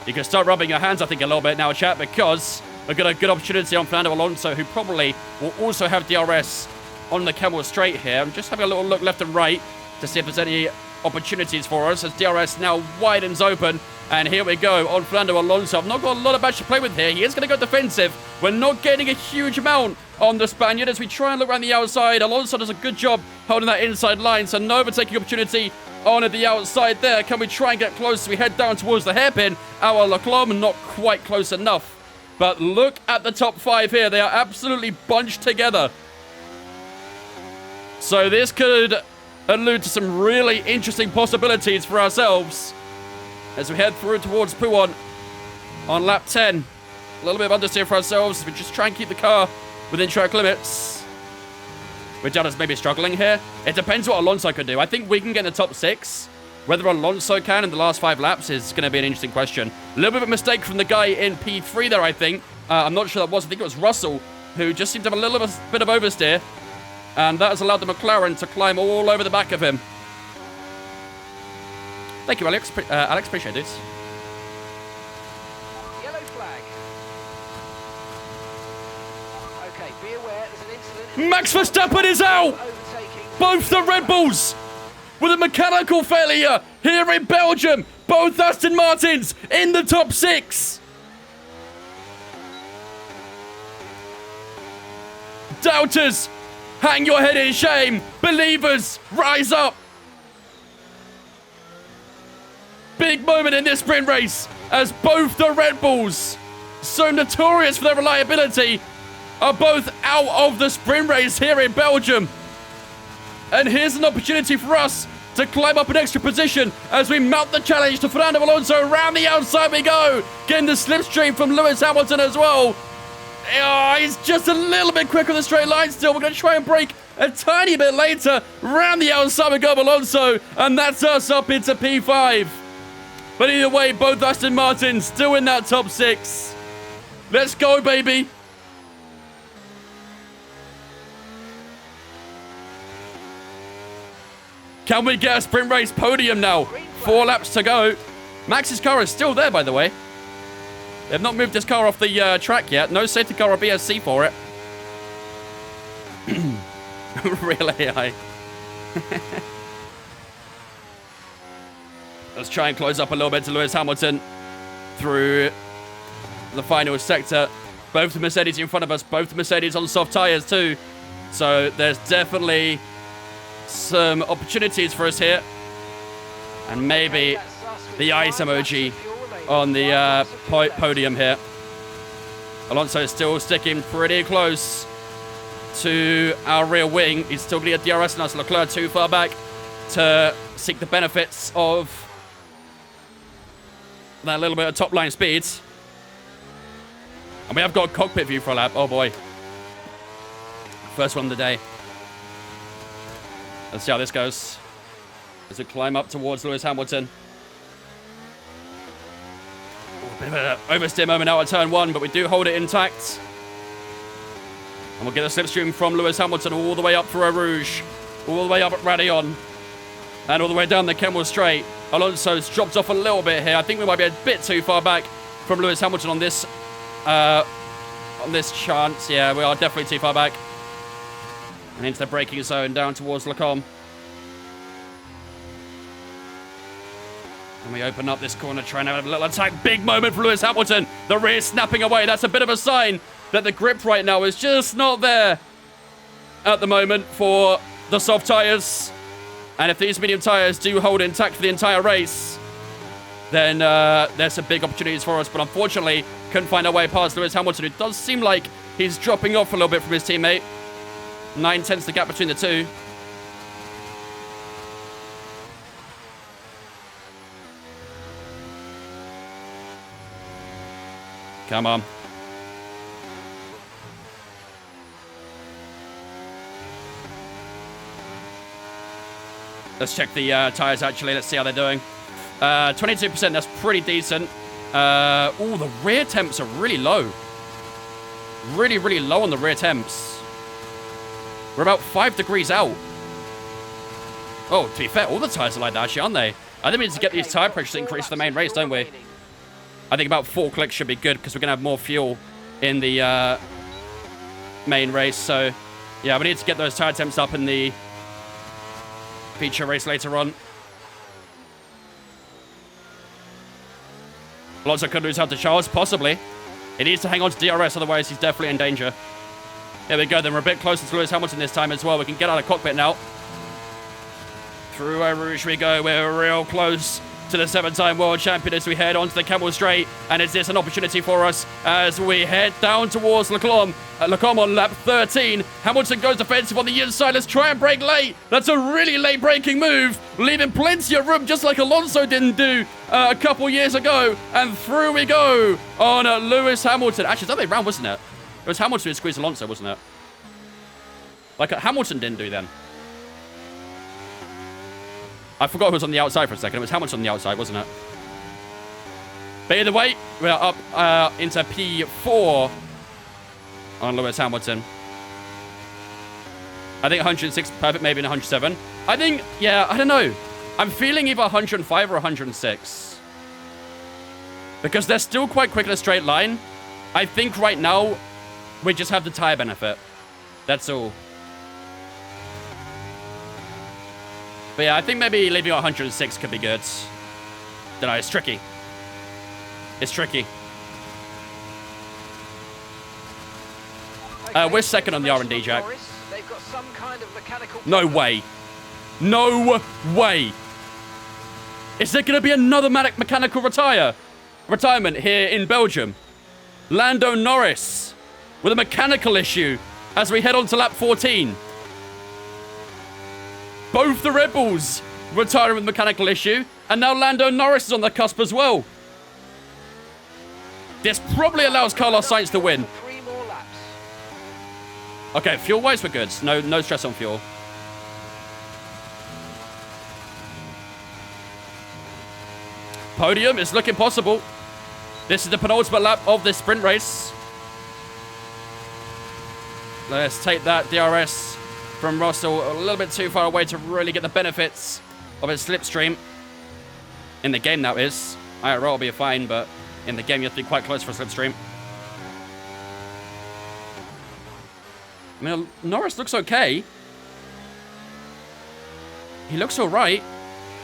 You can start rubbing your hands, I think, a little bit now, chat, because we've got a good opportunity on Fernando Alonso, who probably will also have DRS on the Camel Straight here. I'm just having a little look left and right to see if there's any opportunities for us, as DRS now widens open, And here we go on Fernando Alonso. I've not got a lot of match to play with here. He is going to go defensive. We're not getting a huge amount on the Spaniard as we try and look around the outside. Alonso does a good job holding that inside line, so no overtaking opportunity on the outside there. Can we try and get close as we head down towards the hairpin? Our Leclerc not quite close enough. But look at the top 5 here. They are absolutely bunched together. So this could allude to some really interesting possibilities for ourselves as we head through towards Pouhon on lap 10. A little bit of understeer for ourselves as we just try and keep the car within track limits. Ricciardo's maybe struggling here. It depends what Alonso can do. I think we can get in the top 6. Whether Alonso can in the last 5 laps is going to be an interesting question. A little bit of a mistake from the guy in P3 there, I think. I'm not sure that was. I think it was Russell, who just seemed to have a little bit of oversteer. And that has allowed the McLaren to climb all over the back of him. Thank you, Alex. Alex, appreciate it. Yellow flag. Okay, be aware there's an incident. Max Verstappen is out! Overtaking. Both the Red Bulls with a mechanical failure here in Belgium. Both Aston Martins in the top 6. Doubters, hang your head in shame. Believers, rise up. Big moment in this sprint race as both the Red Bulls, so notorious for their reliability, are both out of the sprint race here in Belgium. And here's an opportunity for us to climb up an extra position as we mount the challenge to Fernando Alonso. Around the outside we go, getting the slipstream from Lewis Hamilton as well. Oh, he's just a little bit quicker on the straight line still. We're going to try and break a tiny bit later. Round the outside we go, Alonso, and that's us up into P5. But either way, both Aston Martins still in that top 6. Let's go, baby. Can we get a sprint race podium now? 4 laps to go. Max's car is still there, by the way. They've not moved his car off the track yet. No safety car or BSC for it. Real AI. Let's try and close up a little bit to Lewis Hamilton through the final sector. Both the Mercedes in front of us. Both the Mercedes on soft tyres too. So there's definitely some opportunities for us here. And maybe the ice emoji on the podium here. Alonso is still sticking pretty close to our rear wing. He's still going to get DRS and us. Leclerc too far back to seek the benefits of that little bit of top line speed. And we have got a cockpit view for a lap. Oh boy. First one of the day. Let's see how this goes as we climb up towards Lewis Hamilton. A bit of an oversteer moment out of turn 1, but we do hold it intact. And we'll get a slipstream from Lewis Hamilton all the way up through Eau Rouge, all the way up at Radillon, and all the way down the Kemmel Straight. Alonso's dropped off a little bit here. I think we might be a bit too far back from Lewis Hamilton on this chance. Yeah, we are definitely too far back. And into the braking zone down towards Lecombe. And we open up this corner, trying to have a little attack. Big moment for Lewis Hamilton. The rear snapping away. That's a bit of a sign that the grip right now is just not there at the moment for the soft tyres. And if these medium tyres do hold intact for the entire race, then there's some big opportunities for us. But unfortunately, couldn't find our way past Lewis Hamilton, who does seem like he's dropping off a little bit from his teammate. 9/10 the gap between the two. Come on. Let's check the tyres, actually. Let's see how they're doing. 22%, that's pretty decent. Oh, the rear temps are really low. Really, really low on the rear temps. We're about 5 degrees out. Oh, to be fair, all the tyres are like that, actually, aren't they? I think we need to get these tyre pressures increased for the main race, don't we? I think about 4 clicks should be good because we're going to have more fuel in the main race. So, yeah, we need to get those tyre temps up in the feature race later on. Alonso could lose out to Charles, possibly. He needs to hang on to DRS, otherwise he's definitely in danger. Here we go, then we're a bit closer to Lewis Hamilton this time as well. We can get out of cockpit now. Through Eau Rouge we go. We're real close to the 7-time world champion as we head onto the Camel Straight. And is this an opportunity for us as we head down towards Leclerc on lap 13. Hamilton goes defensive on the inside. Let's try and brake late. That's a really late braking move, leaving plenty of room, just like Alonso didn't do a couple years ago. And through we go on Lewis Hamilton. Actually, it's the other way around, wasn't it? It was Hamilton who squeezed Alonso, wasn't it? Like Hamilton didn't do then. I forgot who was on the outside for a second. It was Hamilton on the outside, wasn't it? But either way, we're up into P4 on Lewis Hamilton. I think 106 perfect, maybe in 107. I think, yeah, I don't know. I'm feeling either 105 or 106. Because they're still quite quick in a straight line. I think right now, we just have the tire benefit. That's all. But yeah, I think maybe leaving at 106 could be good. Don't know, it's tricky. It's tricky. We're second on the R&D, Jack. They've got some kind of mechanical No way. No way. Is there going to be another mechanical retirement here in Belgium? Lando Norris with a mechanical issue as we head on to lap 14. Both the Red Bulls retiring with mechanical issue, and now Lando Norris is on the cusp as well. This probably allows Carlos Sainz to win. 3 more laps. Okay, fuel-wise, we're good. No stress on fuel. Podium is looking possible. This is the penultimate lap of this sprint race. Let's take that DRS from Russell a little bit too far away to really get the benefits of his slipstream. In the game, that is. IRL will be fine, but in the game, you have to be quite close for a slipstream. I mean, Norris looks okay. He looks all right.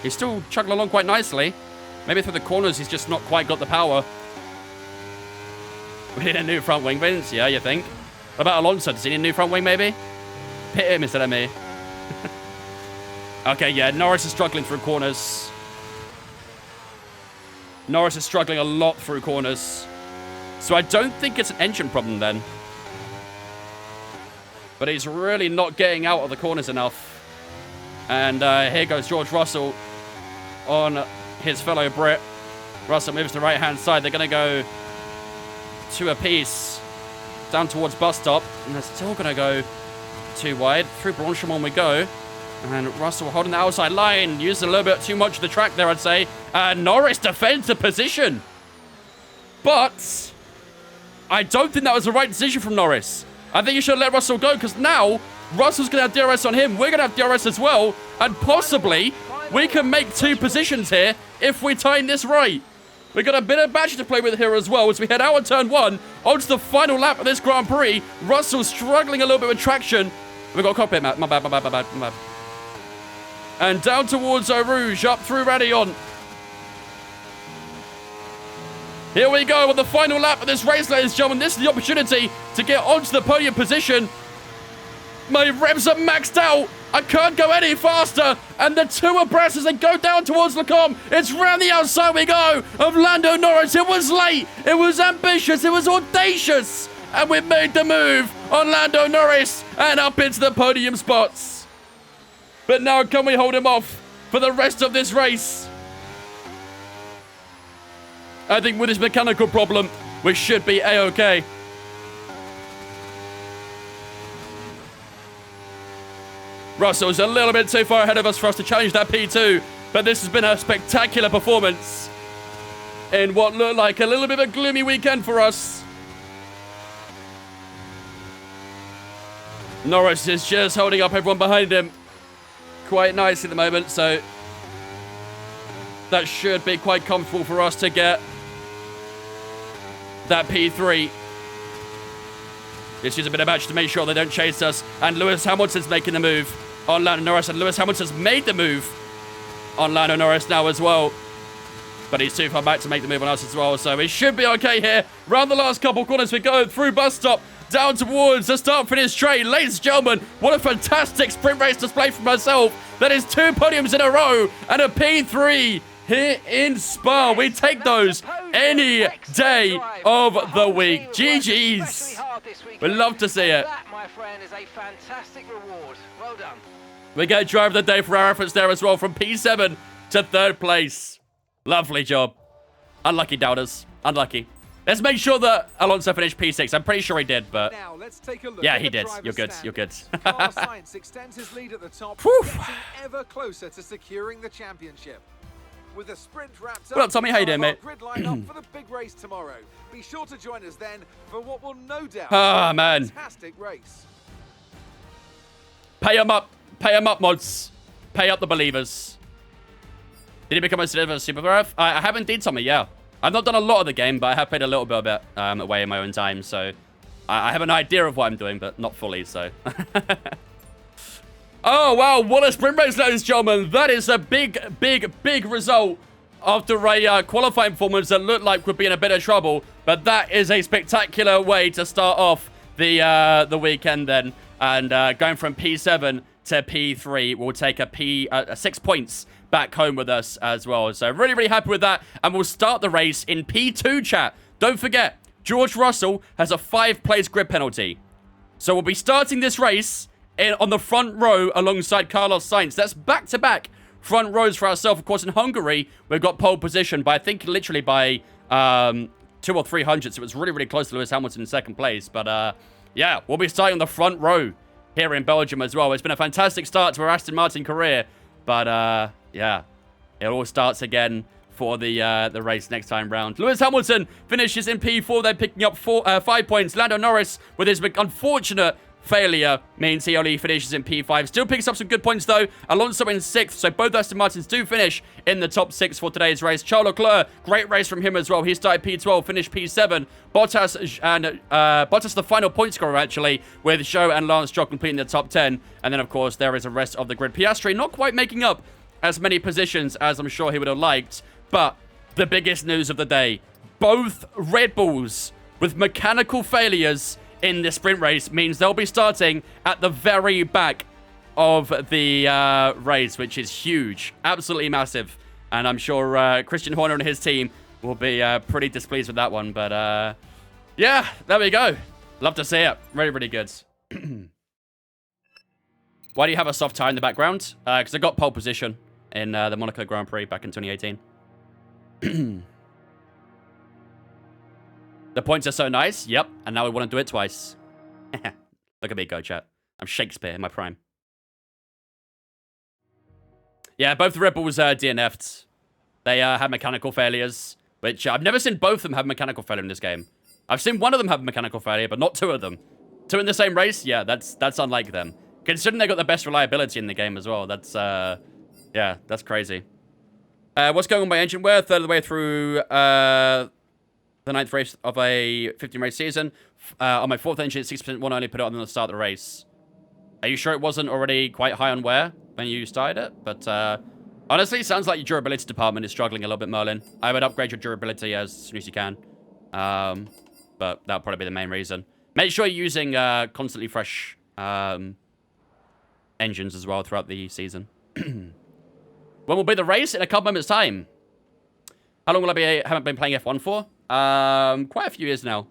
He's still chugging along quite nicely. Maybe through the corners, he's just not quite got the power. We need a new front wing, Vince. Yeah, you think? What about Alonso? Does he need a new front wing, maybe? Pit him instead of me. Okay, yeah, Norris is struggling through corners. Norris is struggling a lot through corners. So I don't think it's an engine problem then. But he's really not getting out of the corners enough. And here goes George Russell on his fellow Brit. Russell moves to the right-hand side. They're going to go 2 apiece down towards bus stop. And they're still going to go 2 wide. Through Blanchimont we go. And Russell holding the outside line. Used a little bit too much of the track there, I'd say. Norris defends the position. But I don't think that was the right decision from Norris. I think you should let Russell go, because now Russell's going to have DRS on him. We're going to have DRS as well. And possibly we can make 2 positions here if we time this right. We've got a bit of badge to play with here as well as we head out on turn 1 onto the final lap of this Grand Prix. Russell struggling a little bit with traction. We've got a cockpit, Matt. My bad. And down towards Eau Rouge, up through Radillon. Here we go on the final lap of this race, ladies and gentlemen. This is the opportunity to get onto the podium position. My revs are maxed out. I can't go any faster. And the 2 abreast as they go down towards Leclerc. It's round the outside we go of Lando Norris. It was late. It was ambitious. It was audacious. And we made the move on Lando Norris and up into the podium spots. But now can we hold him off for the rest of this race? I think with his mechanical problem, we should be A-OK. Russell's a little bit too far ahead of us for us to challenge that P2. But this has been a spectacular performance in what looked like a little bit of a gloomy weekend for us. Norris is just holding up everyone behind him quite nice at the moment, so that should be quite comfortable for us to get that P3. Just use a bit of badge to make sure they don't chase us. And Lewis Hamilton's making the move on Lando Norris, and Lewis Hamilton's made the move on Lando Norris now as well. but he's too far back to make the move on us as well, so it should be okay here. Round the last couple corners we go, through bus stop, down towards the start-finish straight. Ladies and gentlemen, what a fantastic sprint race display from myself. That is 2 podiums in a row and a P3 here in Spa. We take those any day of the week. GG's. We'd love to see it. That, my friend, is a fantastic reward. Well done. We get driver of the day for our efforts there as well, from P7 to 3rd place. Lovely job. Unlucky doubters. Unlucky. Let's make sure that Alonso finished P6. I'm pretty sure he did, but Now let's take a look yeah, at he the did. You're good. driver's You're good. standings. Carlos Sainz extends his lead at the top, Whew. getting ever closer to securing the championship. With the sprint wrapped up, Well, Tommy, how you doing, mate? Grid lineup for the big race tomorrow. Be sure to join us then for what will no doubt Ah, be a man. fantastic race. Pay them up. Pay them up, mods. Pay up the believers. Did he become a super ref? I have indeed, Tommy, yeah. I've not done a lot of the game, but I have played a little bit of it away in my own time, so I have an idea of what I'm doing, but not fully, so. Oh, wow, what a sprint race, ladies and gentlemen. That is a big, big, big result after a qualifying performance that looked like would be in a bit of trouble, but that is a spectacular way to start off the weekend then, and going from P7 to P3 will take a 6 points back home with us as well. So really, really happy with that. And we'll start the race in P2, chat. Don't forget, George Russell has a 5-place grid penalty. So we'll be starting this race on the front row alongside Carlos Sainz. That's back-to-back front rows for ourselves. Of course, in Hungary, we've got pole position, but I think literally by 2 or 3 hundredths. It was really, really close to Lewis Hamilton in 2nd place. But yeah, we'll be starting on the front row here in Belgium as well. It's been a fantastic start to our Aston Martin career. But yeah, it all starts again for the race next time round. Lewis Hamilton finishes in P4. They're picking up 5 points. Lando Norris, with his unfortunate failure, means he only finishes in P5. Still picks up some good points, though. Alonso in 6th, so both Aston Martins do finish in the top 6 for today's race. Charles Leclerc, great race from him as well. He started P12, finished P7. Bottas, and Bottas the final point scorer, actually, with Zhou and Lance Stroll completing the top 10. And then, of course, there is the rest of the grid. Piastri not quite making up as many positions as I'm sure he would have liked, but the biggest news of the day, both Red Bulls with mechanical failures in the sprint race means they'll be starting at the very back of the race, which is huge, absolutely massive. And I'm sure Christian Horner and his team will be pretty displeased with that one. But yeah, there we go. Love to see it. Really, really good. Why do you have a soft tire in the background? Because I got pole position in the Monaco Grand Prix back in 2018. The points are so nice. Yep. And now we want to do it twice. Look at me go, chat. I'm Shakespeare in my prime. Yeah, both the Red Bulls DNF'd. They had mechanical failures, which I've never seen both of them have mechanical failure in this game. I've seen one of them have mechanical failure, but not 2 of them. 2 in the same race? Yeah, that's unlike them. Considering they got the best reliability in the game as well. That's, yeah, that's crazy. What's going on with my engine wear? 3rd of the way through the 9th race of a 15-race season. On my 4th engine, 6% one, I only put it on the start of the race. Are you sure it wasn't already quite high on wear when you started it? But honestly, it sounds like your durability department is struggling a little bit, Merlin. I would upgrade your durability as soon as you can. But that'll probably be the main reason. Make sure you're using constantly fresh engines as well throughout the season. When will be the race? In a couple moments' time. How long will I haven't been playing F1 for? Quite a few years now.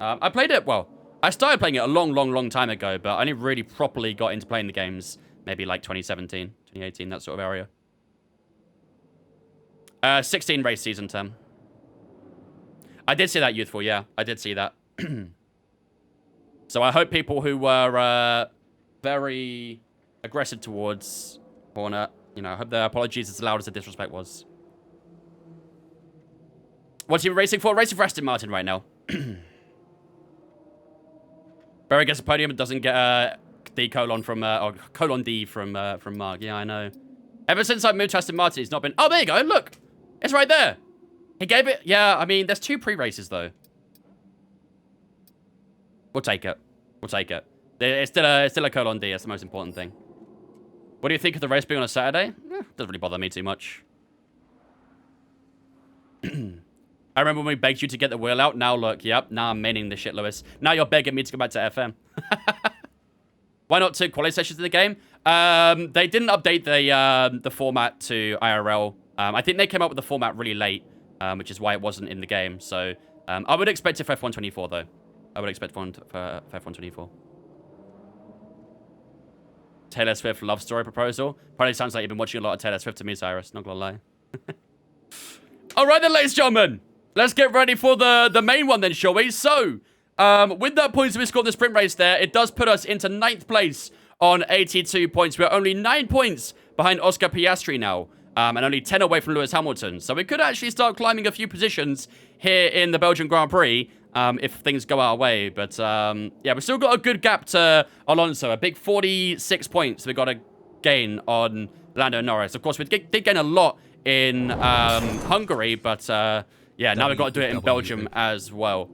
I played it, well, I started playing it a long, long, long time ago, but I only really properly got into playing the games maybe like 2017, 2018, that sort of area. 16 race season term. I did see that, Youthful, yeah. I did see that. So I hope people who were very aggressive towards Horner, you know, I hope their apologies as loud as the disrespect was. What's he racing for? Racing for Aston Martin right now. Barry gets a podium and doesn't get D colon from, or colon D from Mark. Yeah, I know. Ever since I moved to Aston Martin, he's not been... Oh, there you go. Look. It's right there. He gave it... Yeah, I mean, there's 2 pre-races, though. We'll take it. We'll take it. It's still a colon D. That's the most important thing. What do you think of the race being on a Saturday? Doesn't really bother me too much. I remember when we begged you to get the wheel out. Now look, yep. Now I'm maining the shit, Lewis. Now you're begging me to go back to FM. Why not 2 quality sessions in the game? They didn't update the format to IRL. I think they came up with the format really late, which is why it wasn't in the game. So I would expect it for F124, though. I would expect one for F124. Taylor Swift love story proposal. Probably sounds like you've been watching a lot of Taylor Swift to me, Cyrus. Not gonna lie. All right, then, ladies and gentlemen. Let's get ready for the main one, then, shall we? So, with that points we scored in the sprint race there, it does put us into 9th place on 82 points. We're only 9 points behind Oscar Piastri now, and only 10 away from Lewis Hamilton. So we could actually start climbing a few positions here in the Belgian Grand Prix if things go our way. But, yeah, we've still got a good gap to Alonso, a big 46 points we've got to gain on Lando Norris. Of course, we did gain a lot in Hungary, but, yeah, now we've got to do it in Belgium as well.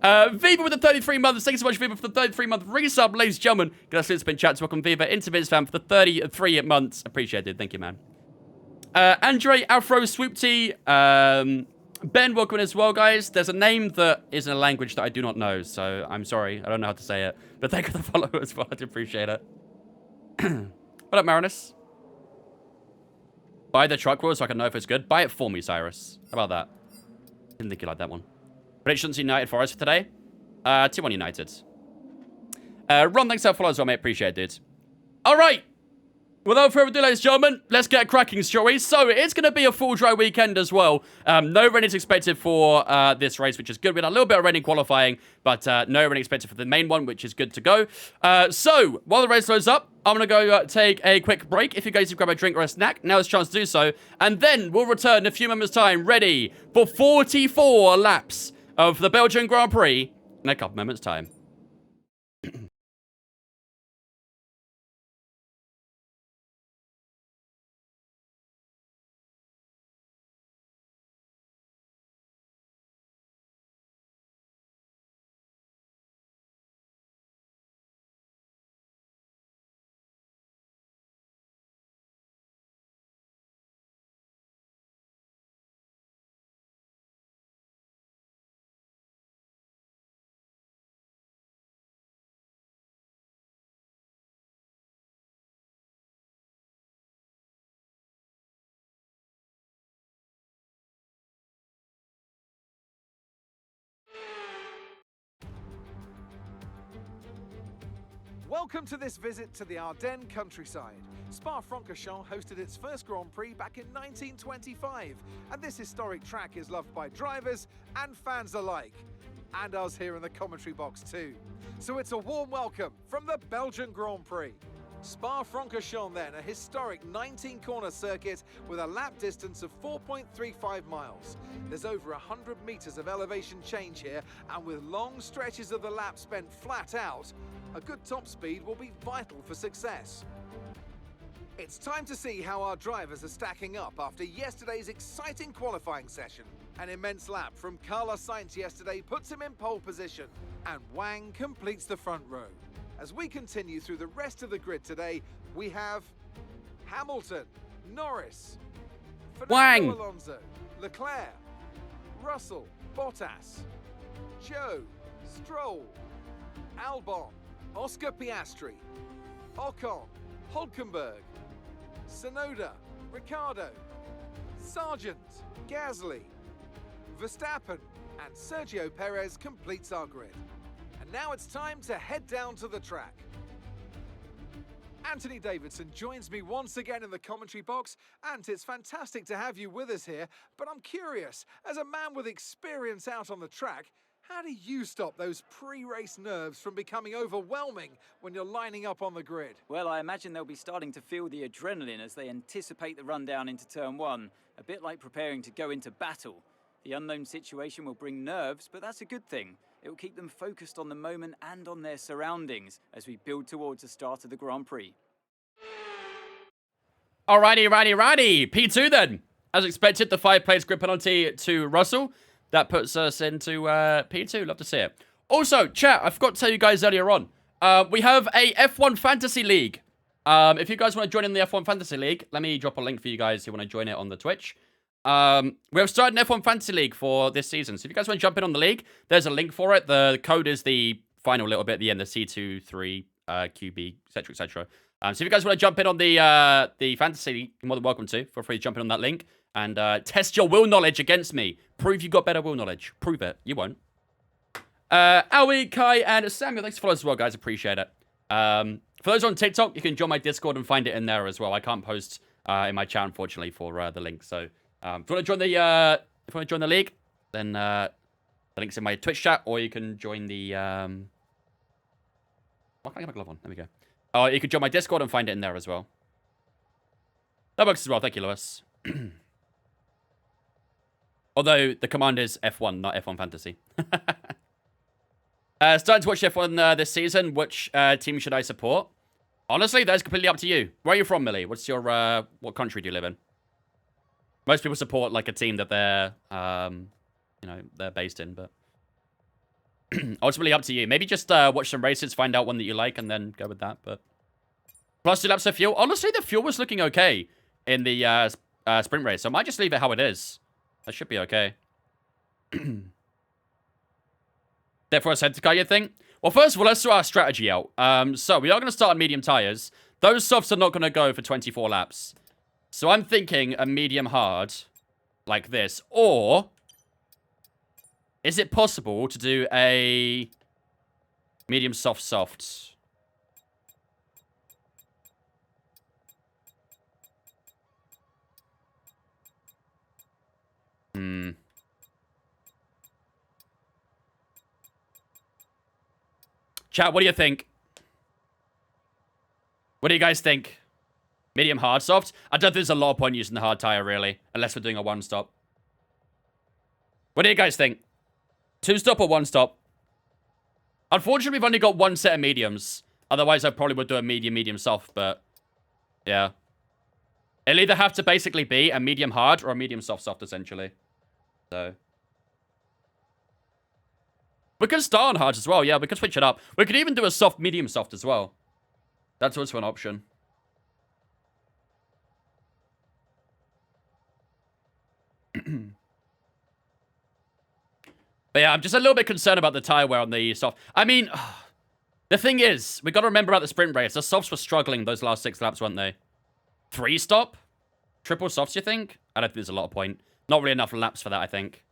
Viva with the 33 months. Thank you so much, Viva, for the 33-month resub, ladies and gentlemen. Get us spin chat to welcome Viva into Fam for the 33 months. Appreciate it. Thank you, man. Andre, Afro, Swoopty, Ben, welcome as well, guys. There's a name that is in a language that I do not know, so I'm sorry. I don't know how to say it. But thank you for the follow as well. I do appreciate it. What up, Marinus? Buy the truck wheel so I can know if it's good. Buy it for me, Cyrus. How about that? Didn't think you liked that one. Predictions United for us for today. 2-1 United. Ron, thanks for follow as well, mate. Appreciate it, dude. All right. Without further ado, ladies and gentlemen, let's get cracking, shall we? So, it's going to be a full dry weekend as well. No rain is expected for this race, which is good. We had a little bit of rain in qualifying, but no rain expected for the main one, which is good to go. So, while the race loads up, I'm going to go take a quick break. If you guys grab a drink or a snack, now is a chance to do so. And then we'll return in a few moments' time, ready for 44 laps of the Belgian Grand Prix in a couple moments' time. Welcome to this visit to the Ardennes countryside. Spa-Francorchamps hosted its first Grand Prix back in 1925, and this historic track is loved by drivers and fans alike. And us here in the commentary box too. So it's a warm welcome from the Belgian Grand Prix. Spa-Francorchamps then, a historic 19-corner circuit with a lap distance of 4.35 miles. There's over 100 meters of elevation change here, and with long stretches of the lap spent flat out, a good top speed will be vital for success. It's time to see how our drivers are stacking up after yesterday's exciting qualifying session. An immense lap from Carlos Sainz yesterday puts him in pole position, and Wang completes the front row. As we continue through the rest of the grid today, we have Hamilton, Norris, Fernando Alonso, Leclerc, Russell, Bottas, Joe, Stroll, Albon, Oscar Piastri, Ocon, Hulkenberg, Tsunoda, Ricciardo, Sargent, Gasly, Verstappen, and Sergio Perez completes our grid. And now it's time to head down to the track. Anthony Davidson joins me once again in the commentary box, and it's fantastic to have you with us here, but I'm curious, as a man with experience out on the track, how do you stop those pre-race nerves from becoming overwhelming when you're lining up on the grid? Well, I imagine they'll be starting to feel the adrenaline as they anticipate the run down into turn one, a bit like preparing to go into battle. The unknown situation will bring nerves, but that's a good thing. It will keep them focused on the moment and on their surroundings as we build towards the start of the Grand Prix. Alrighty. P2 then. As expected, the 5-place grid penalty to Russell. That puts us into P2. Love to see it. Also, chat, I forgot to tell you guys earlier on. We have a F1 Fantasy League. If you guys want to join in the F1 Fantasy League, let me drop a link for you guys who want to join it on the Twitch. we have started an F1 Fantasy League for this season. So if you guys want to jump in on the league, there's a link for it. The code is the final little bit at the end, the C23 QB, etc., etc. So if you guys want to jump in on the fantasy league, you're more than welcome to. Feel free to jump in on that link and test your will knowledge against me. Prove you got better will knowledge. Prove it. You won't. Aoi, Kai, and Samuel, thanks for following as well, guys. Appreciate it. For those on TikTok, you can join my Discord and find it in there as well. I can't post in my chat, unfortunately, for the link. So if you want to join the league, then the link's in my Twitch chat, or you can join the why can't I get my glove on? There we go. Or you can join my Discord and find it in there as well. That works as well. Thank you, Lewis. Although the command is F1, not F1 Fantasy. Starting to watch F1 this season. Which team should I support? Honestly, that's completely up to you. Where are you from, Millie? What's your what country do you live in? Most people support like a team that they're they're based in, but ultimately up to you. Maybe just watch some races, find out one that you like, and then go with that. But plus 2 laps of fuel. Honestly, the fuel was looking okay in the sprint race, so I might just leave it how it is. That should be okay. Therefore, a center car, you think? Well, first of all, let's throw our strategy out. So we are going to start on medium tires. Those softs are not going to go for 24 laps. So I'm thinking a medium hard, like this. Or is it possible to do a medium soft? Chat, what do you think? What do you guys think? Medium hard soft? I don't think there's a lot of point using the hard tire, really. Unless we're doing a 1-stop. What do you guys think? 2-stop or 1-stop? Unfortunately, we've only got 1 set of mediums. Otherwise, I probably would do a medium soft, but yeah. It'll either have to basically be a medium hard or a medium soft, essentially. So we could start on hards as well. Yeah, we could switch it up. We could even do a soft, medium soft as well. That's also an option. But yeah, I'm just a little bit concerned about the tire wear on the soft. I mean, the thing is, we got to remember about the sprint race. The softs were struggling those last 6 laps, weren't they? 3-stop? Triple softs, you think? I don't think there's a lot of point. Not really enough laps for that, I think.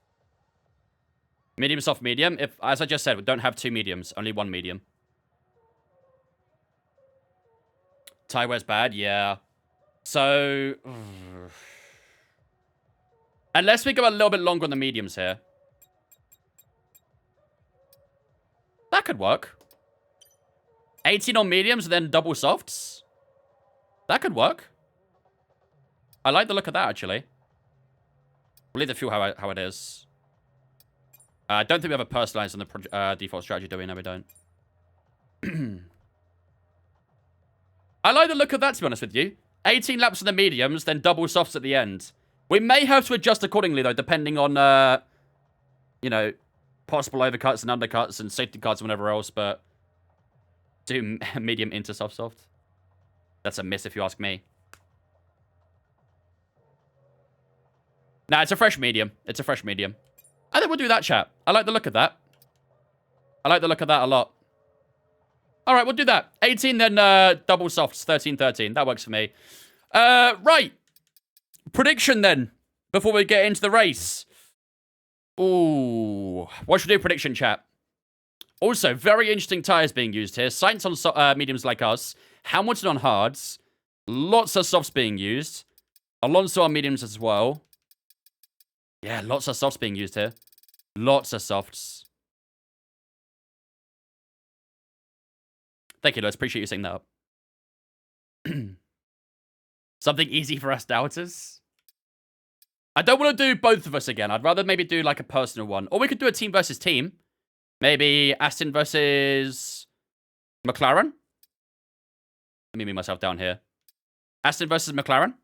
Medium, soft, medium. If, as I just said, we don't have 2 mediums. Only 1 medium. Tire wear's bad, yeah. So unless we go a little bit longer on the mediums here. That could work. 18 on mediums and then double softs. That could work. I like the look of that, actually. We'll leave the fuel how it is. I don't think we have a personalized on the default strategy, do we? No, we don't. I like the look of that, to be honest with you. 18 laps on the mediums, then double softs at the end. We may have to adjust accordingly, though, depending on, possible overcuts and undercuts and safety cars and whatever else, but do medium into soft. That's a miss if you ask me. Nah, it's a fresh medium. It's a fresh medium. I think we'll do that, chat. I like the look of that. I like the look of that a lot. All right, we'll do that. 18, then double softs. 13, 13. That works for me. Right. Prediction, then, before we get into the race. Ooh. What should we do? Prediction, chat. Also, very interesting tires being used here. Sainz on mediums like us. Hamilton on hards. Lots of softs being used. Alonso on mediums as well. Yeah, lots of softs being used here. Lots of softs. Thank you, Lewis. Appreciate you setting that up. Something easy for us doubters. I don't want to do both of us again. I'd rather maybe do like a personal one. Or we could do a team versus team. Maybe Aston versus McLaren. Let me move myself down here. Aston versus McLaren.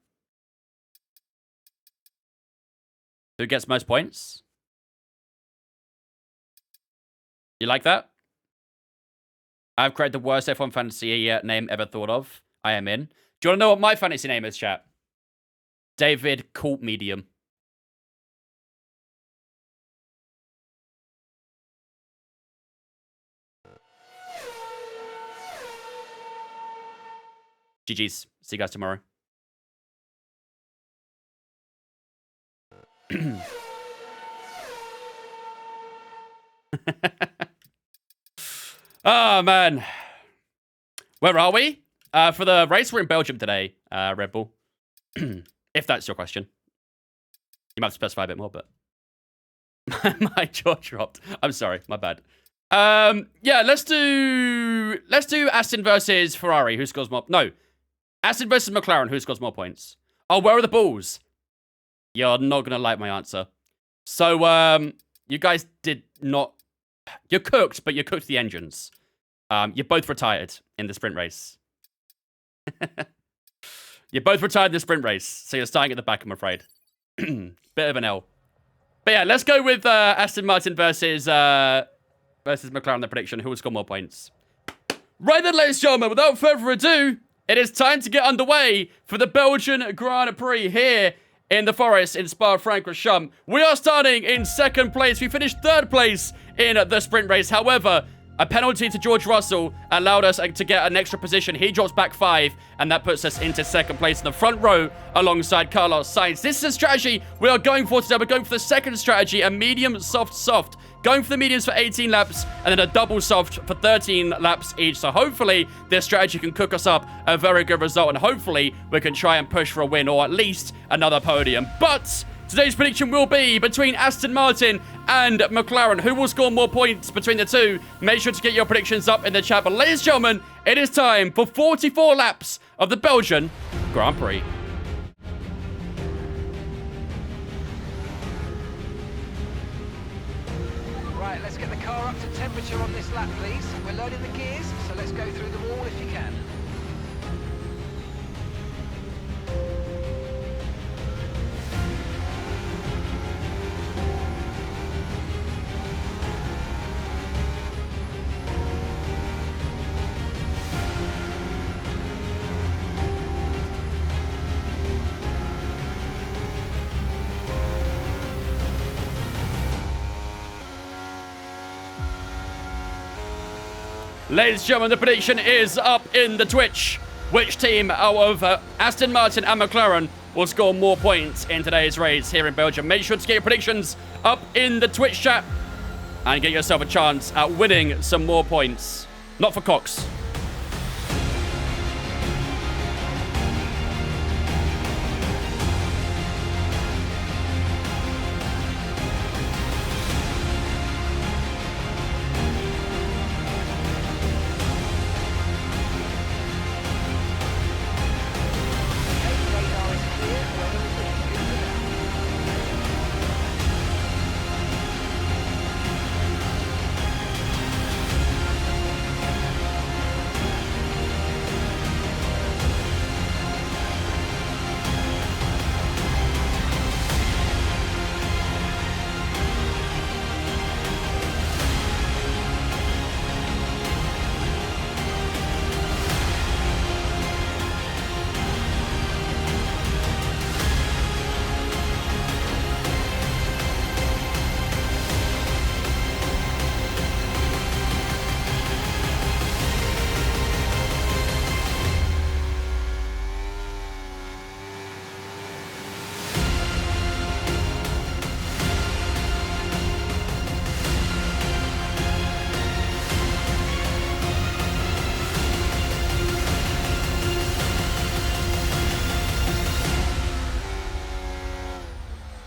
Who gets most points? You like that? I've created the worst F1 fantasy name ever thought of. I am in. Do you want to know what my fantasy name is, chat? David Colt Medium. GG's. See you guys tomorrow. Oh, man. Where are we? For the race, we're in Belgium today, Red Bull. If that's your question. You might have to specify a bit more, but... My jaw dropped. I'm sorry, my bad. Yeah, let's do Aston versus Ferrari. Who scores more? No. Aston versus McLaren. Who scores more points? Oh, where are the balls? You're not going to like my answer. So, you guys did not... You're cooked, but you cooked the engines. You're both retired in the sprint race. You're both retired in the sprint race, so you're starting at the back, I'm afraid. Bit of an L. But yeah, let's go with Aston Martin versus McLaren, the prediction. Who will score more points? Right then, ladies and gentlemen, without further ado, it is time to get underway for the Belgian Grand Prix here in the forest in Spa-Francorchamps. We are starting in second place. We finished third place in the sprint race. However, a penalty to George Russell allowed us to get an extra position. He drops back 5, and that puts us into second place in the front row alongside Carlos Sainz. This is a strategy we are going for today. We're going for the second strategy, a medium, soft, soft. Going for the mediums for 18 laps, and then a double soft for 13 laps each. So hopefully, this strategy can cook us up a very good result, and hopefully, we can try and push for a win, or at least another podium. But today's prediction will be between Aston Martin and McLaren. Who will score more points between the two? Make sure to get your predictions up in the chat. But ladies and gentlemen, it is time for 44 laps of the Belgian Grand Prix. Right, let's get the car up to temperature on this lap, please. We're loading the gears, so let's go through them all if you can. Ladies and gentlemen, the prediction is up in the Twitch. Which team out of Aston Martin and McLaren will score more points in today's race here in Belgium? Make sure to get your predictions up in the Twitch chat and get yourself a chance at winning some more points. Not for Cox.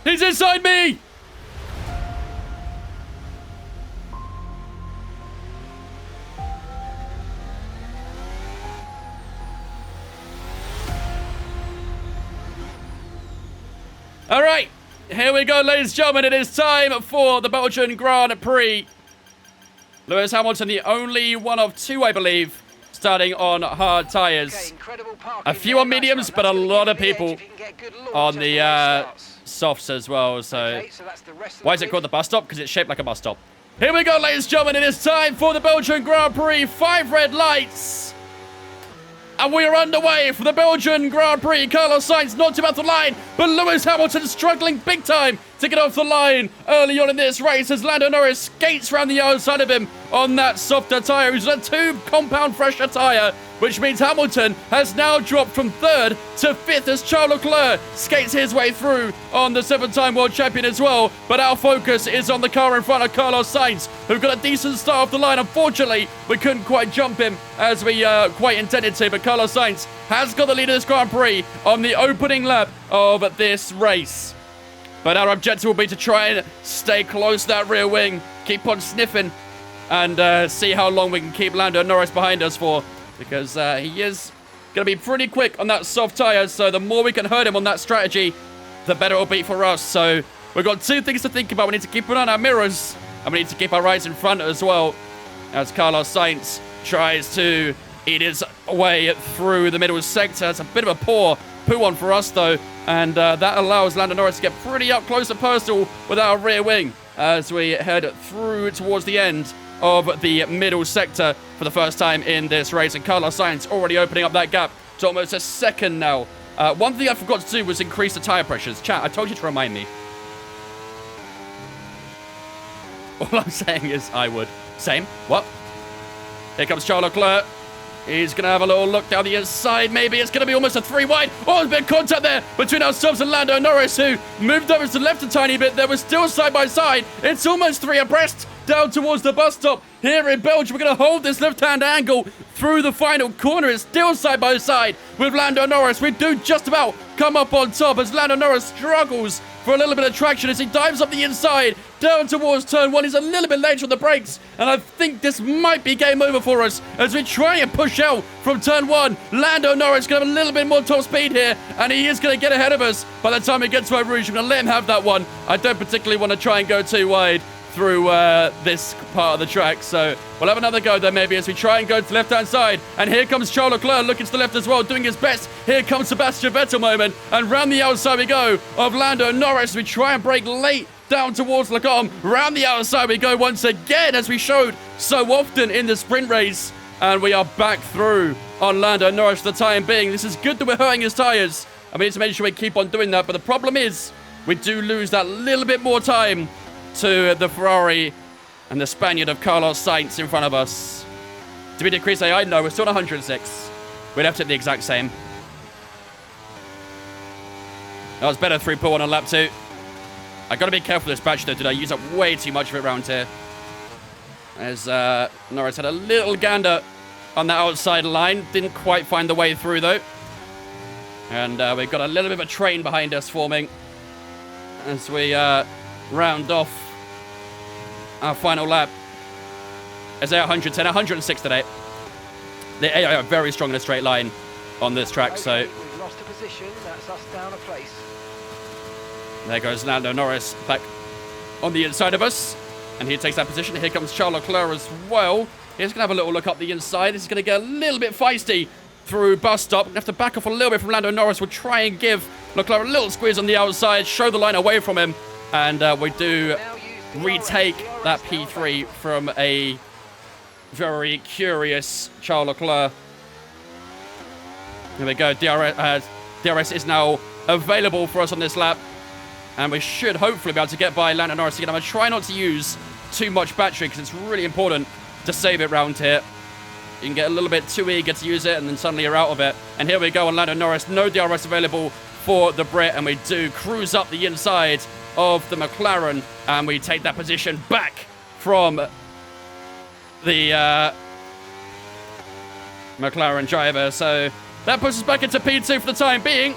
He's inside me! All right, here we go, ladies and gentlemen. It is time for the Belgian Grand Prix. Lewis Hamilton, the only one of two, I believe, starting on hard tyres. A few on mediums, but a lot of people on the softs as well. So why is it called the bus stop? Because it's shaped like a bus stop. Here we go, ladies and gentlemen. It is time for the Belgian Grand Prix. 5 red lights. And we are underway for the Belgian Grand Prix. Carlos Sainz knocked him out the line, but Lewis Hamilton struggling big time to get off the line early on in this race as Lando Norris skates around the outside of him on that softer tyre. He's on a 2 compound fresher tyre, which means Hamilton has now dropped from 3rd to 5th as Charles Leclerc skates his way through on the 7-time world champion as well. But our focus is on the car in front of Carlos Sainz, who got a decent start off the line. Unfortunately, we couldn't quite jump him as we quite intended to, but Carlos Sainz has got the lead of this Grand Prix on the opening lap of this race. But our objective will be to try and stay close to that rear wing, keep on sniffing, and see how long we can keep Lando Norris behind us for, because he is going to be pretty quick on that soft tyre, so the more we can hurt him on that strategy, the better it'll be for us. So we've got 2 things to think about. We need to keep an eye on our mirrors, and we need to keep our eyes in front as well, as Carlos Sainz tries to eat his way through the middle sector. It's a bit of a poor poo-on for us, though, and that allows Lando Norris to get pretty up close and personal with our rear wing as we head through towards the end of the middle sector for the first time in this race. And Carlos Sainz already opening up that gap to almost a second now. One thing I forgot to do was increase the tyre pressures. Chat, I told you to remind me. All I'm saying is I would. Same. What? Here comes Charles Leclerc. He's going to have a little look down the inside. Maybe it's going to be almost a 3 wide. Oh, there's a bit of contact there between ourselves and Lando Norris, who moved over to the left a tiny bit. They were still side by side. It's almost 3 abreast down towards the bus stop here in Belgium. We're going to hold this left-hand angle through the final corner. It's still side by side with Lando Norris. We do just about come up on top as Lando Norris struggles for a little bit of traction as he dives up the inside down towards turn 1. He's a little bit late on the brakes, and I think this might be game over for us as we try and push out from turn 1. Lando Norris going to have a little bit more top speed here, and he is going to get ahead of us by the time he gets to Eau Rouge. I'm going to let him have that one. I don't particularly want to try and go too wide through this part of the track, so we'll have another go there maybe as we try and go to the left-hand side. And here comes Charles Leclerc looking to the left as well, doing his best. Here comes Sebastian Vettel moment, and round the outside we go of Lando Norris. We try and brake late down towards Leclerc. Round the outside we go once again, as we showed so often in the sprint race, and we are back through on Lando Norris for the time being. This is good that we're hurting his tyres, and we need to make sure we keep on doing that, but the problem is we do lose that little bit more time to the Ferrari and the Spaniard of Carlos Sainz in front of us. Did we decrease AI? No, we're still on 106. We'd have to hit the exact same. That was better 3.1 on lap 2. I got to be careful with this battery though. Did I use up way too much of it around here? As Norris had a little gander on the outside line. Didn't quite find the way through though. And we've got a little bit of a train behind us forming as we round off our final lap. As they're 110, 106 today. The AI are very strong in a straight line on this track, Okay, so we've lost a position. That's us down a place. there goes Lando Norris back on the inside of us. And he takes that position. Here comes Charles Leclerc as well. He's going to have a little look up the inside. This is going to get a little bit feisty through bus stop. We have to back off a little bit from Lando Norris. We'll try and give Leclerc a little squeeze on the outside, show the line away from him. And we do retake that P3 from a very curious Charles Leclerc. Here we go. DRS is now available for us on this lap. And we should hopefully be able to get by Lando Norris again. I'm going to try not to use too much battery because it's really important to save it round here. You can get a little bit too eager to use it and then suddenly you're out of it. And here we go on Lando Norris. No DRS available for the Brit. And we do cruise up the inside of the McLaren. And we take that position back from the McLaren driver. So that puts us back into P2 for the time being.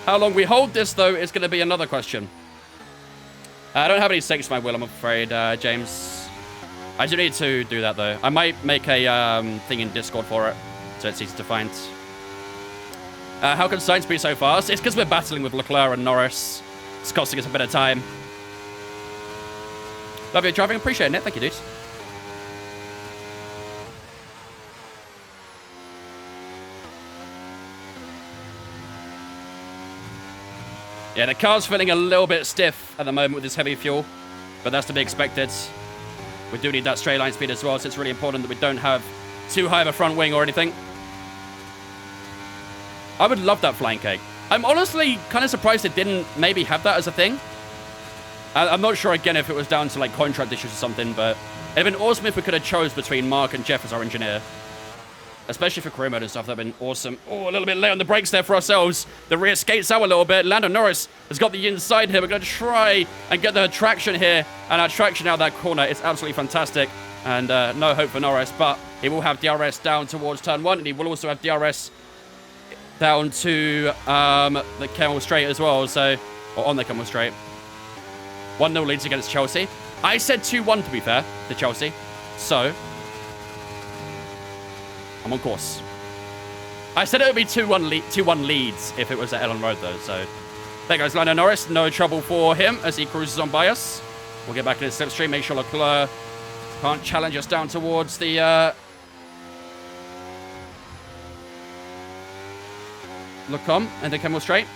How long we hold this, though, is going to be another question. I don't have any stakes for my wheel, I'm afraid, James. I do need to do that, though. I might make a thing in Discord for it, so it's easy to find. How can Sainz be so fast? It's because we're battling with Leclerc and Norris. It's costing us a bit of time. Love your driving. Appreciate it. Thank you, dude. Yeah, the car's feeling a little bit stiff at the moment with this heavy fuel, but that's to be expected. We do need that straight line speed as well, so it's really important that we don't have too high of a front wing or anything. I would love that flying cake. I'm honestly kind of surprised it didn't maybe have that as a thing. I'm not sure, again, if it was down to, like, contract issues or something, but it'd been awesome if we could have chose between Mark and Jeff as our engineer. Especially for career mode and stuff, that'd been awesome. Oh, a little bit late on the brakes there for ourselves. The rear skates out a little bit. Lando Norris has got the inside here. We're going to try and get the traction here. And our traction out that corner is absolutely fantastic. And no hope for Norris, but he will have DRS down towards turn 1. And he will also have DRS down to the Kemmel Straight as well. So, or on the Kemmel Straight. 1-0 leads against Chelsea. I said 2-1 to be fair to Chelsea. So, I'm on course. I said it would be 2-1 leads if it was at Ellen Road, though. So there goes Lando Norris. No trouble for him as he cruises on by us. We'll get back in his slipstream. Make sure Leclerc can't challenge us down towards the Lecombe and the Kemmel Straight.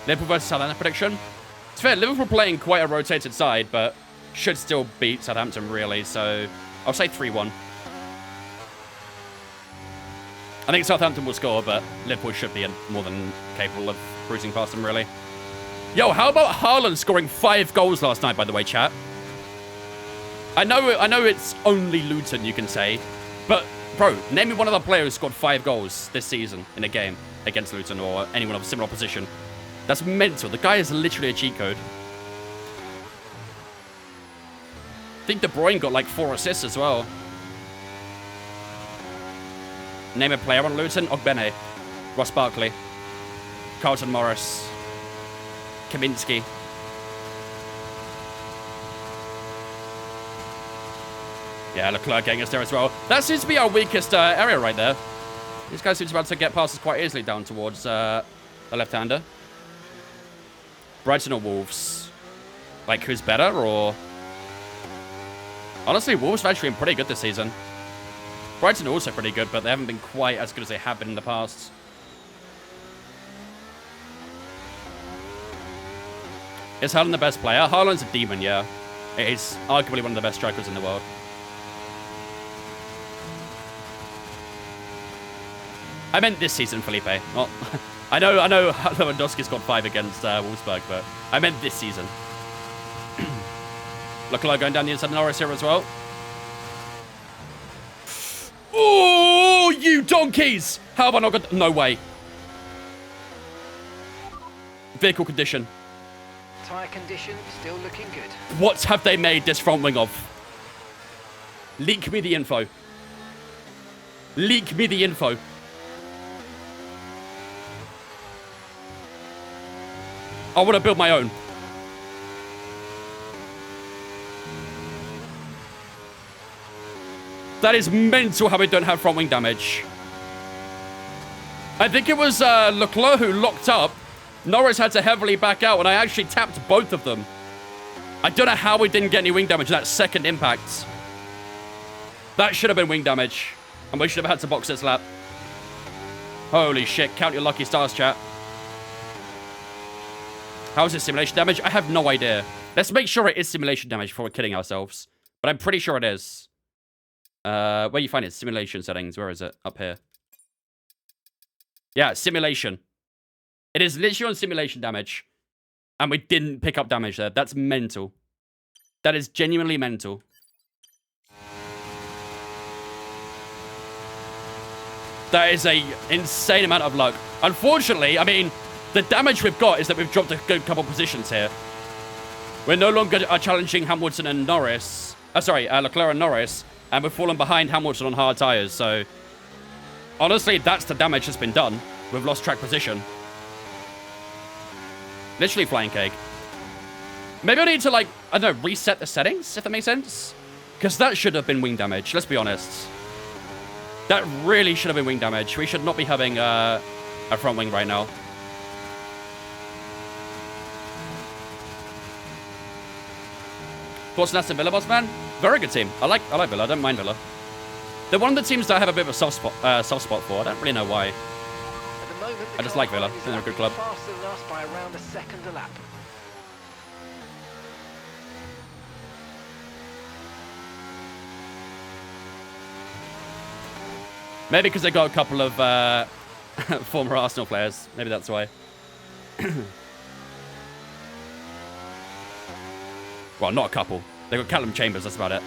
Liverpool versus Southampton prediction. It's fair. Liverpool playing quite a rotated side, but should still beat Southampton, really. So I'll say 3-1. I think Southampton will score, but Liverpool should be more than capable of cruising past them, really. Yo, how about Haaland scoring 5 goals last night, by the way, chat? I know it's only Luton, you can say, but, bro, name me one other player who scored 5 goals this season in a game against Luton or anyone of a similar opposition. That's mental. The guy is literally a cheat code. I think De Bruyne got like 4 assists as well. Name a player on Luton. Ogbene. Ross Barkley. Carlton Morris. Kaminsky. Yeah, Leclerc getting us there as well. That seems to be our weakest area right there. These guys seem to be able to get past us quite easily down towards the left-hander. Brighton or Wolves? Like, who's better, or... Honestly, Wolves have actually been pretty good this season. Brighton are also pretty good, but they haven't been quite as good as they have been in the past. Is Haaland the best player? Haaland's a demon, yeah. He's arguably one of the best strikers in the world. I meant this season, Felipe. Not. I know Lewandowski's got 5 against Wolfsburg, but I meant this season. Leclerc going down the inside of Norris here as well. Oh, you donkeys! How have I not got... No way. Vehicle condition. Tyre condition still looking good. What have they made this front wing of? Leak me the info. Leak me the info. I want to build my own. That is mental how we don't have front wing damage. I think it was Leclerc who locked up. Norris had to heavily back out, and I actually tapped both of them. I don't know how we didn't get any wing damage in that second impact. That should have been wing damage. And we should have had to box this lap. Holy shit. Count your lucky stars, chat. How is it simulation damage? I have no idea. Let's make sure it is simulation damage before we're kidding ourselves. But I'm pretty sure it is. Where you find it? Simulation settings. Where is it? Up here. Yeah, simulation. It is literally on simulation damage. And we didn't pick up damage there. That's mental. That is genuinely mental. That is an insane amount of luck. Unfortunately, I mean, the damage we've got is that we've dropped a good couple positions here. We're no longer challenging Hamilton and Norris. Leclerc and Norris. And we've fallen behind Hamilton on hard tyres, so... Honestly, that's the damage that's been done. We've lost track position. Literally flying cake. Maybe I need to, like, I don't know, reset the settings, if that makes sense? Because that should have been wing damage, let's be honest. That really should have been wing damage. We should not be having a front wing right now. Thoughts on Aston Villa, boss man? Very good team. I like Villa. I don't mind Villa. They're one of the teams that I have a bit of a soft spot for. I don't really know why. At the moment, I just like Villa. They're a good club. Faster than us by around a second a lap. Maybe because they got a couple of former Arsenal players. Maybe that's why. Well, not a couple. They got Callum Chambers, that's about it.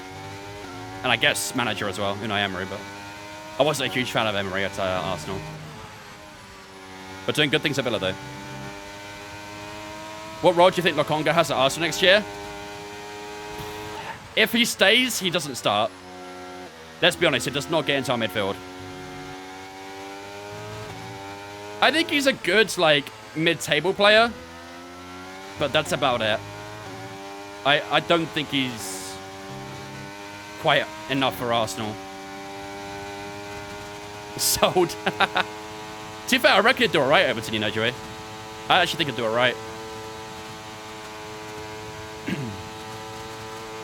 And I guess manager as well, Unai Emery, but I wasn't a huge fan of Emery at Arsenal. But doing good things at Villa, though. What role do you think Lokonga has at Arsenal next year? If he stays, he doesn't start. Let's be honest, he does not get into our midfield. I think he's a good, like, mid-table player. But that's about it. I don't think he's quite enough for Arsenal. Sold. To be fair, I reckon he'd do alright, Everton, you know, Joey. I actually think he'd do alright.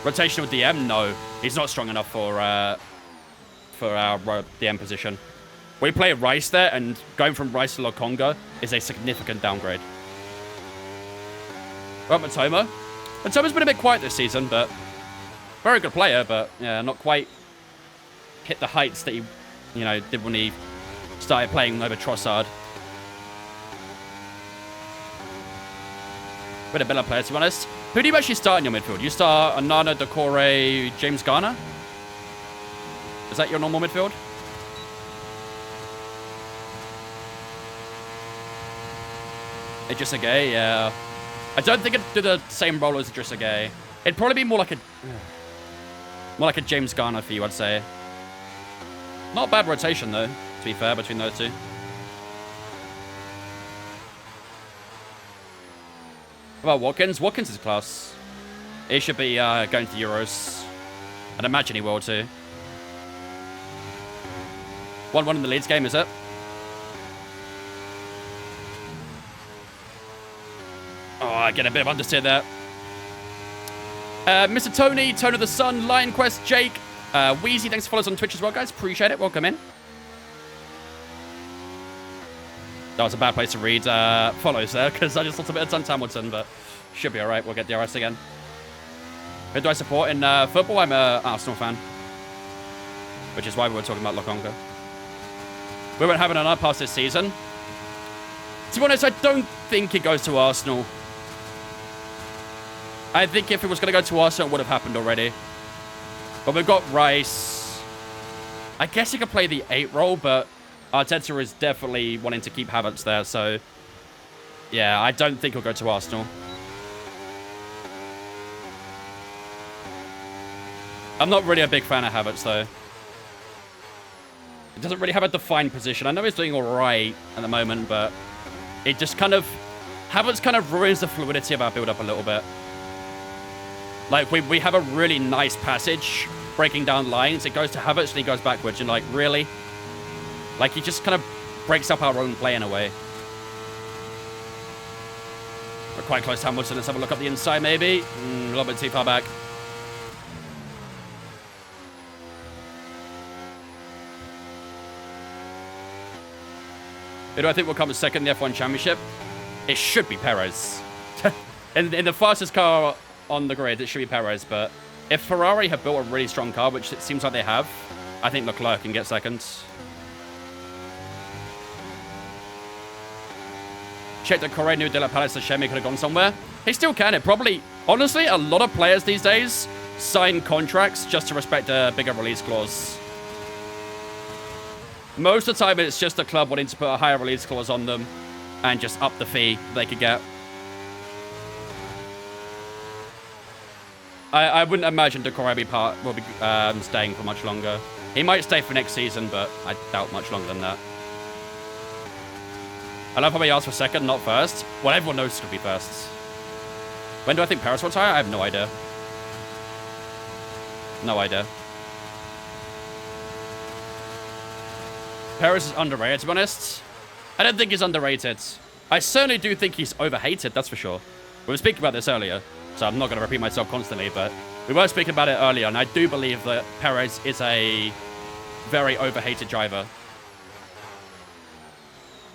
Rotational DM? No. He's not strong enough for our DM position. We play Rice there, and going from Rice to Lokonga is a significant downgrade. Well, Matoma. Matoma's been a bit quiet this season, but very good player, but yeah, not quite hit the heights that he, you know, did when he started playing over Trossard. Bit of Villa player, to be honest. Who do you actually start in your midfield? You start Onana, Decore, James Garner? Is that your normal midfield? Idrissa Gueye, yeah. I don't think it'd do the same role as Idrissa Gueye. It'd probably be more like a James Garner for you, I'd say. Not a bad rotation, though, to be fair, between those two. What about Watkins? Watkins is class. He should be going to Euros. I'd imagine he will, too. 1-1 in the Leeds game, is it? Oh, I get a bit of understeer there. Mr. Tony, Tone of the Sun, Lion Quest, Jake, Wheezy, thanks for following us on Twitch as well, guys. Appreciate it. Welcome in. That was a bad place to read follows there, because I just lost a bit of Tunt Hamilton, but should be alright. We'll get DRS again. Who do I support in football? I'm an Arsenal fan, which is why we were talking about Lokonga. We won't have an up past this season. To be honest, I don't think it goes to Arsenal. I think if it was going to go to Arsenal, it would have happened already. But we've got Rice. I guess he could play the 8 role, but Arteta is definitely wanting to keep Havertz there. So, yeah, I don't think he'll go to Arsenal. I'm not really a big fan of Havertz, though. He doesn't really have a defined position. I know he's doing all right at the moment, but it just kind of... Havertz kind of ruins the fluidity of our build-up a little bit. Like, we have a really nice passage breaking down lines. It goes to Havertz and he goes backwards. And, like, really? Like, he just kind of breaks up our own play in a way. We're quite close to Hamilton. Let's have a look up the inside, maybe. A little bit too far back. Who do I think will come second in the F1 Championship? It should be Perez. in the fastest car on the grid, it should be Perez, but if Ferrari have built a really strong car, which it seems like they have, I think Leclerc can get second. Check that Correa knew De La Palace and Shemi could have gone somewhere. He still can. It probably... Honestly, a lot of players these days sign contracts just to respect a bigger release clause. Most of the time, it's just the club wanting to put a higher release clause on them and just up the fee they could get. I wouldn't imagine Decore will be staying for much longer. He might stay for next season, but I doubt much longer than that. I love how he asked for second, not first. Well, everyone knows it's going to be first. When do I think Paris will retire? I have no idea. No idea. Perez is underrated, to be honest. I don't think he's underrated. I certainly do think he's overhated, that's for sure. We were speaking about this earlier, so I'm not going to repeat myself constantly, but we were speaking about it earlier, and I do believe that Perez is a very overhated driver.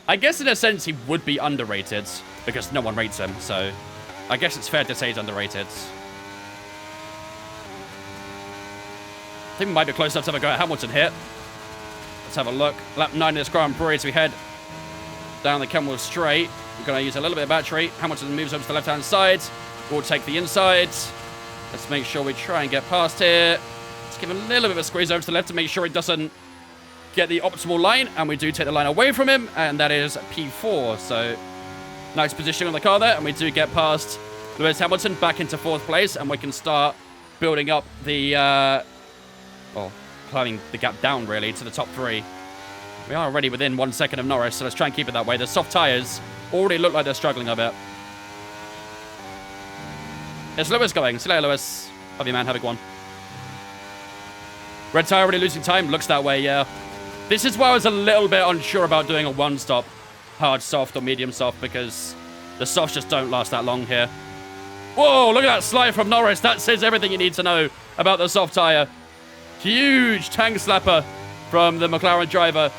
I guess in a sense he would be underrated, because no one rates him, so I guess it's fair to say he's underrated. I think we might be close enough to have a go at Hamilton here. Let's have a look. Lap 9 in this Grand Prix as we head down the Kenmore straight. We're going to use a little bit of battery. Hamilton moves over to the left-hand side. We'll take the inside. Let's make sure we try and get past here. Let's give a little bit of a squeeze over to the left to make sure it doesn't get the optimal line. And we do take the line away from him. And that is P4. So nice position on the car there. And we do get past Lewis Hamilton back into 4th place. And we can start building up the, well, climbing the gap down, really, to the top 3. We are already within 1 second of Norris. So let's try and keep it that way. The soft tyres already look like they're struggling a bit. It's Lewis going. See you later, Lewis. Love you, man. Have a good one. Red tyre already losing time. Looks that way, yeah. This is why I was a little bit unsure about doing a 1-stop hard soft or medium soft, because the softs just don't last that long here. Whoa, look at that slide from Norris. That says everything you need to know about the soft tyre. Huge tank slapper from the McLaren driver.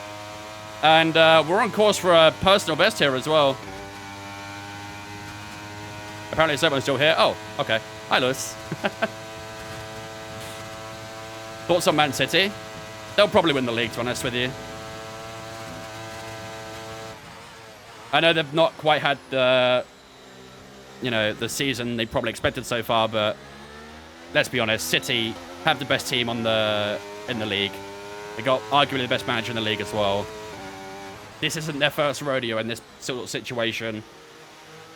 And we're on course for a personal best here as well. Apparently someone's still here. Oh, okay. Hi, Lewis. Thoughts on Man City? They'll probably win the league, to be honest with you. I know they've not quite had the, you know, the season they probably expected so far, but let's be honest, City have the best team in the league. They got arguably the best manager in the league as well. This isn't their first rodeo in this sort of situation.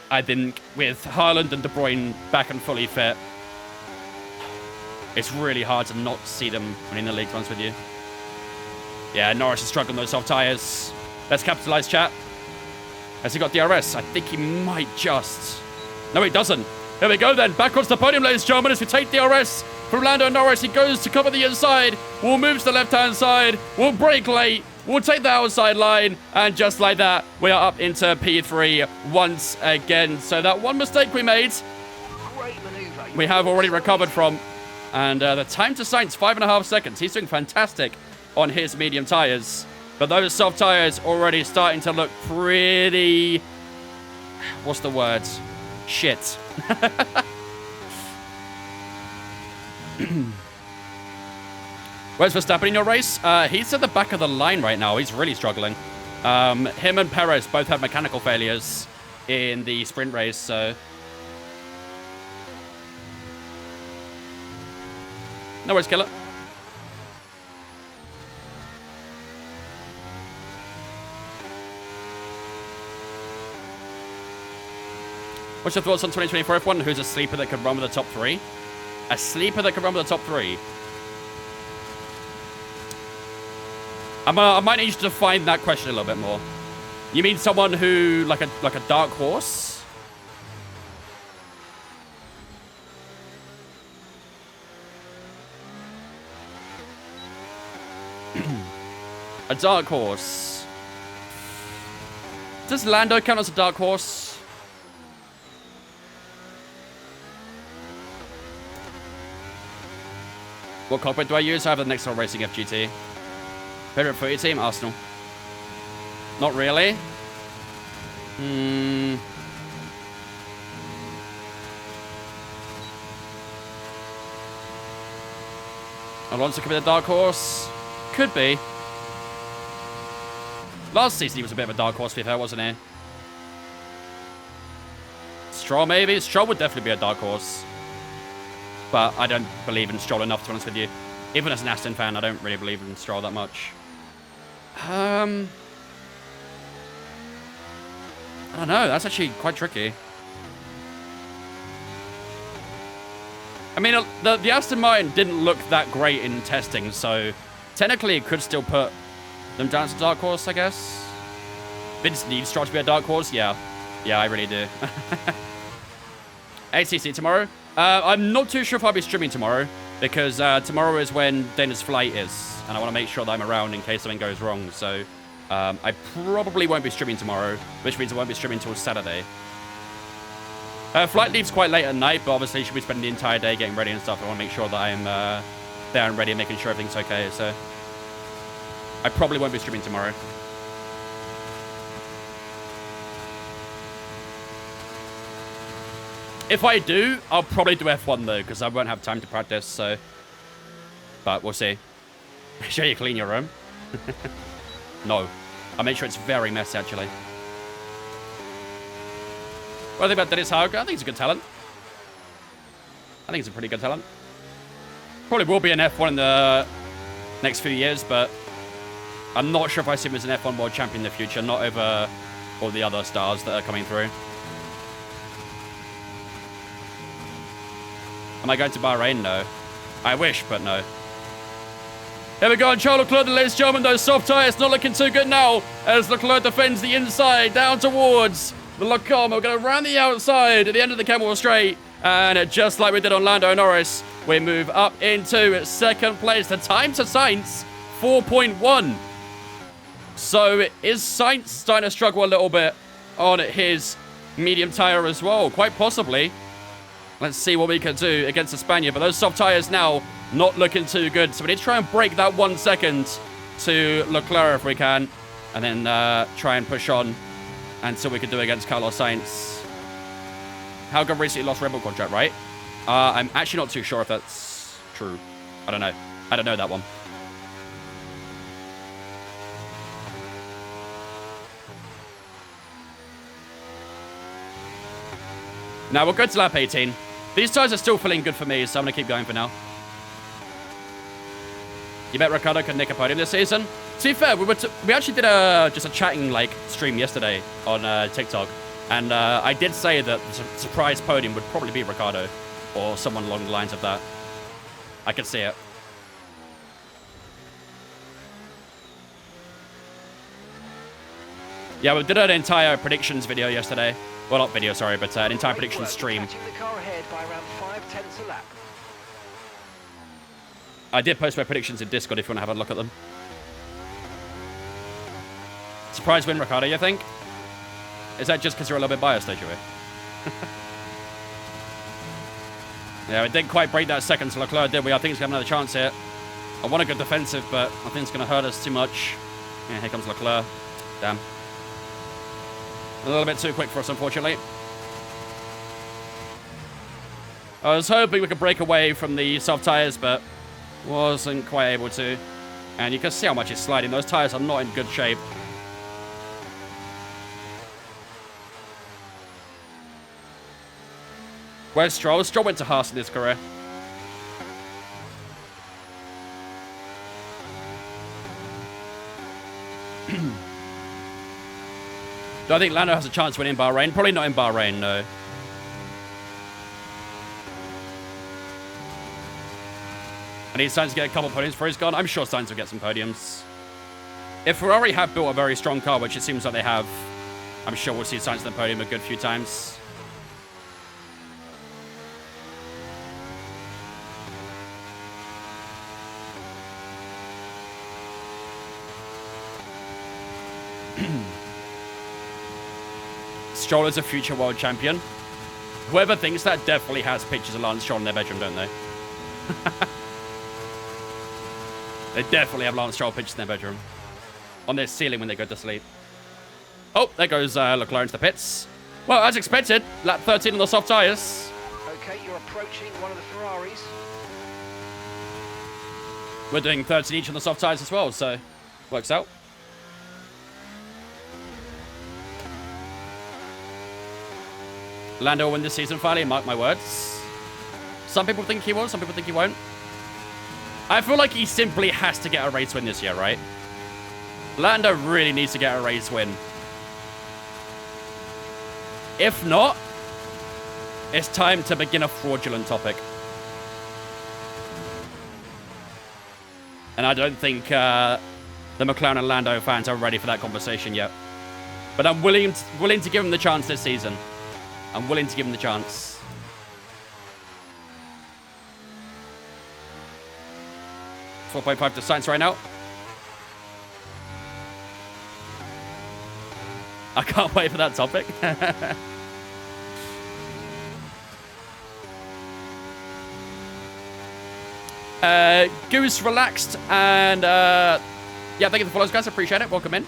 I think with Haaland and De Bruyne back and fully fit, it's really hard to not see them winning the league, to be honest with you. Yeah, Norris is struggling with those soft tyres. Let's capitalise, chat. Has he got DRS? I think he might just. No, he doesn't. Here we go then. Back onto the podium, ladies and gentlemen, as we take DRS from Lando Norris. He goes to cover the inside. We'll move to the left-hand side. We'll brake late. We'll take the outside line, and just like that, we are up into P3 once again. So that one mistake we made, we have already recovered from. And the time to Sainz, 5.5 seconds. He's doing fantastic on his medium tyres. But those soft tyres already starting to look pretty... What's the word? Shit. Where's Verstappen in your race? He's at the back of the line right now. He's really struggling. Him and Perez both have mechanical failures in the sprint race, so... No worries, killer. What's your thoughts on 2024 F1? Who's a sleeper that could run with the top 3? A sleeper that could run with the top 3? I might need you to define that question a little bit more. You mean someone who, like a dark horse? A dark horse. Does Lando count as a dark horse? What cockpit do I use? I have the next one Racing FGT. Favorite footy team? Arsenal. Not really. Alonso could be the dark horse. Could be. Last season he was a bit of a dark horse, to be fair, wasn't he? Stroll, maybe? Stroll would definitely be a dark horse. But I don't believe in Stroll enough, to be honest with you. Even as an Aston fan, I don't really believe in Stroll that much. I don't know. That's actually quite tricky. I mean, the Aston Martin didn't look that great in testing, so technically it could still put them down to dark horse, I guess. Vince needs Stroll to be a dark horse? Yeah. Yeah, I really do. ACC tomorrow? I'm not too sure if I'll be streaming tomorrow, because tomorrow is when Dana's flight is, and I want to make sure that I'm around in case something goes wrong, so I probably won't be streaming tomorrow, which means I won't be streaming until Saturday. Flight leaves quite late at night, but obviously she'll be spending the entire day getting ready and stuff. I want to make sure that I'm there and ready and making sure everything's okay, so I probably won't be streaming tomorrow. If I do, I'll probably do F1 though, because I won't have time to practice, so... But we'll see. Make sure you clean your room. No. I'll make sure it's very messy, actually. What do you think about Dennis Hauger? I think he's a good talent. I think he's a pretty good talent. Probably will be an F1 in the next few years, but I'm not sure if I see him as an F1 world champion in the future, not over all the other stars that are coming through. Am I going to Bahrain? No. I wish, but no. Here we go on Charles Leclerc, ladies and gentlemen. Those soft tyres not looking too good now as Leclerc defends the inside down towards the Leclerc. We're going to round the outside at the end of the Camel Straight. And just like we did on Lando Norris, we move up into second place. The time to Sainz, 4.1. So is Sainz starting to struggle a little bit on his medium tyre as well? Quite possibly. Let's see what we can do against the Spaniard. But those soft tyres now not looking too good. So we need to try and break that 1 second to Leclerc if we can. And then try and push on until we can do against Carlos Sainz. Helga recently lost Red Bull contract, right? I'm actually not too sure if that's true. I don't know. I don't know that one. Now we'll go to lap 18. These tyres are still feeling good for me, so I'm going to keep going for now. You bet Ricciardo can nick a podium this season? To be fair, we actually did just a chatting stream yesterday on TikTok. And I did say that the surprise podium would probably be Ricciardo or someone along the lines of that. I could see it. Yeah, we did an entire predictions video yesterday. Well, not video, sorry, but an entire predictions stream. The car ahead by around 0.5 a lap. I did post my predictions in Discord if you want to have a look at them. Surprise win, Ricciardo, you think? Is that just because you're a little bit biased, AJ? Yeah, we didn't quite break that second to Leclerc, did we? I think he's going to have another chance here. I want a good defensive, but I think it's going to hurt us too much. Yeah, here comes Leclerc. Damn. A little bit too quick for us, unfortunately. I was hoping we could break away from the soft tyres, but wasn't quite able to. And you can see how much it's sliding. Those tyres are not in good shape. Where's Stroll? Stroll went to Haas in his career. Do I think Lando has a chance to win in Bahrain? Probably not in Bahrain, no. I need Sainz to get a couple podiums before he's gone. I'm sure Sainz will get some podiums. If Ferrari have built a very strong car, which it seems like they have, I'm sure we'll see Sainz on the podium a good few times. Stroll is a future world champion. Whoever thinks that definitely has pictures of Lance Stroll in their bedroom, don't they? They definitely have Lance Stroll pictures in their bedroom. On their ceiling when they go to sleep. Oh, there goes Leclerc into the pits. Well, as expected, lap 13 on the soft tyres. Okay, you're approaching one of the Ferraris. We're doing 13 each on the soft tyres as well, so works out. Lando will win this season finally, mark my words. Some people think he will, some people think he won't. I feel like he simply has to get a race win this year, right? Lando really needs to get a race win. If not, it's time to begin a fraudulent topic. And I don't think the McLaren and Lando fans are ready for that conversation yet. But I'm willing to give him the chance this season. I'm willing to give him the chance. .5 to Sainz right now. I can't wait for that topic. Goose relaxed and yeah, thank you for the follows, guys. Appreciate it. Welcome in.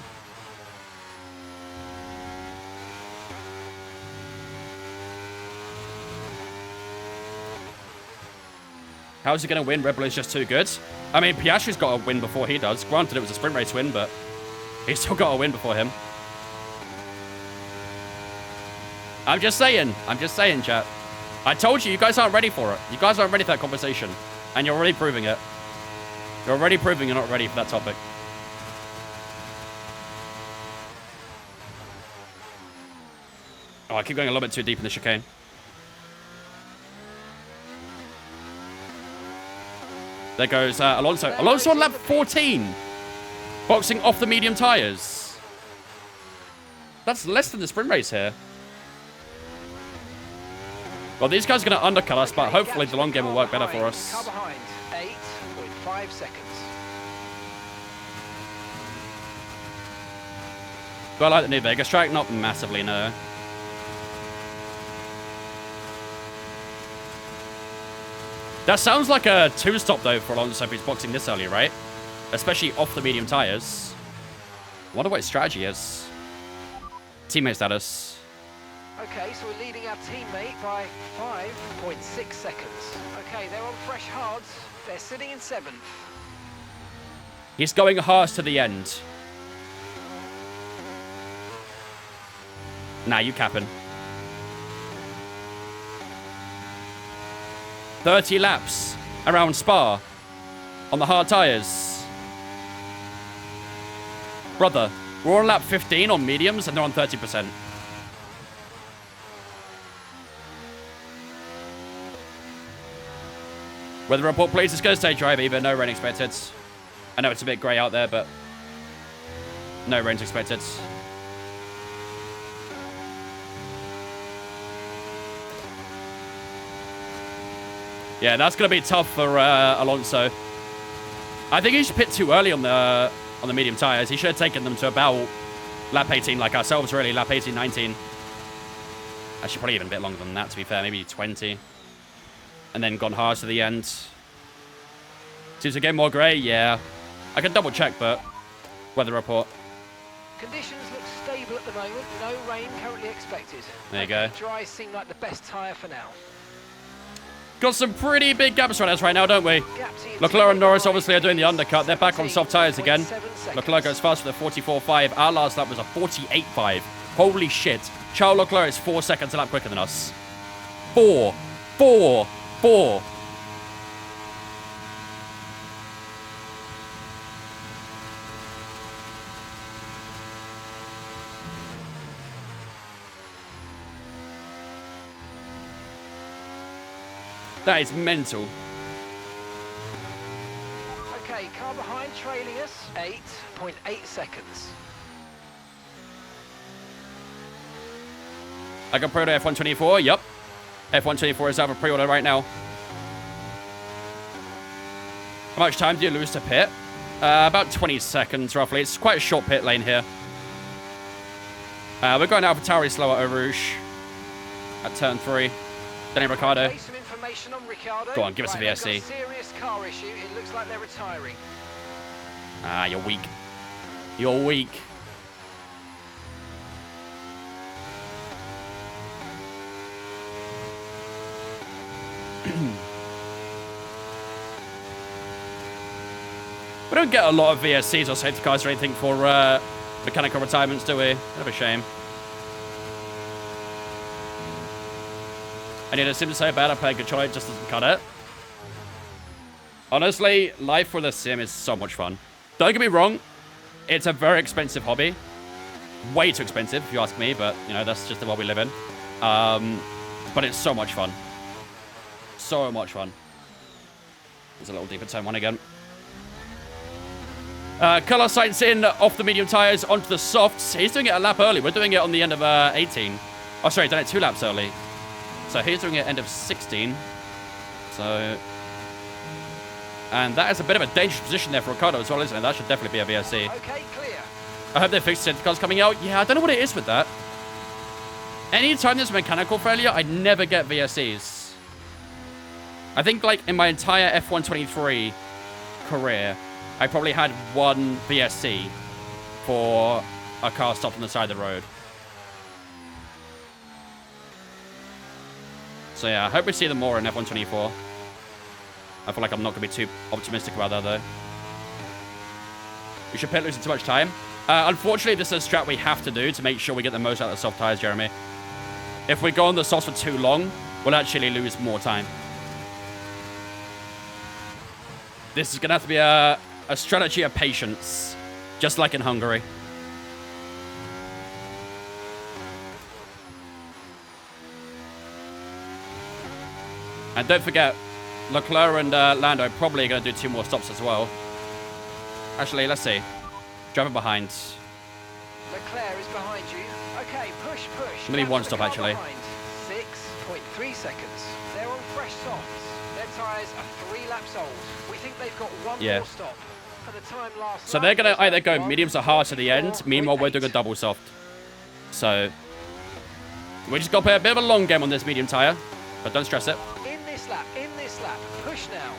How's he going to win? Red Bull is just too good. I mean, Piastri's got a win before he does. Granted, it was a sprint race win, but he's still got a win before him. I'm just saying, chat. I told you, you guys aren't ready for it. You guys aren't ready for that conversation. And you're already proving it. You're already proving you're not ready for that topic. Oh, I keep going a little bit too deep in the chicane. There goes Alonso. Alonso on lap 14. Boxing off the medium tyres. That's less than the sprint race here. Well, these guys are going to undercut us, but hopefully the long game will work better for us. Car behind, 8.5 seconds. Do I like the New Vegas track? Not massively, no. That sounds like a two-stop, though, for Alonso if he's boxing this early, right? Especially off the medium tyres. I wonder what his strategy is. Teammate status. Okay, so we're leading our teammate by 5.6 seconds. Okay, they're on fresh hards. They're sitting in 7th. He's going hard to the end. Nah, you capping. 30 laps around Spa on the hard tyres. Brother, we're on lap 15 on mediums and they're on 30%. Weather report, please. It's going to stay dry, but no rain expected. I know it's a bit grey out there, but no rain's expected. Yeah, that's going to be tough for Alonso. I think he should pit too early on the medium tyres. He should have taken them to about lap 18, like ourselves, really. Lap 18, 19. Actually, probably even a bit longer than that, to be fair. Maybe 20. And then gone hard to the end. Seems to get more grey, yeah. I can double check, but weather report. Conditions look stable at the moment. No rain currently expected. There you go. Dry seem like the best tyre for now. Got some pretty big gaps around us right now, don't we? Leclerc and Norris obviously are doing the undercut. They're back on soft tyres again. Leclerc goes fast with a 44.5. Our last lap was a 48.5. Holy shit. Charles Leclerc is 4 seconds a lap quicker than us. 4. That is mental. Okay, car behind trailing us, 8.8 seconds. I can pre-order F124. Yup. F124 is out for pre-order right now. How much time do you lose to pit? About 20 seconds, roughly. It's quite a short pit lane here. We're going out for Tauri slower Eau Rouge at turn 3. Danny Ricciardo. Go on, give us a VSC. Serious car issue. It looks like they're retiring. Ah, you're weak. You're weak. We don't get a lot of VSCs or safety cars or anything for mechanical retirements, do we? Bit of a shame. I need a sim so bad I play a controller, it just doesn't cut it. Honestly, life with a sim is so much fun. Don't get me wrong, it's a very expensive hobby. Way too expensive, if you ask me, but, you know, that's just the world we live in. But it's so much fun. So much fun. There's a little deeper turn 1 again. Carlos Sainz in off the medium tyres onto the softs. He's doing it a lap early. We're doing it on the end of 18. Oh, sorry, done it 2 laps early. So he's doing it end of 16. So... And that is a bit of a dangerous position there for Ricciardo as well, isn't it? That should definitely be a VSC. Okay, clear. I hope they fixed it. The car's coming out. Yeah, I don't know what it is with that. Anytime there's a mechanical failure, I never get VSCs. I think, like, in my entire F123 career, I probably had 1 VSC for a car stopped on the side of the road. So yeah, I hope we see them more in F124. I feel like I'm not going to be too optimistic about that, though. We should pit losing too much time. Unfortunately, this is a strat we have to do to make sure we get the most out of the soft tyres, Jeremy. If we go on the softs for too long, we'll actually lose more time. This is going to have to be a strategy of patience, just like in Hungary. And don't forget, Leclerc and Lando are probably going to do 2 more stops as well. Actually, let's see. Driver behind. Leclerc is behind you. Okay, push. Maybe Gap 1 to the stop, car actually. behind. 6.3 seconds. They're on fresh softs. Their tyres are 3 laps old. We think they've got 1 more stop. For the time last So lap, they're going to either was go mediums or hard to the end. Meanwhile, we're doing a 1.8. double soft. So we just got to play a bit of a long game on this medium tyre. But don't stress it. In this lap. Push now.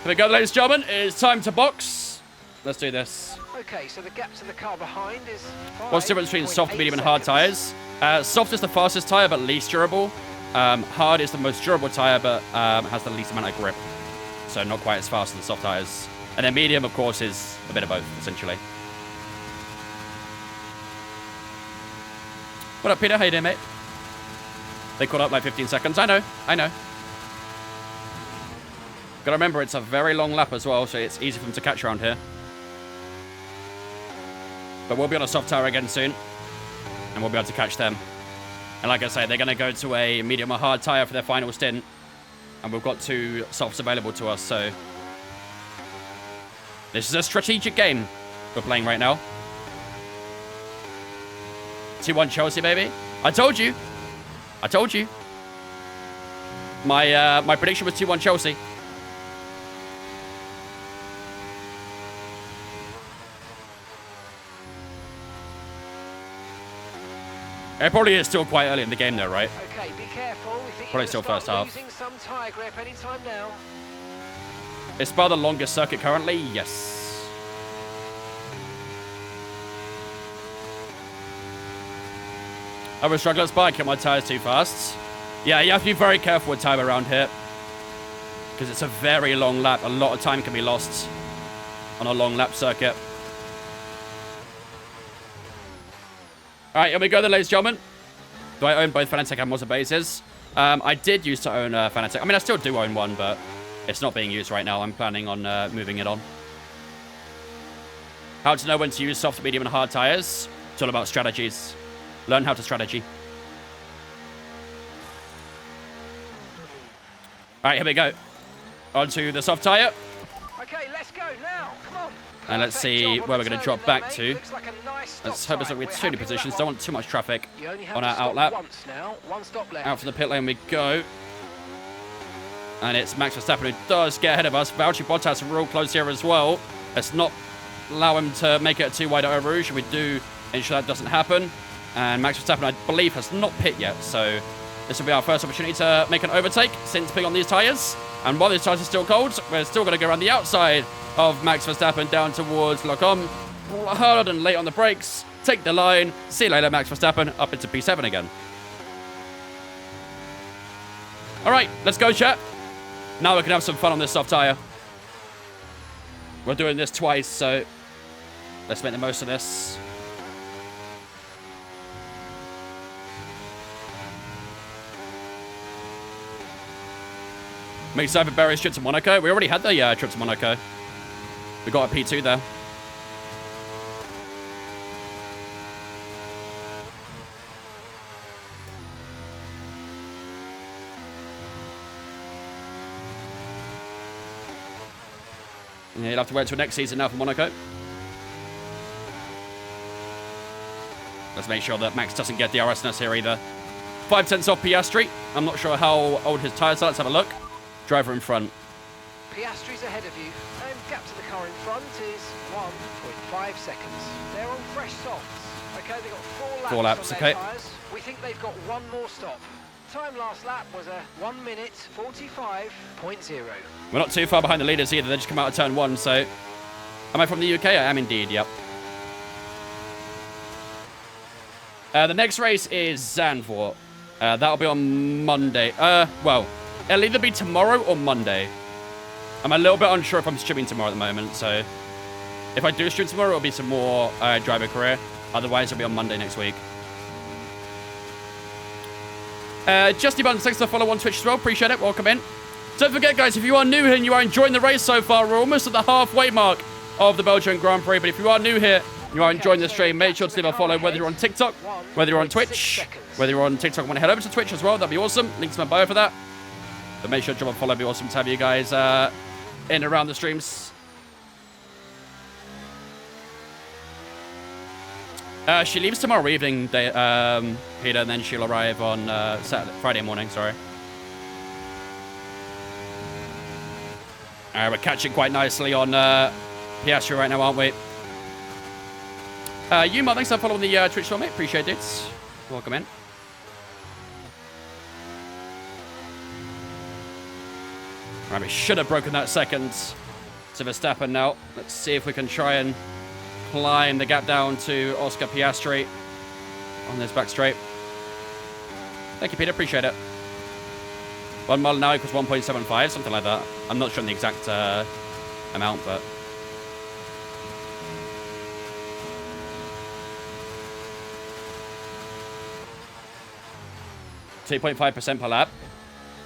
Here we go, ladies and gentlemen. It's time to box. Let's do this. Okay, so the gap to the car behind is 5. What's the difference between soft, medium, and hard tyres? Soft is the fastest tyre, but least durable. Hard is the most durable tyre, but has the least amount of grip. So not quite as fast as the soft tyres. And then medium, of course, is a bit of both, essentially. What up, Peter? How you doing, mate? They caught up like 15 seconds. I know. Gotta remember, it's a very long lap as well, so it's easy for them to catch around here. But we'll be on a soft tyre again soon, and we'll be able to catch them. And like I say, they're going to go to a medium or hard tyre for their final stint, and we've got 2 softs available to us, so this is a strategic game we're playing right now. 2-1 Chelsea, baby. I told you. My prediction was 2-1 Chelsea. It probably is still quite early in the game though, right? Okay, be careful. We think Probably you're still gonna first start half. losing some tyre grip anytime now. Is Spa the longest circuit currently? Yes. I was struggling at Spa. I kept my tyres too fast. Yeah, you have to be very careful with time around here, because it's a very long lap. A lot of time can be lost on a long lap circuit. All right, here we go then, ladies and gentlemen. Do I own both Fanatec and Mazda bases? I did used to own Fanatec. I mean, I still do own one, but it's not being used right now. I'm planning on moving it on. How to know when to use soft, medium, and hard tires? It's all about strategies. Learn how to strategy. All right, here we go. On to the soft tire. Okay, let's go now. Come on. And let's Perfect see job on where the we're going to turn drop there, back mate. to. Looks like a nice stop Let's hope it's time. like we're We're two happy with positions. that Don't one. want too much traffic You only have on to our stop outlap. once now. 1 stop left. Out to the pit lane we go. And it's Max Verstappen who does get ahead of us. Valtteri Bottas real close here as well. Let's not allow him to make it a 2 wide at Eau Rouge. We do ensure that doesn't happen. And Max Verstappen, I believe, has not pit yet. So this will be our first opportunity to make an overtake since putting on these tyres. And while these tyres are still cold, we're still going to go around the outside of Max Verstappen down towards Locom. Hard and late on the brakes. Take the line. See you later, Max Verstappen. Up into P7 again. All right, let's go, chat. Now we can have some fun on this soft tyre. We're doing this twice, so let's make the most of this. Makes over Barry's trip to Monaco. We already had the trip to Monaco. We got a P2 there. Yeah, you'll have to wait until next season now for Monaco. Let's make sure that Max doesn't get the RSNS here either. 5/10 off Piastri. I'm not sure how old his tyres are. Let's have a look. Driver in front. Piastri's ahead of you, and gap to the car in front is 1.5 seconds. They're on fresh softs. Okay, they've got 4 laps on their okay. tyres. We think they've got 1 more stop. Time last lap was a 1 minute 45.0. We're not too far behind the leaders either. They just come out of turn 1, so... Am I from the UK? I am indeed, yep. The next race is Zandvoort. That'll be on Monday. Well, it'll either be tomorrow or Monday. I'm a little bit unsure if I'm streaming tomorrow at the moment, so... If I do stream tomorrow, it'll be some more driver career. Otherwise, it'll be on Monday next week. Justy Buns, thanks for the follow on Twitch as well. Appreciate it. Welcome in. Don't forget, guys, if you are new here and you are enjoying the race so far, we're almost at the halfway mark of the Belgian Grand Prix. But if you are new here, you are enjoying the stream, make sure to leave a follow, whether you're on TikTok, whether you're on Twitch, whether you're on TikTok and want to head over to Twitch as well. That'd be awesome. Links in my bio for that. But make sure to drop a follow. It'd be awesome to have you guys in and around the streams. She leaves tomorrow evening, Peter, and then she'll arrive on Friday morning, sorry. We're catching quite nicely on Piastri right now, aren't we? Yuma, thanks for following the Twitch show, mate. Appreciate it. Welcome in. Right, we should have broken that second to Verstappen now. Let's see if we can try and climb the gap down to Oscar Piastri on this back straight. Thank you, Peter. Appreciate it. 1 mile an hour equals 1.75, something like that. I'm not sure on the exact amount, but... .5% per lap.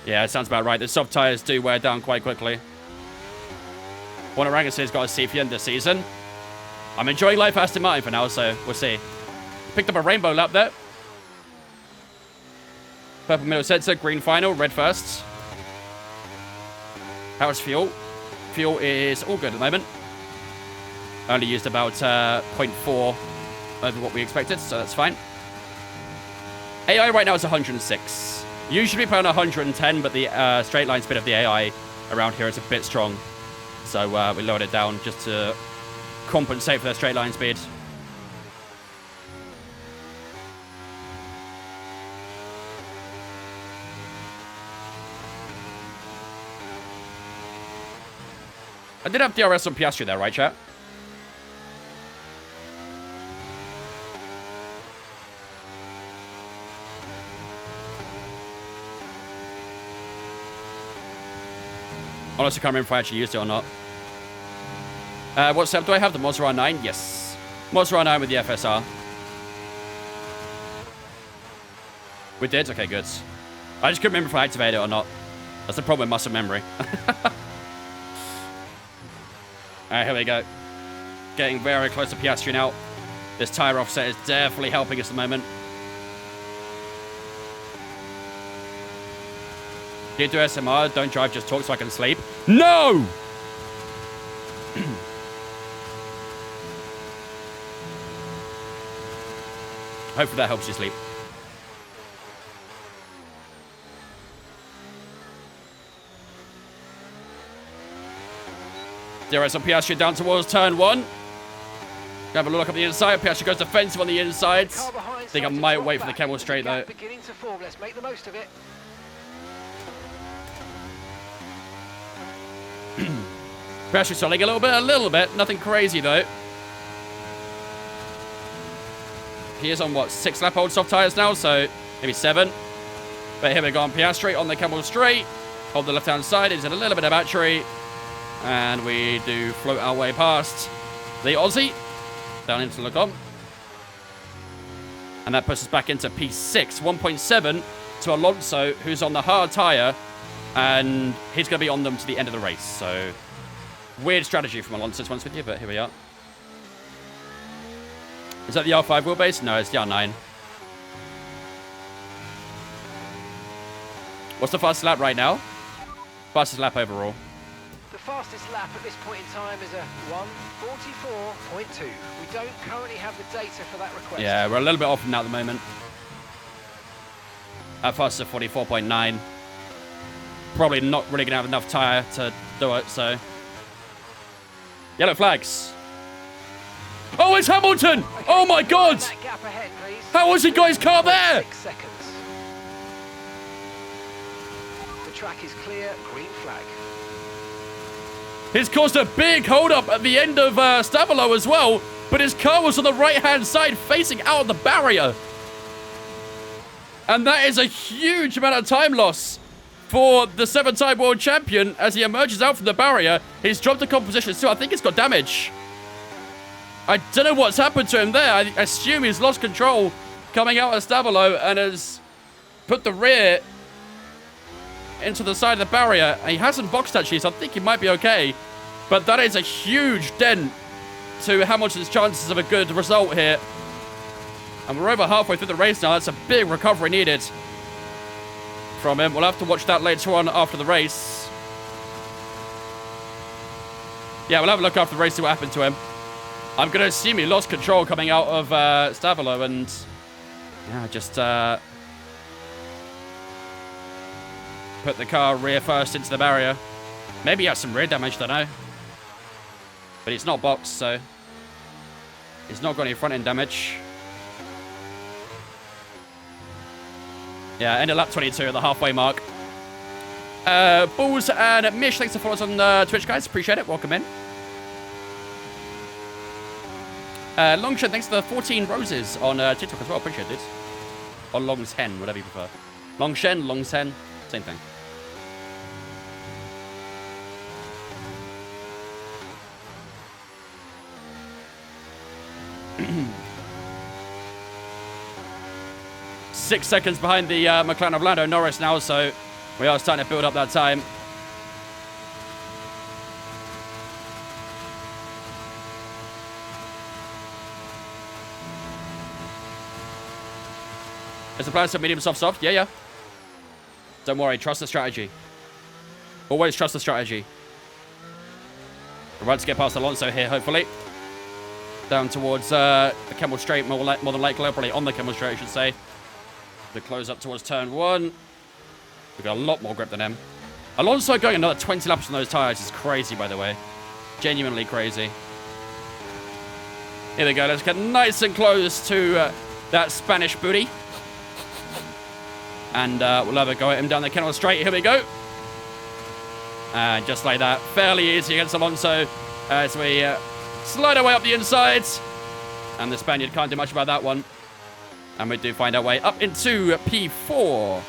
Yeah, it sounds about right. The soft tyres do wear down quite quickly. Orangutan's got a C for the end of the season. I'm enjoying life at Aston Martin for now, so we'll see. Picked up a rainbow lap there. Purple middle sensor, green final, red first. How's fuel? Fuel is all good at the moment. Only used about 0.4 over what we expected, so that's fine. AI right now is 106. Usually we play on 110, but the straight line speed of the AI around here is a bit strong. So we lowered it down just to compensate for their straight line speed. I did have DRS on Piastri there, right, chat? Honestly, I can't remember if I actually used it or not. What setup do I have? The Monster R9? Yes. Monster R9 with the FSR. We did? Okay, good. I just couldn't remember if I activated it or not. That's the problem with muscle memory. Alright, here we go. Getting very close to Piastri now. This tyre offset is definitely helping us at the moment. Do you do SMR? Don't drive, just talk so I can sleep. No! Hopefully that helps you sleep. DRS on Piastri down towards turn 1. Have a look up the inside. Piastri goes defensive on the inside. I think I might wait for the camel straight though. Beginning to form. Let's make the most of it. Piastri stalling a little bit. Nothing crazy though. He is on what, 6 lap old soft tyres now, so maybe 7. But here we go on Piastri on the camel straight. Hold the left hand side. He's in a little bit of battery. And we do float our way past the Aussie down into Lecom. And that puts us back into P6, 1.7 to Alonso, who's on the hard tyre. And he's going to be on them to the end of the race. So, weird strategy from Alonso, to be honest with you, but here we are. Is that the R5 wheelbase? No, it's the R9. What's the fastest lap right now? Fastest lap overall. The fastest lap at this point in time is a 1:44.2. We don't currently have the data for that request. Yeah, we're a little bit off from that at the moment. At fastest 44.9. Probably not really going to have enough tyre to do it, so. Yellow flags. Oh, it's Hamilton! Okay, oh my God! that gap ahead, please. How was the guy's car there? 6 seconds. The track is clear, green flag. He's caused a big hold-up at the end of Stabilo as well, but his car was on the right-hand side facing out of the barrier. And that is a huge amount of time loss for the 7-time world champion as he emerges out from the barrier. He's dropped the composition too. I think he's got damage. I don't know what's happened to him there. I assume he's lost control coming out of Stabilo and has put the rear into the side of the barrier. And he hasn't boxed actually, so I think he might be okay. But that is a huge dent to Hamilton's chances of a good result here. And we're over halfway through the race now. That's a big recovery needed from him. We'll have to watch that later on after the race. Yeah, we'll have a look after the race, see what happened to him. I'm going to assume he lost control coming out of Stavolo and yeah, just put the car rear first into the barrier. Maybe he has some rear damage, don't know. But it's not boxed, so he's not got any front end damage. Yeah, end of lap 22 at the halfway mark. Bulls and Mish, thanks for following us on Twitch, guys. Appreciate it. Welcome in. Longshen, thanks for the 14 roses on TikTok as well. Appreciate it. Or Longshen, whatever you prefer. Longshen, Longsen, same thing. Six seconds behind the McLaren of Lando Norris now, so we are starting to build up that time. Is the plan to medium, soft, soft? Yeah. Don't worry, trust the strategy. Always trust the strategy. We're about to get past Alonso here, hopefully. Down towards the Kemmel Straight, more than likely, probably on the Kemmel Straight, I should say. The close up towards turn 1. We've got a lot more grip than him. Alonso going another 20 laps on those tyres is crazy, by the way. Genuinely crazy. Here we go. Let's get nice and close to that Spanish booty. And we'll have a go at him down the Kemmel Straight. Here we go. And just like that. Fairly easy against Alonso as we slide our way up the insides. And the Spaniard can't do much about that one. And we do find our way up into P4.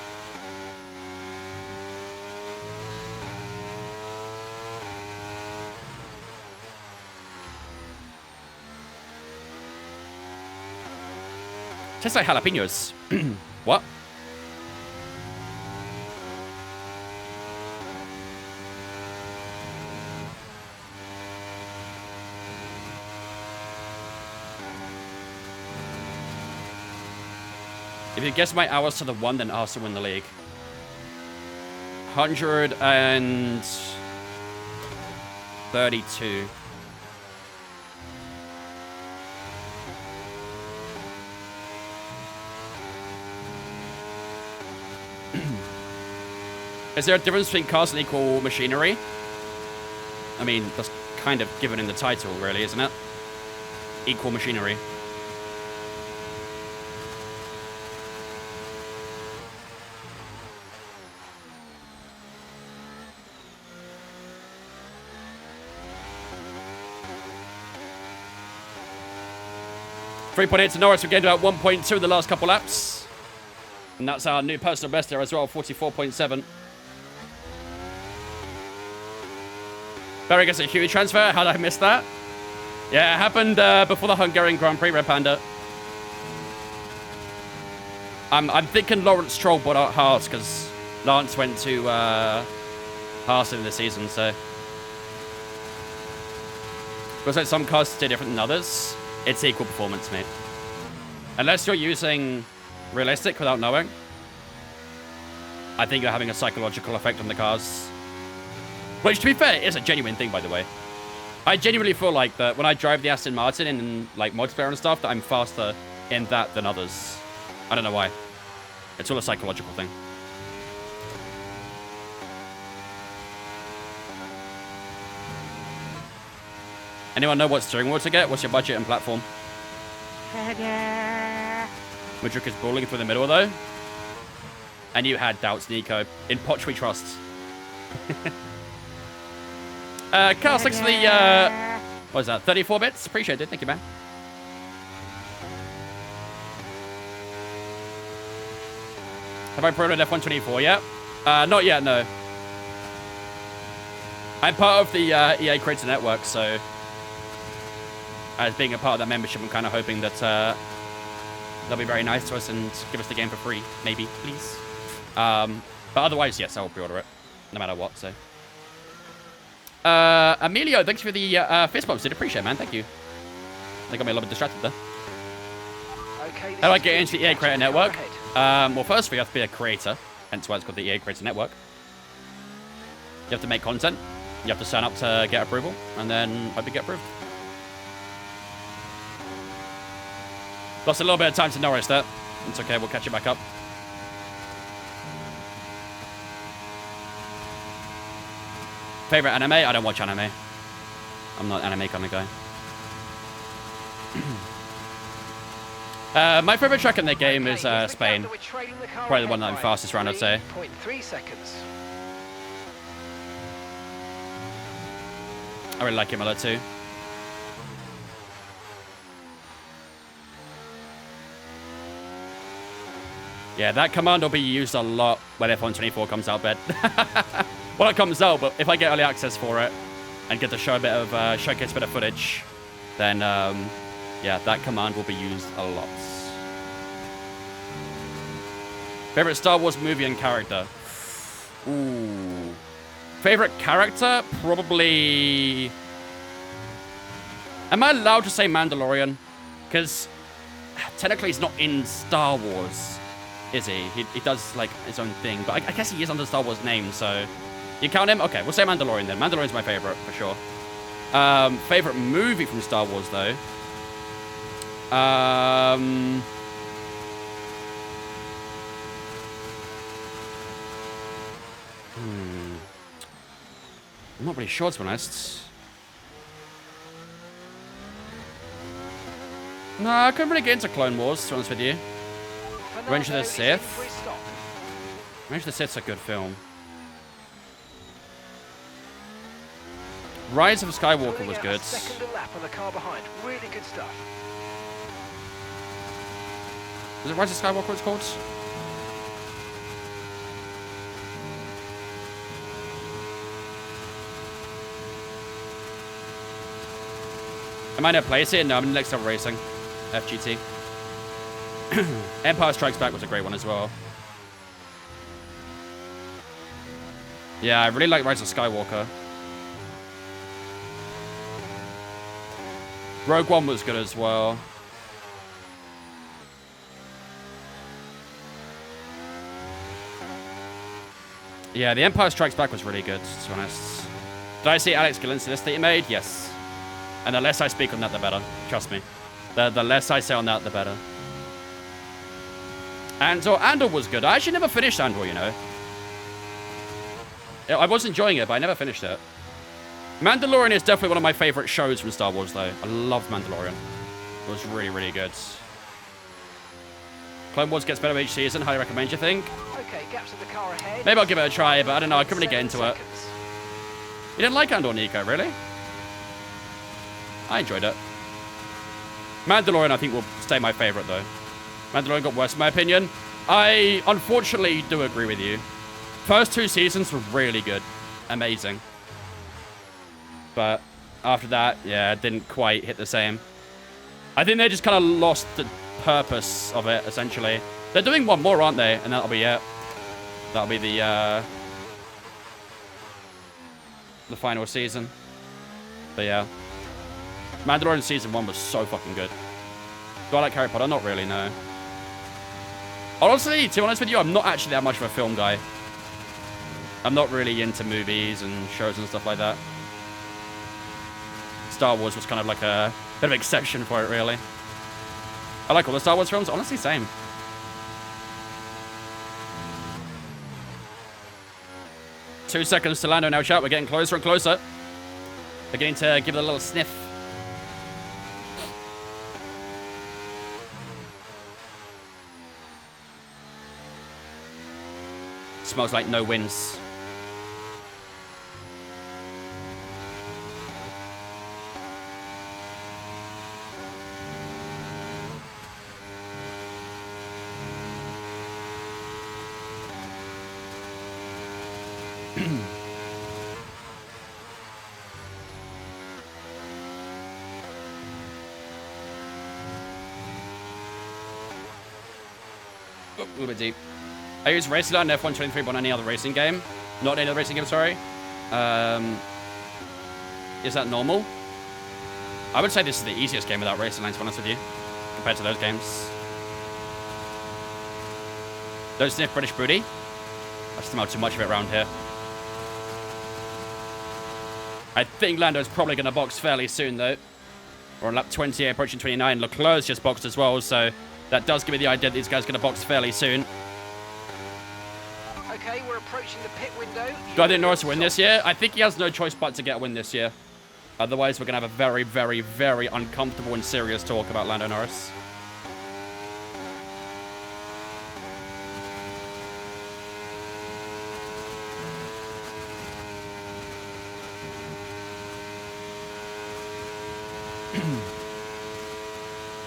Tastes like jalapenos. What? If you guess my hours to the 1, then Arsenal win the league. 132. Is there a difference between cars and equal machinery? I mean, that's kind of given in the title, really, isn't it? Equal machinery. .8 to Norris. We gained about 1.2 in the last couple laps. And that's our new personal best there as well, 44.7. Barry gets a huge transfer. How did I miss that? Yeah, it happened before the Hungarian Grand Prix, Red Panda. I'm thinking Lawrence Stroll bought out Haas because Lance went to Haas in the season, so. Looks like some cars stay different than others. It's equal performance, mate. Unless you're using realistic without knowing, I think you're having a psychological effect on the cars. Which, to be fair, is a genuine thing, by the way. I genuinely feel like that when I drive the Aston Martin in like multiplayer and stuff, that I'm faster in that than others. I don't know why. It's all a psychological thing. Anyone know what steering wheel to get? What's your budget and platform? Mudrik is brawling through the middle, though. And you had doubts, Nico. In Poch we trust. Carl, thanks for the, what is that, 34 bits? Appreciate it. Thank you, man. Have I promoted F124 yet? Not yet, no. I'm part of the EA Creator Network, so as being a part of that membership, I'm kind of hoping that they'll be very nice to us and give us the game for free, maybe, please. But otherwise, yes, I will pre-order it, no matter what, so. Emilio, thanks for the fist bumps, dude. Appreciate it, man. Thank you. They got me a little bit distracted there. Okay, How do I get into the EA Creator Network? Well, first, you have to be a creator, hence why it's called the EA Creator Network. You have to make content. You have to sign up to get approval, and then hope you get approved. Lost a little bit of time to Norris there. It's okay, we'll catch it back up. Favorite anime? I don't watch anime. I'm not an anime kind of guy. My favorite track in the game is Spain. Probably the one that I'm fastest around, I'd say. 0.3 seconds. I really like Imola too. Yeah, that command will be used a lot when F124 comes out, Ben. Well, it comes out, but if I get early access for it and get to show a bit of showcase a bit of footage, then yeah, that command will be used a lot. Favorite Star Wars movie and character? Ooh. Favorite character? Probably... Am I allowed to say Mandalorian? Because technically he's not in Star Wars, is he? He does, like, his own thing. But I guess he is under Star Wars name, so... You count him? Okay, we'll say Mandalorian then. Mandalorian's my favorite, for sure. Favorite movie from Star Wars, though? I'm not really sure, to be honest. No, I couldn't really get into Clone Wars, to be honest with you. Revenge of the Sith. Revenge of the Sith's a good film. Rise of Skywalker was good. Second lap on the car behind. Really good stuff. Is it Rise of Skywalker it's called? Am I in a place here? No, I'm in Next Level Racing. FGT. Empire Strikes Back was a great one as well. Yeah, I really like Rise of Skywalker. Rogue One was good as well. Yeah, The Empire Strikes Back was really good, to be honest. Did I see Alex Gillen's list that he made? Yes. And the less I speak on that, the better. Trust me. The less I say on that, the better. Andor was good. I actually never finished Andor, you know. I was enjoying it, but I never finished it. Mandalorian is definitely one of my favorite shows from Star Wars, though. I love Mandalorian. It was really, really good. Clone Wars gets better each season. Highly recommend, you think? Okay, gaps in the car ahead. Maybe I'll give it a try, but I don't know. I couldn't really get into it. You didn't like Andor, Nico, really? I enjoyed it. Mandalorian, I think, will stay my favorite, though. Mandalorian got worse, in my opinion. I, unfortunately, do agree with you. First two seasons were really good. Amazing. But after that, yeah, it didn't quite hit the same. I think they just kind of lost the purpose of it, essentially. They're doing one more, aren't they? And that'll be it. That'll be the final season. But yeah. Mandalorian Season 1 was so fucking good. Do I like Harry Potter? Not really, no. Honestly, to be honest with you, I'm not actually that much of a film guy. I'm not really into movies and shows and stuff like that. Star Wars was kind of like a bit of an exception for it, really. I like all the Star Wars films. Honestly, same. Two seconds to Lando now, chat. We're getting closer and closer. Beginning to give it a little sniff. Smells like no wins. Oh, a little bit deep. I use Racing Line F1 23 on any other racing game. Not any other racing game, sorry. Is that normal? I would say this is the easiest game without racing lines, to be honest with you, compared to those games. Don't sniff British booty. I smell too much of it around here. I think Lando's probably going to box fairly soon, though. We're on lap 28, approaching 29. Leclerc's just boxed as well, so that does give me the idea that these guys are going to box fairly soon. Okay, we're approaching the pit window. Do I think Norris will win this year? I think he has no choice but to get a win this year. Otherwise, we're going to have a very, very, very uncomfortable and serious talk about Lando Norris.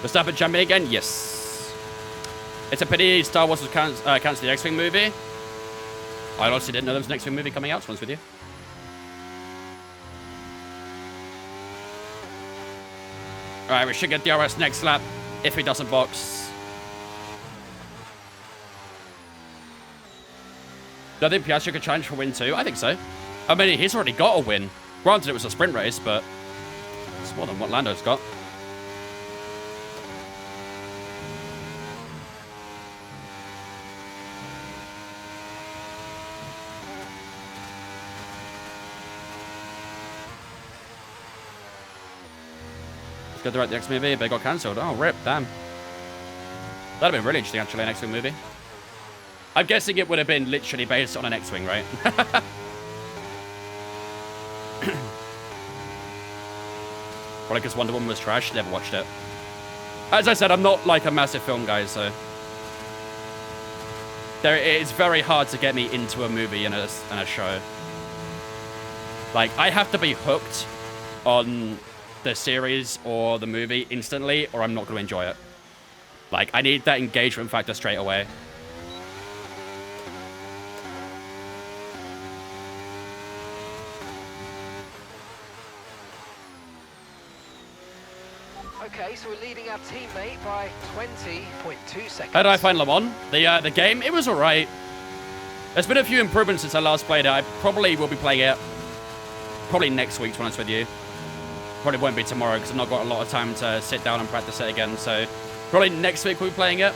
Verstappen champion again? Yes. It's a pity Star Wars was cancelled the X-Wing movie. I honestly didn't know there was an X-Wing movie coming out, to be honest with you. Alright, we should get DRS next lap if he doesn't box. Do I think Piastri could challenge for win too? I think so. I mean, he's already got a win. Granted, it was a sprint race, but it's more than what Lando's got. Go direct the X movie, but it got cancelled. Oh, rip, damn. That'd have been really interesting, actually, an X-Wing movie. I'm guessing it would have been literally based on an X-Wing, right? Probably because Wonder Woman was trash. Never watched it. As I said, I'm not like a massive film guy, so it's very hard to get me into a movie and a show. Like, I have to be hooked on the series or the movie instantly, or I'm not going to enjoy it. Like, I need that engagement factor straight away. Okay, so we're leading our teammate by 20.2 seconds. How did I find Le Mans? The game? It was alright. There's been a few improvements since I last played it. I probably will be playing it probably next week, to be honest with you. Probably won't be tomorrow because I've not got a lot of time to sit down and practice it again. So probably next week we'll be playing it.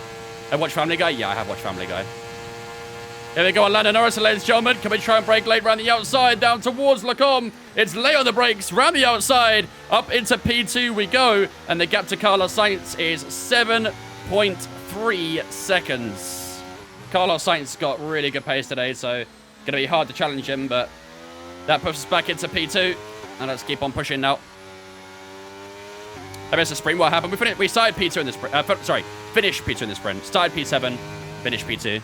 I watch Family Guy? Yeah, I have watched Family Guy. Here we go on Lando Norris, ladies and gentlemen. Can we try and brake late round the outside down towards Lecombe? It's late on the brakes, round the outside, up into P2 we go. And the gap to Carlos Sainz is 7.3 seconds. Carlos Sainz got really good pace today, so going to be hard to challenge him, but that pushes us back into P2. And let's keep on pushing now. I missed the sprint. What happened? We started P2 in the sprint. Finished P2 in the sprint. Started P7, finished P2.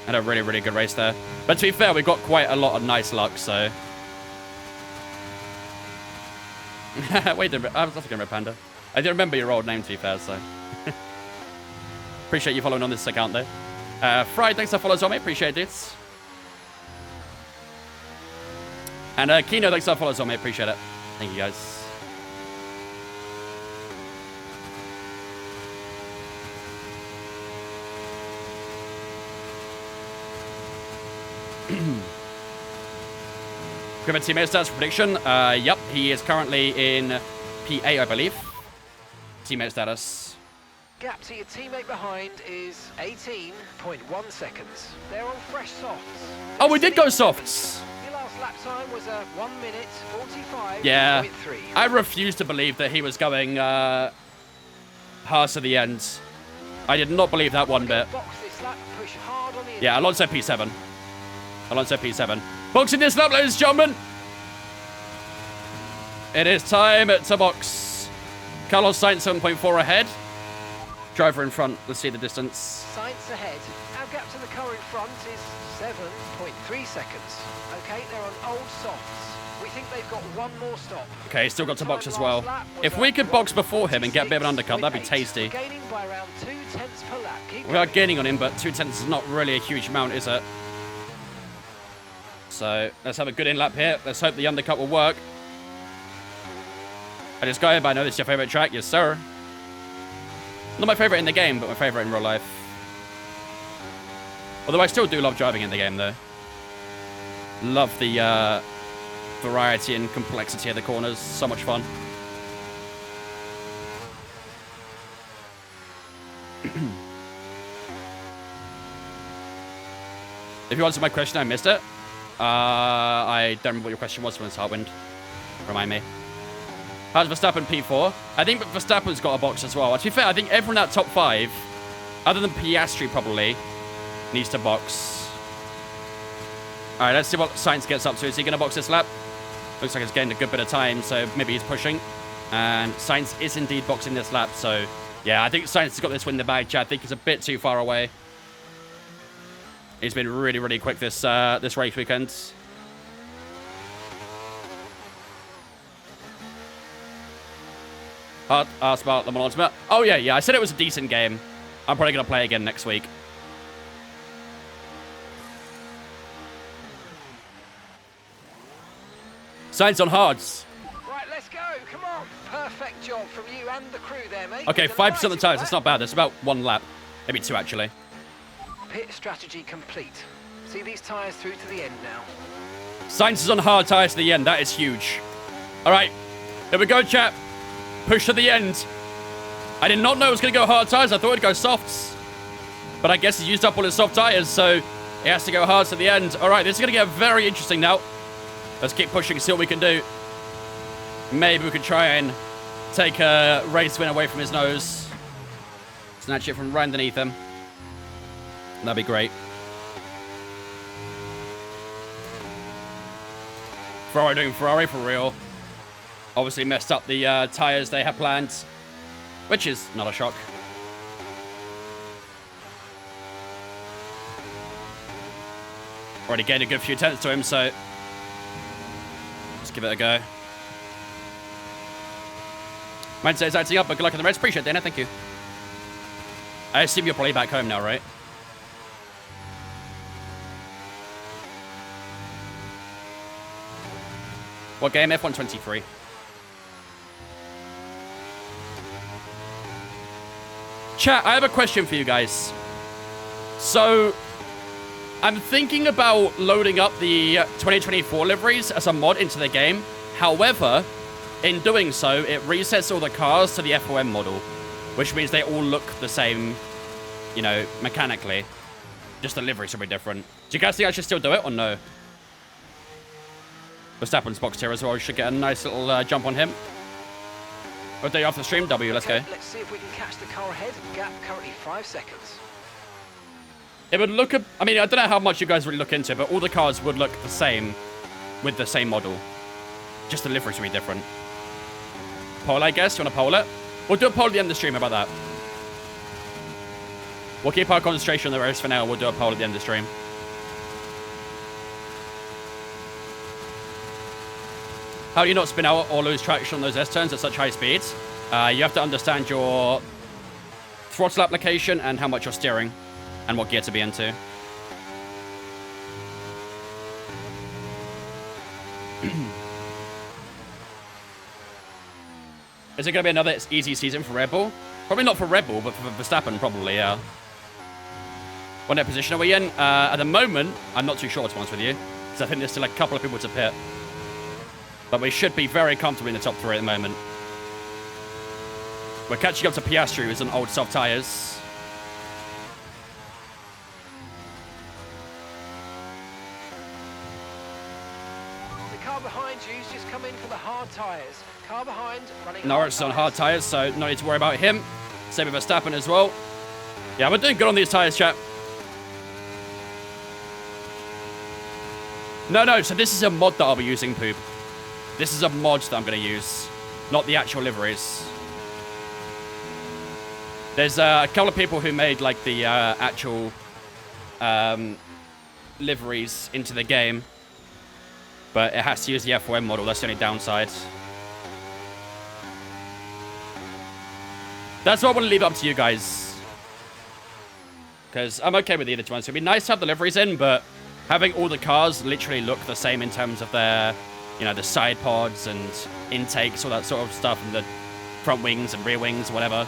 Had a really, really good race there. But to be fair, we got quite a lot of nice luck, so. Wait a minute. I was not going to Panda. I didn't remember your old name, to be fair, so. Appreciate you following on this account, though. Fry, thanks for following as well, mate. Appreciate it. And Kino, thanks for following as well, mate. Appreciate it. Thank you, guys. Give a teammate stats prediction. Yep, he is currently in P8, I believe. Teammate status. Gap to your teammate behind is 18.1 seconds. They're on fresh softs. Oh, we did go softs. Your last lap time was a 1 minute 45.3. Yeah, I refuse to believe that he was going past to the end. I did not believe that one bit. Box this lap, push hard on the Yeah, Alonso P7. Alonso P7. Boxing this lap, ladies and gentlemen. It is time to box. Carlos Sainz 7.4 ahead. Driver in front. Let's see the distance. Sainz ahead. Our gap to the car in front is 7.3 seconds. Okay, they're on old softs. We think they've got one more stop. Okay, still got to box as well. If we could box before him and get a bit of an undercut, that'd be tasty. Gaining by around 0.2 per lap. We are gaining on him, but 0.2 is not really a huge amount, is it? So let's have a good in-lap here. Let's hope the undercut will work. I just got here, but I know this is your favorite track. Yes, sir. Not my favorite in the game, but my favorite in real life. Although I still do love driving in the game, though. Love the variety and complexity of the corners. So much fun. If you answered my question, I missed it. I don't remember what your question was from Heartwind. Remind me. How's Verstappen P4? I think Verstappen's got a box as well. To be fair, I think everyone at top 5, other than Piastri probably, needs to box. Alright, let's see what Sainz gets up to. Is he going to box this lap? Looks like he's getting a good bit of time, so maybe he's pushing. And Sainz is indeed boxing this lap, so yeah, I think Sainz has got this win in the bag, Chad. I think he's a bit too far away. He's been really, really quick this this race weekend. Asked about Le Mans Ultimate. Oh, yeah. I said it was a decent game. I'm probably going to play again next week. Sainz on hards. Right, let's go. Come on. Perfect job from you and the crew there, mate. Okay, 5% of the tyres. That's not bad. That's about 1 lap. Maybe 2, actually. Pit strategy complete. See these tyres through to the end now. Sainz is on hard tyres to the end. That is huge. All right. Here we go, chap. Push to the end. I did not know it was going to go hard tyres. I thought it'd go softs. But I guess he's used up all his soft tyres, so he has to go hard to the end. All right, this is going to get very interesting now. Let's keep pushing, see what we can do. Maybe we could try and take a race win away from his nose. Snatch it from right underneath him. That'd be great. Ferrari doing Ferrari for real. Obviously messed up the tyres they had planned, which is not a shock. Already gained a good few tenths to him, so let's give it a go. Might say it's acting up, but good luck in the Reds. Appreciate it, Dana. Thank you. I assume you're probably back home now, right? What game? F123. Chat, I have a question for you guys. So, I'm thinking about loading up the 2024 liveries as a mod into the game. However, in doing so, it resets all the cars to the FOM model, which means they all look the same, you know, mechanically. Just the liveries will be different. Do you guys think I should still do it or no? Verstappen's boxed here as well. We should get a nice little jump on him. What day off the stream? W, let's go. Let's see if we can catch the car ahead. Gap currently 5 seconds. It would look... I mean, I don't know how much you guys really look into it, but all the cars would look the same with the same model. Just the liveries would be different. Poll, I guess. You want to poll it? We'll do a poll at the end of the stream. How about that? We'll keep our concentration on the race for now. We'll do a poll at the end of the stream. How do you not spin out or lose traction on those S-turns at such high speeds? You have to understand your throttle application and how much you're steering and what gear to be into. Is it going to be another easy season for Red Bull? Probably not for Red Bull, but for Verstappen, probably, yeah. What net position are we in? At the moment, I'm not too sure, to be honest with you. Because I think there's still a couple of people to pit. But we should be very comfortable in the top 3 at the moment. We're catching up to Piastri, who's on old soft tyres. The car behind you's just come in for the hard tyres. Car behind running. Norris is on hard tyres, so no need to worry about him. Same with Verstappen as well. Yeah, we're doing good on these tyres, chap. No, so this is a mod that I'll be using, Poop. This is a mod that I'm going to use, not the actual liveries. There's a couple of people who made, like, the actual liveries into the game. But it has to use the FOM model. That's the only downside. That's what I want to leave up to you guys. Because I'm okay with either one. So it'd be nice to have the liveries in, but having all the cars literally look the same in terms of their... You know, the side pods and intakes, all that sort of stuff, and the front wings and rear wings, whatever.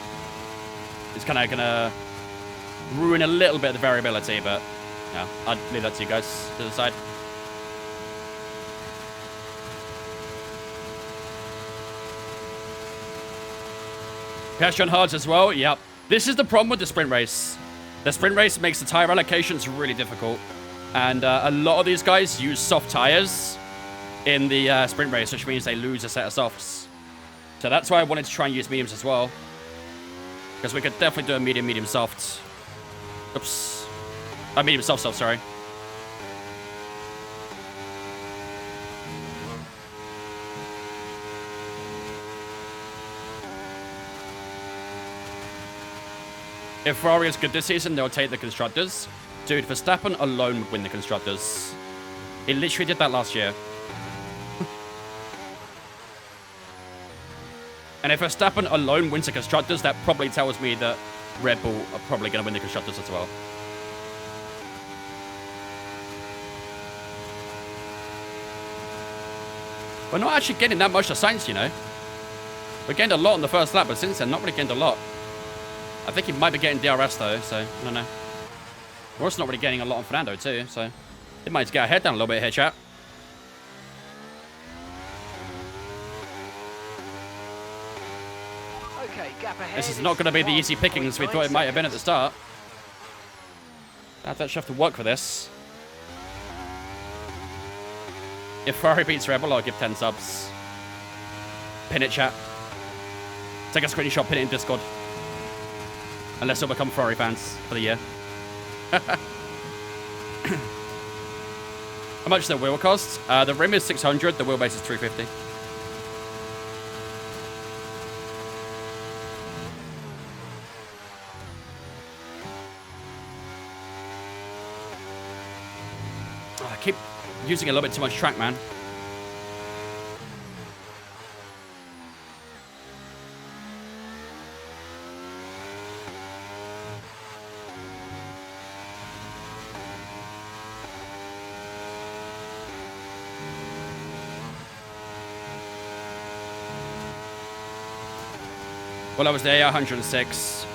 It's kind of going to ruin a little bit of the variability, but Yeah, I'd leave that to you guys to decide. Pedestrian hards as well. Yep. This is the problem with the sprint race. The sprint race makes the tire allocations really difficult. And a lot of these guys use soft tires in the sprint race, which means they lose a set of softs. So that's why I wanted to try and use mediums as well. Because we could definitely do a medium soft. Oops. A medium soft, sorry. If Ferrari is good this season, they'll take the Constructors. Dude, Verstappen alone would win the Constructors. He literally did that last year. And if Verstappen alone wins the Constructors, that probably tells me that Red Bull are probably going to win the Constructors as well. We're not actually getting that much to Sainz, you know. We gained a lot on the first lap, but since then, not really gained a lot. I think he might be getting DRS though, so I don't know. We're also not really getting a lot on Fernando too, so it might get our head down a little bit here, chat. Okay, gap ahead. This is not going to be the easy pickings we thought it might have been at the start. I'd actually have to work for this. If Ferrari beats Red Bull, I'll give 10 subs. Pin it, chat. Take a screenshot, pin it in Discord. Unless they'll become Ferrari fans for the year. How much does the wheel cost? The rim is 600, the wheelbase is 350. Oh, I keep using a little bit too much track, man. Well, I was there, 106.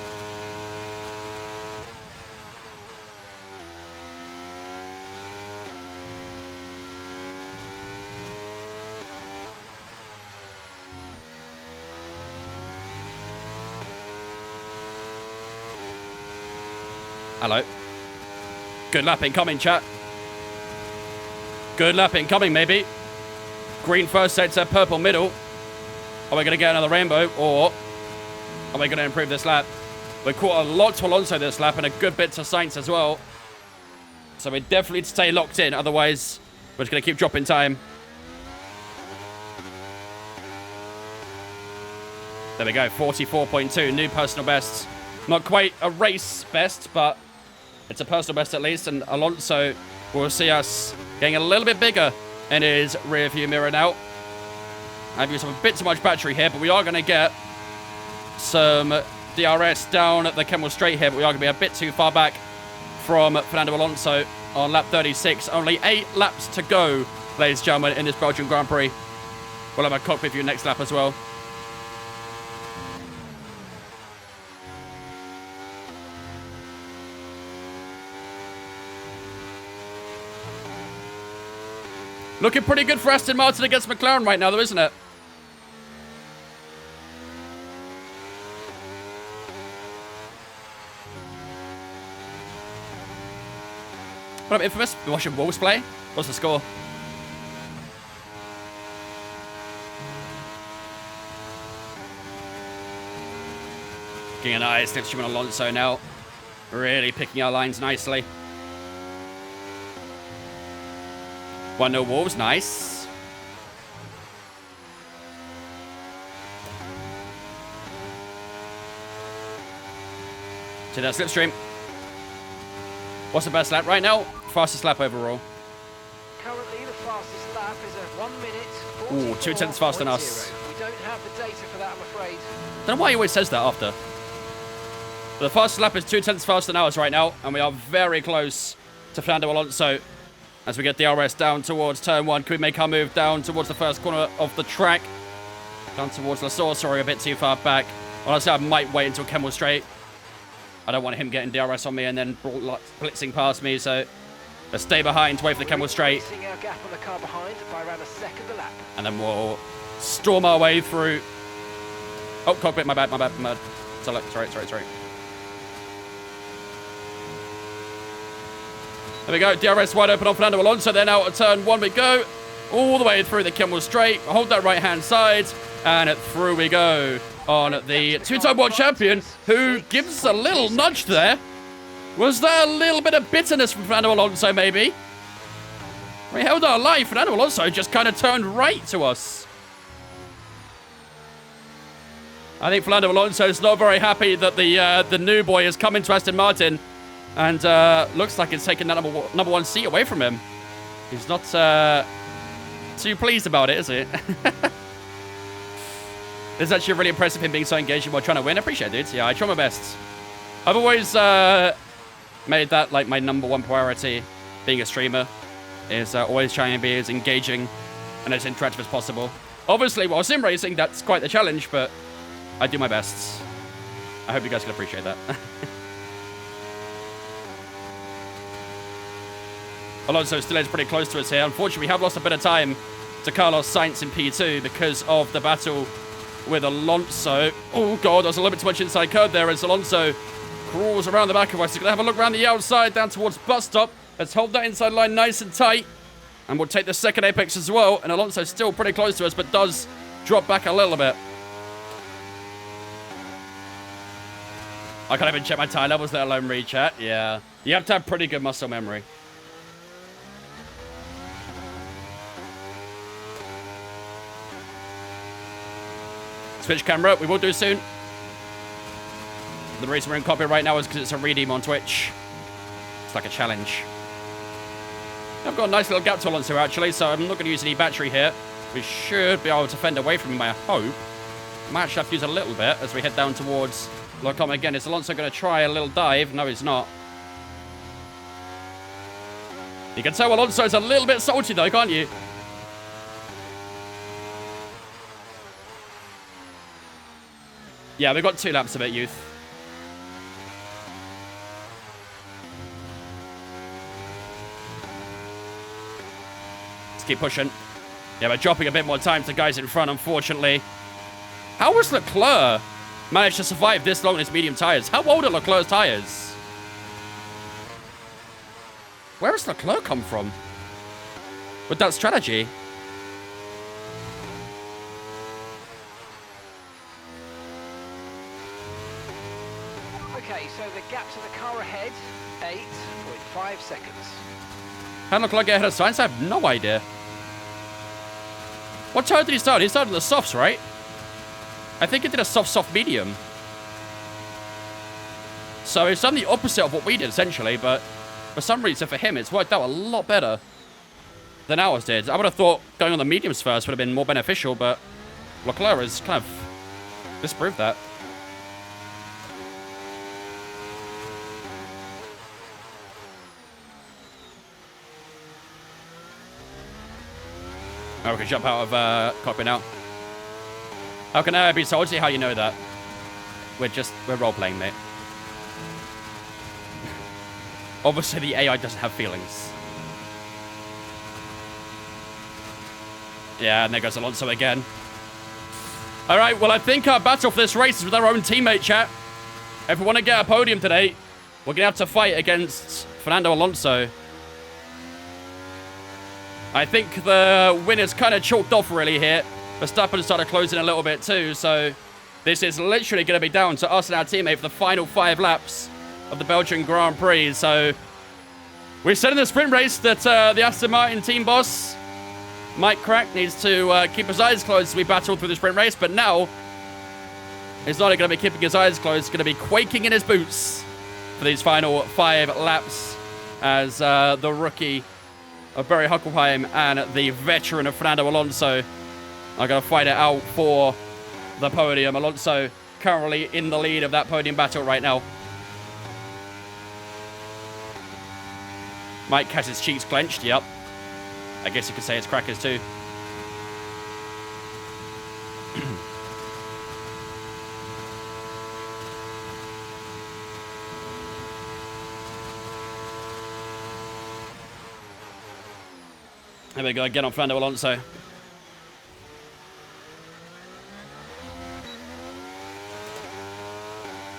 Hello. Good lap incoming, chat. Good lap incoming, maybe. Green first sector, purple middle. Are we going to get another rainbow, or are we going to improve this lap? We caught a lot to Alonso this lap and a good bit to Sainz as well. So we definitely need to stay locked in. Otherwise, we're just going to keep dropping time. There we go. 44.2. New personal best. Not quite a race best, but it's a personal best at least. And Alonso will see us getting a little bit bigger in his rear view mirror now. I've used up a bit too much battery here, but we are going to get some DRS down at the Kemmel Straight here, but we are going to be a bit too far back from Fernando Alonso on lap 36. Only 8 laps to go, ladies and gentlemen, in this Belgian Grand Prix. We'll have a cockpit view next lap as well. Looking pretty good for Aston Martin against McLaren right now, though, isn't it? What up, Infamous? Been watching Wolves play? What's the score? Getting an eye, slipstream on Alonso now. Really picking our lines nicely. 1-0 Wolves, nice. To that slipstream. What's the best lap right now? Fastest lap overall. Currently, the fastest lap is at 1 minute. Ooh, 2 tenths faster than us. We don't have the data for that, I'm afraid. Don't know why he always says that after. But the fastest lap is 2 tenths faster than ours right now, and we are very close to Fernando Alonso. As we get the DRS down towards turn 1, can we make our move down towards the first corner of the track? Down towards La Source, sorry, a bit too far back. Honestly, I might wait until Kemmel Straight. I don't want him getting DRS on me and then blitzing past me, so Let's stay behind to wait for the camel straight. Seeing our gap on the car behind by around a second a lap. And then we'll storm our way through. Oh, cockpit, my bad. Sorry. There we go, DRS wide open on Fernando Alonso. Then out of turn 1 we go. All the way through the camel straight. Hold that right-hand side. And through we go on the two-time world champion, who gives us a little nudge there. Was there a little bit of bitterness from Fernando Alonso, maybe? We held our line. Fernando Alonso just kind of turned right to us. I think Fernando Alonso is not very happy that the new boy has come into Aston Martin and looks like it's taken that number one seat away from him. He's not too pleased about it, is he? It's actually really impressive him being so engaged while trying to win. I appreciate it, dude. Yeah, I try my best. I've always made that like my number one priority, being a streamer, is always trying to be as engaging and as interactive as possible. Obviously, while sim racing, that's quite the challenge, but I do my best. I hope you guys can appreciate that. Alonso still is pretty close to us here. Unfortunately, we have lost a bit of time to Carlos Sainz in P2 because of the battle with Alonso. Oh, God, there's a little bit too much inside curve there as Alonso crawls around the back of us. He's going to have a look around the outside down towards bus stop. Let's hold that inside line nice and tight. And we'll take the second apex as well. And Alonso's still pretty close to us, but does drop back a little bit. I can't even check my tire levels, let alone read chat. Yeah. You have to have pretty good muscle memory. Switch camera, we will do soon. The reason we're in copy right now is because it's a redeem on Twitch. It's like a challenge. I've got a nice little gap to Alonso actually, so I'm not going to use any battery here. We should be able to fend away from him, I hope. Might actually have to use a little bit as we head down towards Locom again. Is Alonso going to try a little dive? No, he's not. You can tell Alonso's a little bit salty though, can't you? Yeah, we've got 2 laps of it, youth. Let's keep pushing. Yeah, we're dropping a bit more time to guys in front, unfortunately. How was Leclerc managed to survive this long in his medium tires? How old are Leclerc's tires? Where has Leclerc come from with that strategy? Okay, so the gap to the car ahead, 8.5 seconds. How did Leclerc get ahead of Sainz? I have no idea. What tire did he start? He started in the softs, right? I think he did a soft medium. So it's done the opposite of what we did, essentially, but for some reason, for him, it's worked out a lot better than ours did. I would have thought going on the mediums first would have been more beneficial, but Leclerc has kind of disproved that. Oh, we can jump out of cockpit now. How can I be salty? How you know that? We're role-playing, mate. Obviously, the AI doesn't have feelings. Yeah, and there goes Alonso again. All right, well, I think our battle for this race is with our own teammate, chat. If we want to get a podium today, we're going to have to fight against Fernando Alonso. I think the win is kind of chalked off, really, here. Verstappen started closing a little bit, too, so this is literally going to be down to us and our teammate for the final 5 laps of the Belgian Grand Prix. So we said in the sprint race that the Aston Martin team boss, Mike Crack, needs to keep his eyes closed as we battle through the sprint race. But now, he's not going to be keeping his eyes closed. He's going to be quaking in his boots for these final 5 laps as the rookie of Barry Huckleheim and the veteran of Fernando Alonso are going to fight it out for the podium. Alonso currently in the lead of that podium battle right now. Mike has his cheeks clenched, yep. I guess you could say it's crackers too. There we go, again on Fernando Alonso.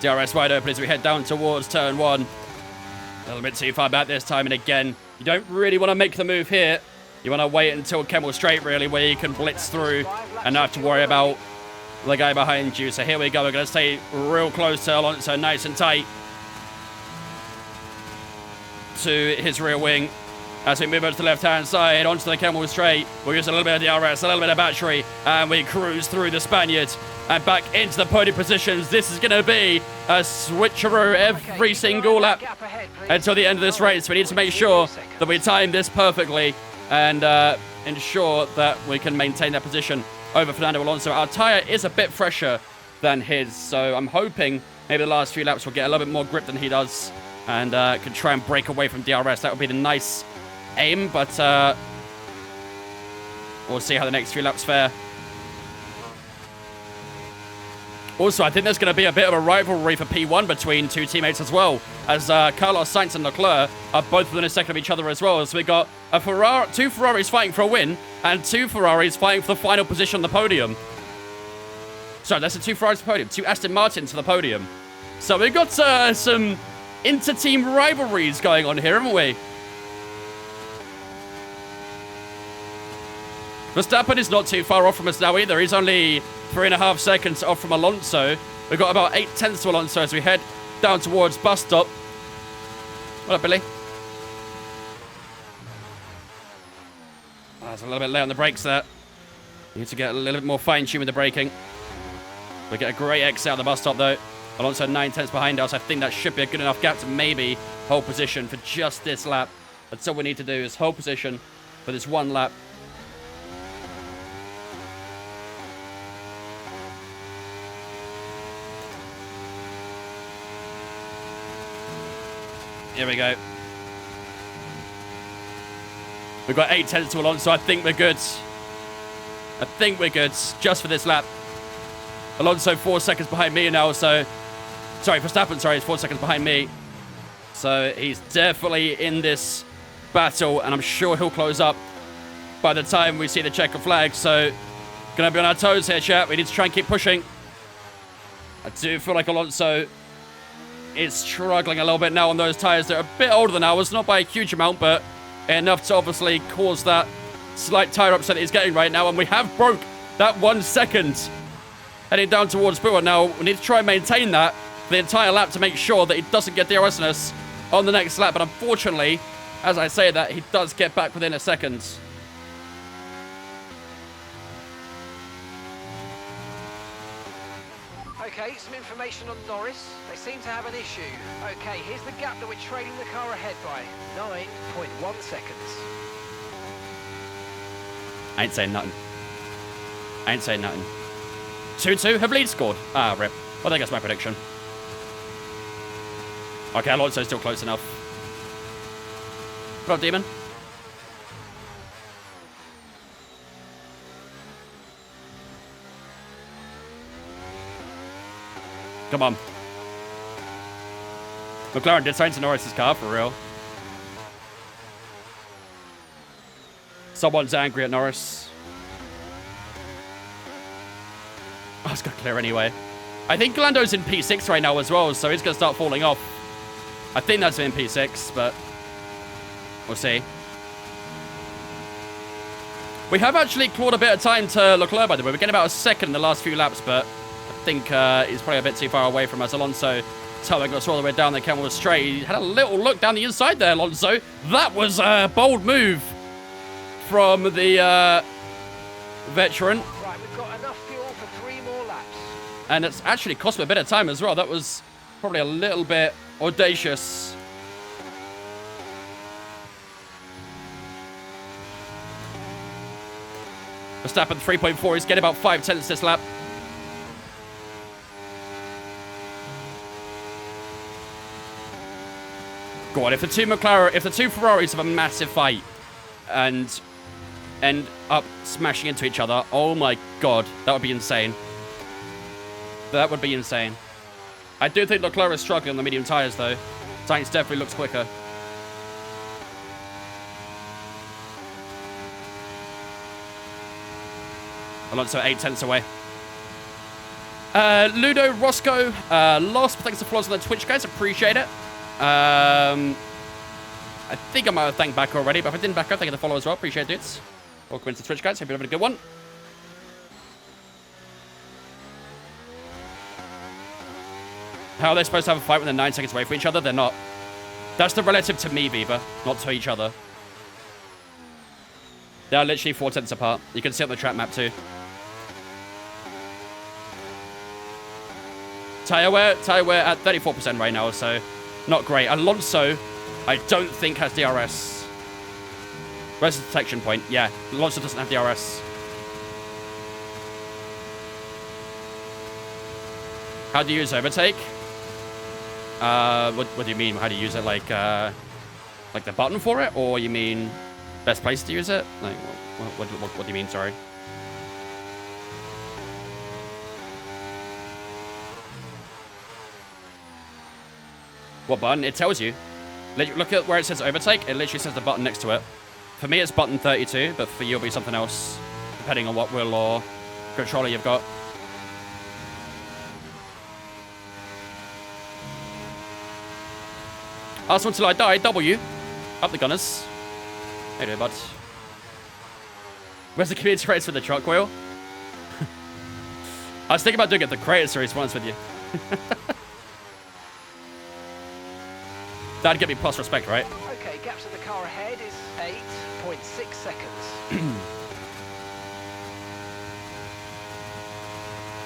DRS wide open as we head down towards turn 1. A little bit too far back this time, and again, you don't really want to make the move here. You want to wait until Kemmel Straight, really, where you can blitz through and not have to worry about the guy behind you. So here we go. We're going to stay real close to Alonso, nice and tight to his rear wing. As we move over to the left-hand side, onto the Kemmel Straight, we'll use a little bit of DRS, a little bit of battery, and we cruise through the Spaniard and back into the podium positions. This is going to be a switcheroo every single lap until the end of this race. We need to make sure that we time this perfectly and ensure that we can maintain that position over Fernando Alonso. Our tyre is a bit fresher than his, so I'm hoping maybe the last few laps will get a little bit more grip than he does and can try and break away from DRS. That would be the nice aim, but we'll see how the next few laps fare. Also, I think there's going to be a bit of a rivalry for P1 between two teammates as well, as Carlos Sainz and Leclerc are both within a second of each other as well. So we've got two Ferraris fighting for a win and two Ferraris fighting for the final position on the podium. Sorry, that's the two Ferraris on the podium, two Aston Martins to the podium. So we've got some inter-team rivalries going on here, haven't we? Verstappen is not too far off from us now either. He's only 3.5 seconds off from Alonso. We've got about 8 tenths to Alonso as we head down towards bus stop. What up, Billy? Oh, it's a little bit late on the brakes there. Need to get a little bit more fine-tuned with the braking. We get a great exit out of the bus stop, though. Alonso 9 tenths behind us. I think that should be a good enough gap to maybe hold position for just this lap. That's all we need to do is hold position for this one lap. Here we go. We've got 8 tenths to Alonso. I think we're good. I think we're good just for this lap. Alonso 4 seconds behind me now, so... Sorry, Verstappen, sorry, he's 4 seconds behind me. So he's definitely in this battle, and I'm sure he'll close up by the time we see the checker flag. So, gonna be on our toes here, chat. We need to try and keep pushing. I do feel like Alonso is struggling a little bit now on those tyres that are a bit older than ours. Not by a huge amount, but enough to obviously cause that slight tyre upset that he's getting right now. And we have broke that 1 second heading down towards Bua. Now, we need to try and maintain that for the entire lap to make sure that he doesn't get DRS on us on the next lap. But unfortunately, as I say that, he does get back within a second. Okay, some information on Norris. They seem to have an issue. Okay, here's the gap that we're trailing the car ahead by. 9.1 seconds. I ain't saying nothing. I ain't saying nothing. 2-2, have lead scored? Ah, rip. Well, I think that's my prediction. Okay, Alonso's still close enough. What up, Demon? Come on. McLaren did sign to Norris's car, for real. Someone's angry at Norris. Oh, it's got to clear anyway. I think Lando's in P6 right now as well, so he's going to start falling off. I think that's in P6, but we'll see. We have actually clawed a bit of time to Leclerc, by the way. We're getting about a second in the last few laps, but I think he's probably a bit too far away from us. Alonso towing us all the way down the Kemmel Straight. He had a little look down the inside there, Alonso. That was a bold move from the veteran. Right, we've got enough fuel for 3 more laps. And it's actually cost me a bit of time as well. That was probably a little bit audacious. Verstappen 3.4. He's getting about 5 tenths this lap. Go on, if the two Ferraris have a massive fight and end up smashing into each other, oh my god, that would be insane. That would be insane. I do think Leclerc is struggling on the medium tyres, though. Sainz definitely looks quicker. Alonso 8/10 away. Ludo Roscoe lost. Thanks for follows on the Twitch, guys. Appreciate it. I think I might have thanked back already, but if I didn't back up, thank you for the follow as well. Appreciate it, dudes. Welcome into Twitch, guys. Hope you're having a good one. How are they supposed to have a fight when they're 9 seconds away from each other? They're not. That's the relative to me, Viva, not to each other. They are literally 4/10 apart. You can see on the track map too. Tire wear at 34% right now, so not great. Alonso, I don't think has DRS. Where's the detection point? Yeah, Alonso doesn't have DRS. How do you use overtake? What do you mean? How do you use it? Like the button for it, or you mean best place to use it? Like, what do you mean? Sorry. What button? It tells you. Look at where it says overtake. It literally says the button next to it. For me, it's button 32, but for you, it'll be something else, depending on what wheel or controller you've got. Arsenal Till I Die, W. Up the Gunners. How you doing, bud? Where's the community race for the truck wheel? I was thinking about doing it the creator series once with you. That'd get me plus respect, right? Okay, gap to the car ahead is 8.6 seconds.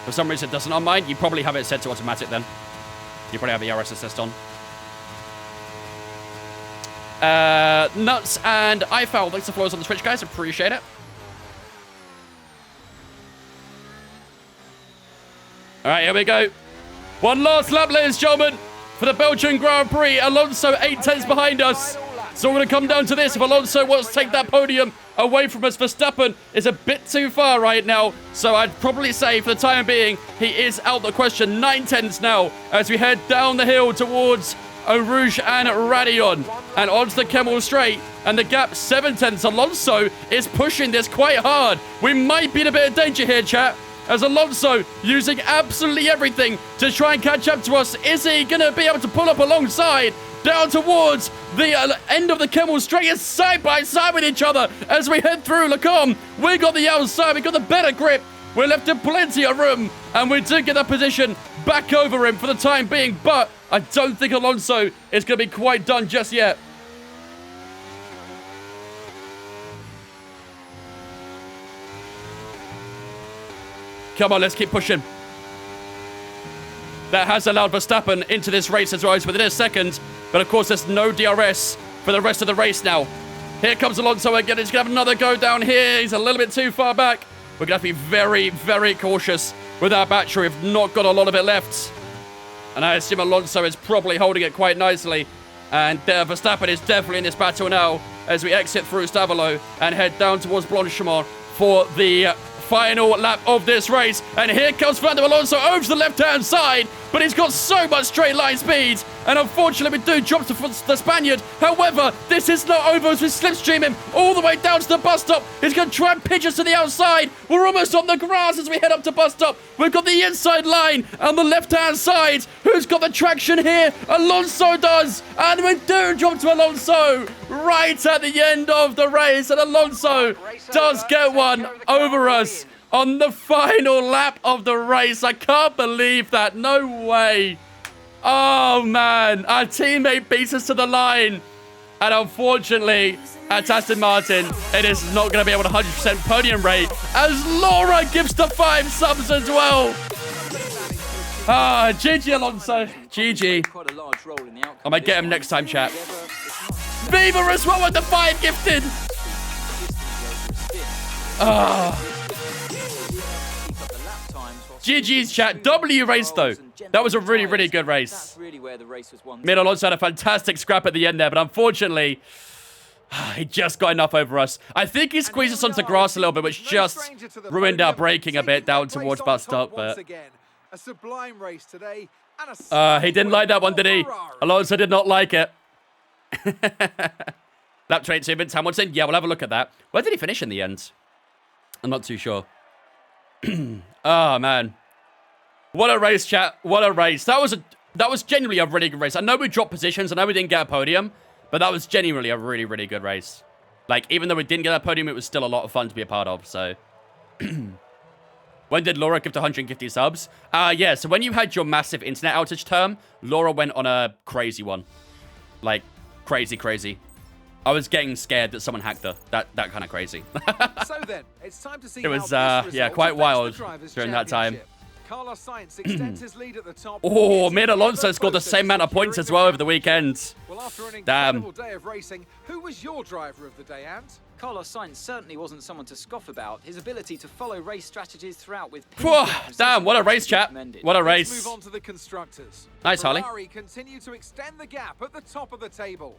For some reason it doesn't on mine. You probably have it set to automatic then. You probably have the RS assist on. Nuts and iFoul. Thanks for follows on the Twitch, guys. Appreciate it. Alright, here we go. One last lap, ladies and gentlemen, for the Belgian Grand Prix. Alonso 8/10 behind us. So we're going to come down to this. If Alonso wants to take that podium away from us, Verstappen is a bit too far right now. So I'd probably say for the time being, he is out the question. 9/10 now as we head down the hill towards Eau Rouge and Radion and onto the Kemmel Straight. And the gap 7/10. Alonso is pushing this quite hard. We might be in a bit of danger here, chat. As Alonso using absolutely everything to try and catch up to us. Is he going to be able to pull up alongside down towards the end of the Kemmel Straight? Is side by side with each other as we head through Lecombe. We got the outside. We got the better grip. We're left in plenty of room. And we do get that position back over him for the time being. But I don't think Alonso is going to be quite done just yet. Come on, let's keep pushing. That has allowed Verstappen into this race as well as within a second. But of course, there's no DRS for the rest of the race now. Here comes Alonso again. He's going to have another go down here. He's a little bit too far back. We're going to have to be very, very cautious with our battery. We've not got a lot of it left. And I assume Alonso is probably holding it quite nicely. And Verstappen is definitely in this battle now as we exit through Stavelot and head down towards Blanchimont for the final lap of this race. And here comes Fernando Alonso over to the left-hand side, but he's got so much straight line speed. And unfortunately, we do drop to the Spaniard. However, this is not over as we slipstream him all the way down to the bus stop. He's going to try and pitch us to the outside. We're almost on the grass as we head up to bus stop. We've got the inside line on the left-hand side. Who's got the traction here? Alonso does. And we do drop to Alonso right at the end of the race. And Alonso does get one over us on the final lap of the race. I can't believe that. No way. Oh, man. Our teammate beats us to the line. And unfortunately, at Aston Martin, it is not going to be able to 100% podium rate as Laura gives the 5 subs as well. Ah, GG Alonso. GG. I might get him next time, chat. Viva as well with the 5 gifted. Ah. GG's, chat. W race, though. That was a really, really good race. Me and Alonso had a fantastic scrap at the end there, but unfortunately, he just got enough over us. I think he squeezed us onto grass a little bit, which just ruined our braking a bit down towards bus stop. But he didn't like that one, did he? Alonso did not like it. Lap 22 minutes, Hamilton. Yeah, we'll have a look at that. Where did he finish in the end? I'm not too sure. Oh, man. What a race, chat. What a race. That was genuinely a really good race. I know we dropped positions. I know we didn't get a podium. But that was genuinely a really, really good race. Like, even though we didn't get a podium, it was still a lot of fun to be a part of, so... When did Laura give to 150 subs? Yeah, so when you had your massive internet outage term, Laura went on a crazy one. Like, crazy. I was getting scared that someone hacked her. That kind of crazy. So then, it's time to see It was, how this yeah, result quite affects wild the Drivers' during that time. Championship. Carlos Sainz extends his lead at the top. Oh, me and Alonso scored the same amount of points as well over the weekend. Well, after an Damn. incredible day of racing, who was your driver of the day, Ant? Carlos Sainz certainly wasn't someone to scoff about. His ability to follow race strategies throughout with Whew, damn, what a race, chat. What a Let's race. move on to the constructors. Nice, Harley. Ferrari continue to extend the gap at the top of the table.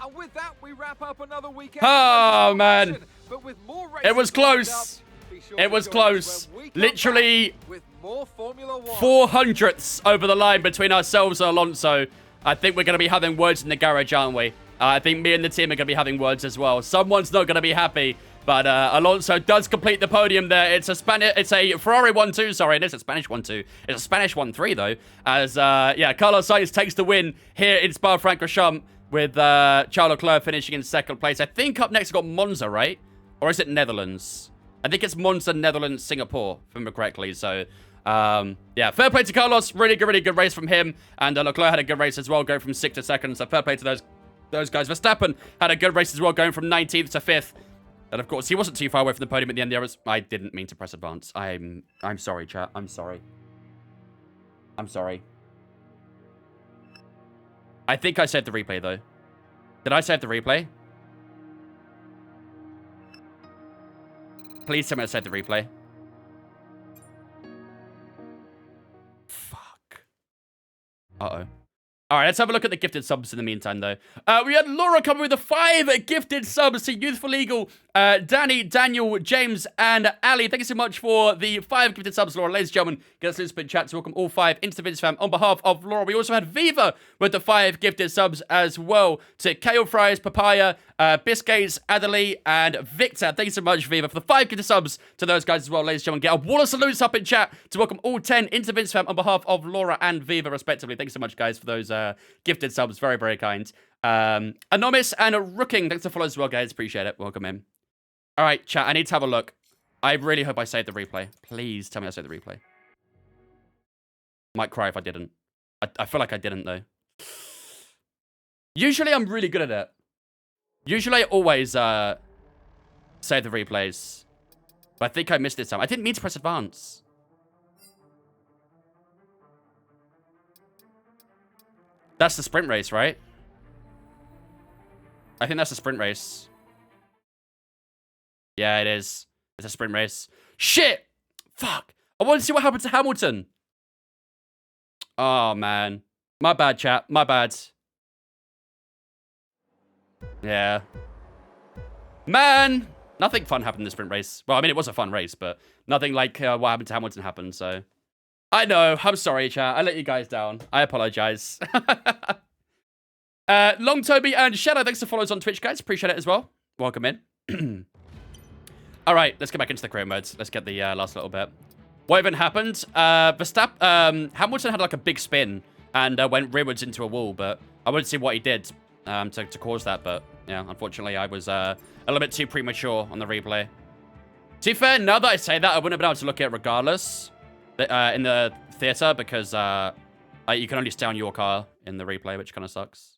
And with that, we wrap up another weekend. Oh, man. But with more It was races lined close. up, be sure It to was join close. us when we come Literally back with more Formula One. 400ths over the line between ourselves and Alonso. I think we're going to be having words in the garage, aren't we? I think me and the team are going to be having words as well. Someone's not going to be happy. But Alonso does complete the podium there. It's a Ferrari 1-2, sorry. It is a Spanish 1-2. It's a Spanish 1-3, though. As, yeah, Carlos Sainz takes the win here in Spa-Francorchamps with Charles Leclerc finishing in second place. I think up next we've got Monza, right? Or is it Netherlands? I think it's Monza, Netherlands, Singapore, if I remember correctly. So, yeah, fair play to Carlos. Really good race from him. And Leclerc had a good race as well, going from 6th to 2nd. So fair play to those guys. Verstappen had a good race as well, going from 19th to 5th. And of course, he wasn't too far away from the podium at the end there. I didn't mean to press advance. I'm sorry, chat. I'm sorry. I think I saved the replay, though. Did I save the replay? Please tell me I saved the replay. Fuck. Uh-oh. All right, let's have a look at the gifted subs in the meantime, though. We had Laura coming with the 5 gifted subs to Youthful Eagle, Danny, Daniel, James, and Ali. Thank you so much for the 5 gifted subs, Laura. Ladies and gentlemen, get us in spin chat to welcome all 5 into the Vince fam on behalf of Laura. We also had Viva with the 5 gifted subs as well to Kale Fries, Papaya, Biscuits, Adelie, and Victor. Thank you so much, Viva, for the 5 gifted subs to those guys as well, ladies and gentlemen. Get a wall of salutes up in chat to welcome all 10 into Vince fam on behalf of Laura and Viva, respectively. Thank you so much, guys, for those gifted subs. Very kind. Anonymous and Rooking, thanks for follow as well, guys. Appreciate it. Welcome in. All right, chat, I need to have a look. I really hope I saved the replay. Please tell me I saved the replay. Might cry if I didn't. I feel like I didn't, though. Usually, I'm really good at it. Usually, I always save the replays. But I think I missed this time. I didn't mean to press advance. That's the sprint race, right? I think that's the sprint race. Yeah, it is. It's a sprint race. Shit! Fuck! I want to see what happened to Hamilton. Oh, man. My bad, chat. My bad. Yeah. Man! Nothing fun happened in the sprint race. Well, I mean, it was a fun race, but nothing like what happened to Hamilton happened, so... I know. I'm sorry, chat. I let you guys down. I apologize. Long Toby and Shadow, thanks for follows on Twitch, guys. Appreciate it as well. Welcome in. All right, let's get back into the career modes. Let's get the last little bit. What even happened? Hamilton had like a big spin and went rearwards into a wall, but I wouldn't see what he did to cause that. But yeah, unfortunately, I was a little bit too premature on the replay. To be fair, now that I say that, I wouldn't have been able to look at it regardless in the theater because you can only stay on your car in the replay, which kind of sucks.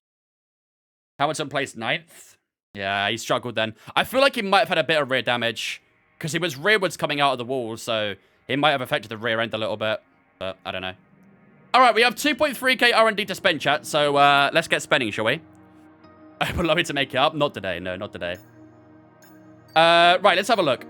Hamilton placed 9th. Yeah, he struggled then. I feel like he might have had a bit of rear damage because he was rearwards coming out of the wall, so it might have affected the rear end a little bit, but I don't know. All right, we have 2.3k R&D to spend, chat, so let's get spending, shall we? I would love you to make it up. Not today. No, not today. Right, let's have a look.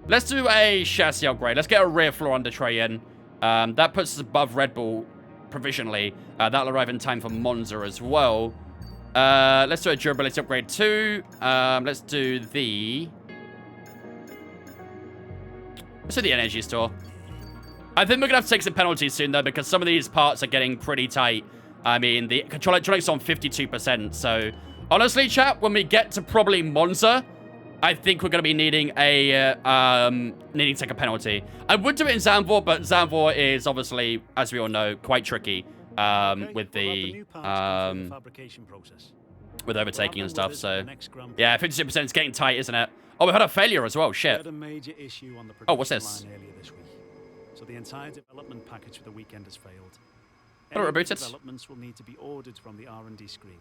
Let's do a chassis upgrade. Let's get a rear floor under tray in. That puts us above Red Bull provisionally. That'll arrive in time for Monza as well. Let's do a durability upgrade too. Let's do the energy store. I think we're gonna have to take some penalties soon though, because some of these parts are getting pretty tight. I mean, the control electronics on 52%. So honestly, chat, when we get to probably Monza, I think we're going to be needing a needing to take a penalty. I would do it in Zandvoort, but Zandvoort is obviously, as we all know, quite tricky with the fabrication process. with overtaking and stuff. So yeah, 56% is getting tight, isn't it? Oh, we had a failure as well. Shit. We had a major issue on the Oh, what's this? line earlier this week. So the entire development package for the weekend has failed. Gotta Any reboot it. developments will need to be ordered from the R&D screen.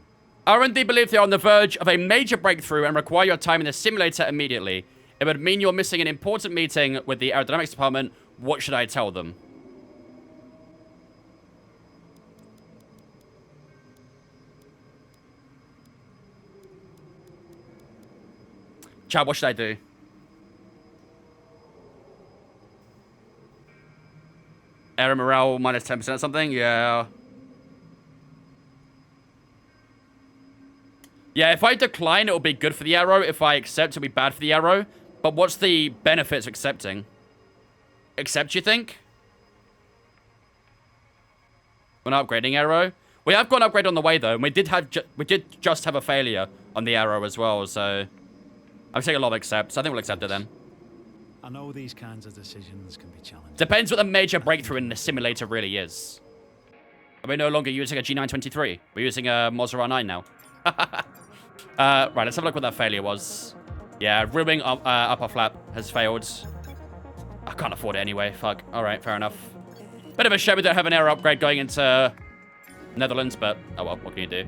R&D believe they are on the verge of a major breakthrough and require your time in the simulator immediately. It would mean you're missing an important meeting with the aerodynamics department. What should I tell them? Chad, what should I do? Aero morale minus 10% or something? Yeah. Yeah, if I decline, it'll be good for the aero. If I accept, it'll be bad for the aero. But what's the benefits of accepting? Accept, you think? We're not upgrading aero. We have got an upgrade on the way, though. And we did just have a failure on the aero as well, so... I'm taking a lot of accepts. I think we'll accept it then. I know these kinds of decisions can be challenging. Depends what the major breakthrough in the simulator really is. Are we no longer using a G923? We're using a Mazda R9 now. Right, let's have a look what that failure was. Yeah, rimming upper flap has failed. I can't afford it anyway. Fuck. All right, fair enough. Bit of a shame we don't have an aero upgrade going into Netherlands, but oh well, what can you do?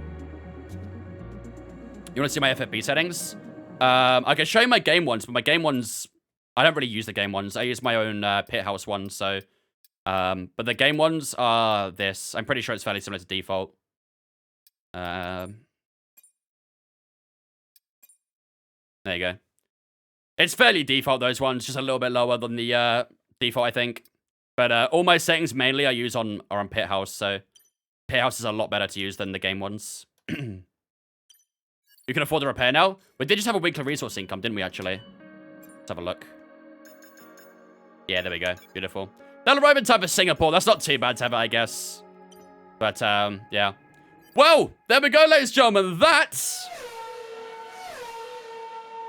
You want to see my FFP settings? I can show you my game ones, but my game ones, I don't really use the game ones. I use my own pit house ones, so... but the game ones are this. I'm pretty sure it's fairly similar to default. There you go. It's fairly default, those ones, just a little bit lower than the default, I think. But all my settings mainly I use are on pit house, so pit house is a lot better to use than the game ones. You can afford the repair now. We did just have a weekly resource income, didn't we, actually? Let's have a look. Yeah, there we go. Beautiful. That'll arrive in time for Singapore. That's not too bad to have it, I guess. But, yeah. Well, there we go, ladies and gentlemen. That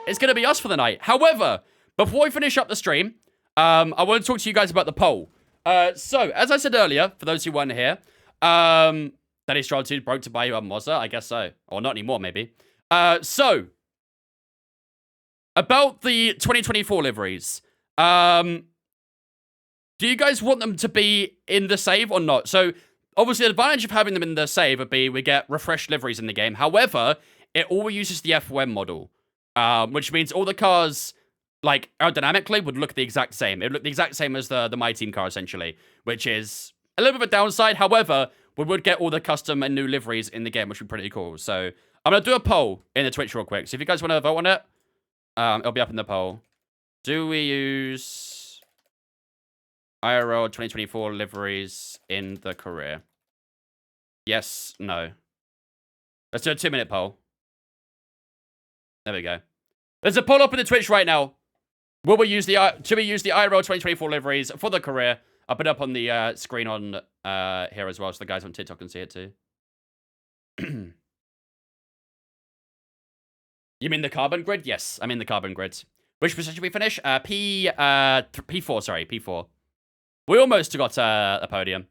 is going to be us for the night. However, before we finish up the stream, I want to talk to you guys about the poll. So, as I said earlier, for those who weren't here, Daddy Stroll 2 broke to buy you a Mazda. I guess so. Or not anymore, maybe. So, about the 2024 liveries, do you guys want them to be in the save or not? So, obviously, the advantage of having them in the save would be we get refreshed liveries in the game. However, it all uses the F1 model, which means all the cars, like, aerodynamically would look the exact same. It would look the exact same as the My Team car, essentially, which is a little bit of a downside. However, we would get all the custom and new liveries in the game, which would be pretty cool. So, I'm going to do a poll in the Twitch real quick. So, if you guys want to vote on it, it'll be up in the poll. Do we use IRL 2024 liveries in the career? Yes, no. Let's do a 2-minute poll. There we go. There's a poll up in the Twitch right now. Should we use the IRL 2024 liveries for the career? I'll put it up on the screen on here as well, so the guys on TikTok can see it too. You mean the carbon grid? Yes, I mean the carbon grid. Which position did we finish? P4, sorry, P4. We almost got a podium.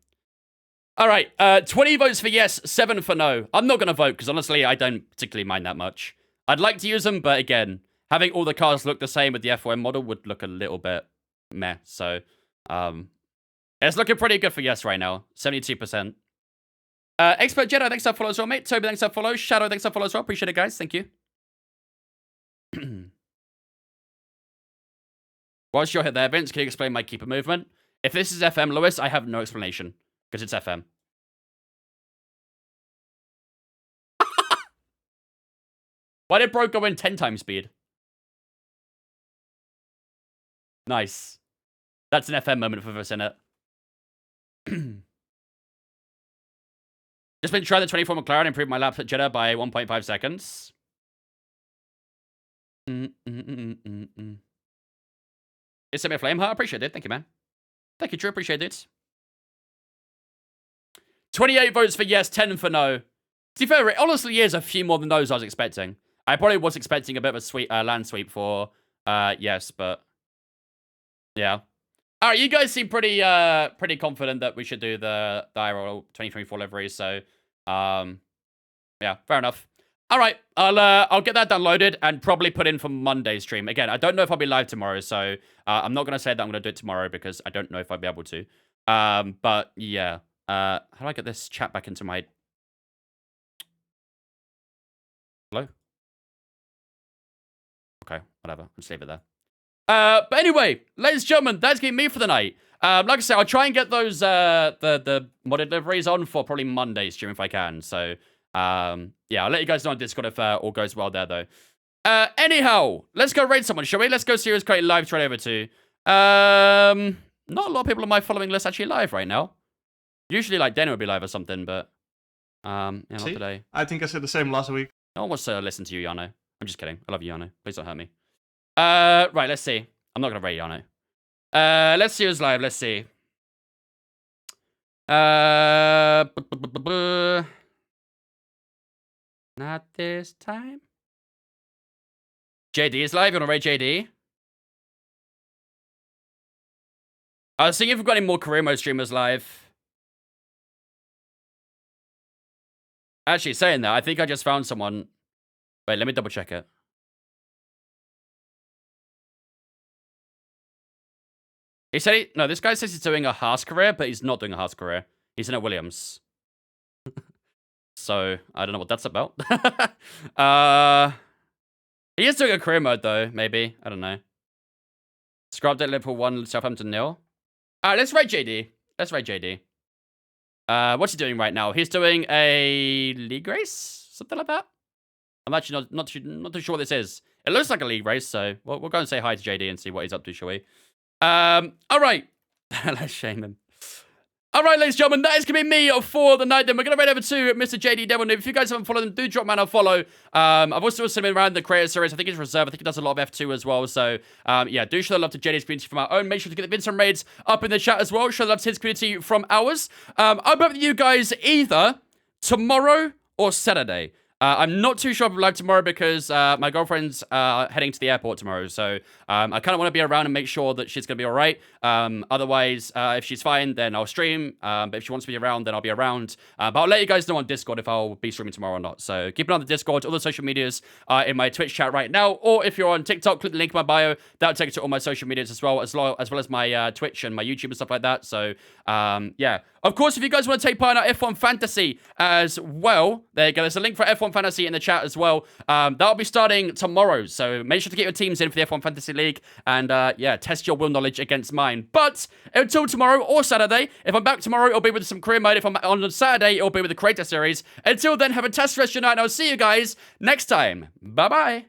All right, 20 votes for yes, 7 for no. I'm not going to vote because honestly, I don't particularly mind that much. I'd like to use them, but again, having all the cars look the same with the F1 model would look a little bit meh. So, it's looking pretty good for yes right now, 72%. Expert Jedi, thanks for follow as well, mate. Toby, thanks for follow. Shadow, thanks for follow as well. Appreciate it, guys. Thank you. Whilst you're here there, Vince, can you explain my keeper movement? If this is FM, Lewis, I have no explanation, because it's FM. Why did bro go in 10 times speed? Nice. That's an FM moment for us, innit? Just been trying the 24 McLaren, improved my laps at Jeddah by 1.5 seconds. It's a flame heart. Appreciate it. Thank you, man. Thank you, Drew. Appreciate it. 28 votes for yes, 10 for no. To be fair, it honestly is a few more than those I was expecting. I probably was expecting a bit of a land sweep for yes, but yeah. All right, you guys seem pretty confident that we should do the IRL 2024 livery, so yeah, fair enough. All right, I'll get that downloaded and probably put in for Monday's stream. Again, I don't know if I'll be live tomorrow, so I'm not gonna say that I'm gonna do it tomorrow because I don't know if I'll be able to. But yeah, how do I get this chat back into my? Hello? Okay, whatever. I'll just leave it there. But anyway, ladies and gentlemen, that's going to be me for the night. Like I said, I'll try and get those, the modded deliveries on for probably Monday's stream if I can. So, yeah, I'll let you guys know on Discord if all goes well there, though. Anyhow, let's go raid someone, shall we? Let's go see who's creating live trade over to. Not a lot of people on my following list actually live right now. Usually, like, Dana would be live or something, but, yeah, not today. I think I said the same last week. No one wants to listen to you, Yano. I'm just kidding. I love you, Yano. Please don't hurt me. Right, let's see. I'm not gonna rate Yano. Let's see who's live. Let's see. Not this time. JD is live. You wanna rate JD? I was seeing if we've got any more career mode streamers live. Actually, saying that, I think I just found someone. Wait, let me double check it. He said no, this guy says he's doing a Haas career, but he's not doing a Haas career. He's in a Williams. So, I don't know what that's about. He is doing a career mode, though, maybe. I don't know. Scrub at Liverpool 1, Southampton 0. Alright, let's rate JD. Let's rate JD. What's he doing right now? He's doing a league race? Something like that? I'm actually not too sure what this is. It looks like a league race, so we'll go and say hi to JD and see what he's up to, shall we? Alright. Let's shame him. Alright, ladies and gentlemen, that is going to be me for the night then. We're going to raid over to Mr. JD Devil Noob. If you guys haven't followed him, do drop man a follow. I've also seen him around the creator series. I think he's reserve. I think he does a lot of F2 as well. So, yeah, do show the love to JD's community from our own. Make sure to get the Vincent raids up in the chat as well. Show the love to his community from ours. I'll be up with you guys either tomorrow or Saturday. I'm not too sure if I'm live tomorrow because my girlfriend's heading to the airport tomorrow. So I kind of want to be around and make sure that she's going to be all right. Otherwise, if she's fine, then I'll stream. But if she wants to be around, then I'll be around. But I'll let you guys know on Discord if I'll be streaming tomorrow or not. So keep an eye on the Discord. All the social medias are in my Twitch chat right now. Or if you're on TikTok, click the link in my bio. That'll take you to all my social medias as well as my Twitch and my YouTube and stuff like that. So, yeah. Of course, if you guys want to take part in our F1 Fantasy as well, there you go. There's a link for F1 Fantasy in the chat as well. That'll be starting tomorrow. So make sure to get your teams in for the F1 Fantasy League. And, yeah, test your will knowledge against mine. But until tomorrow or Saturday, if I'm back tomorrow, it'll be with some career mode. If I'm on Saturday, it'll be with the Creator Series. Until then, have a fantastic rest of your night. And I'll see you guys next time. Bye-bye.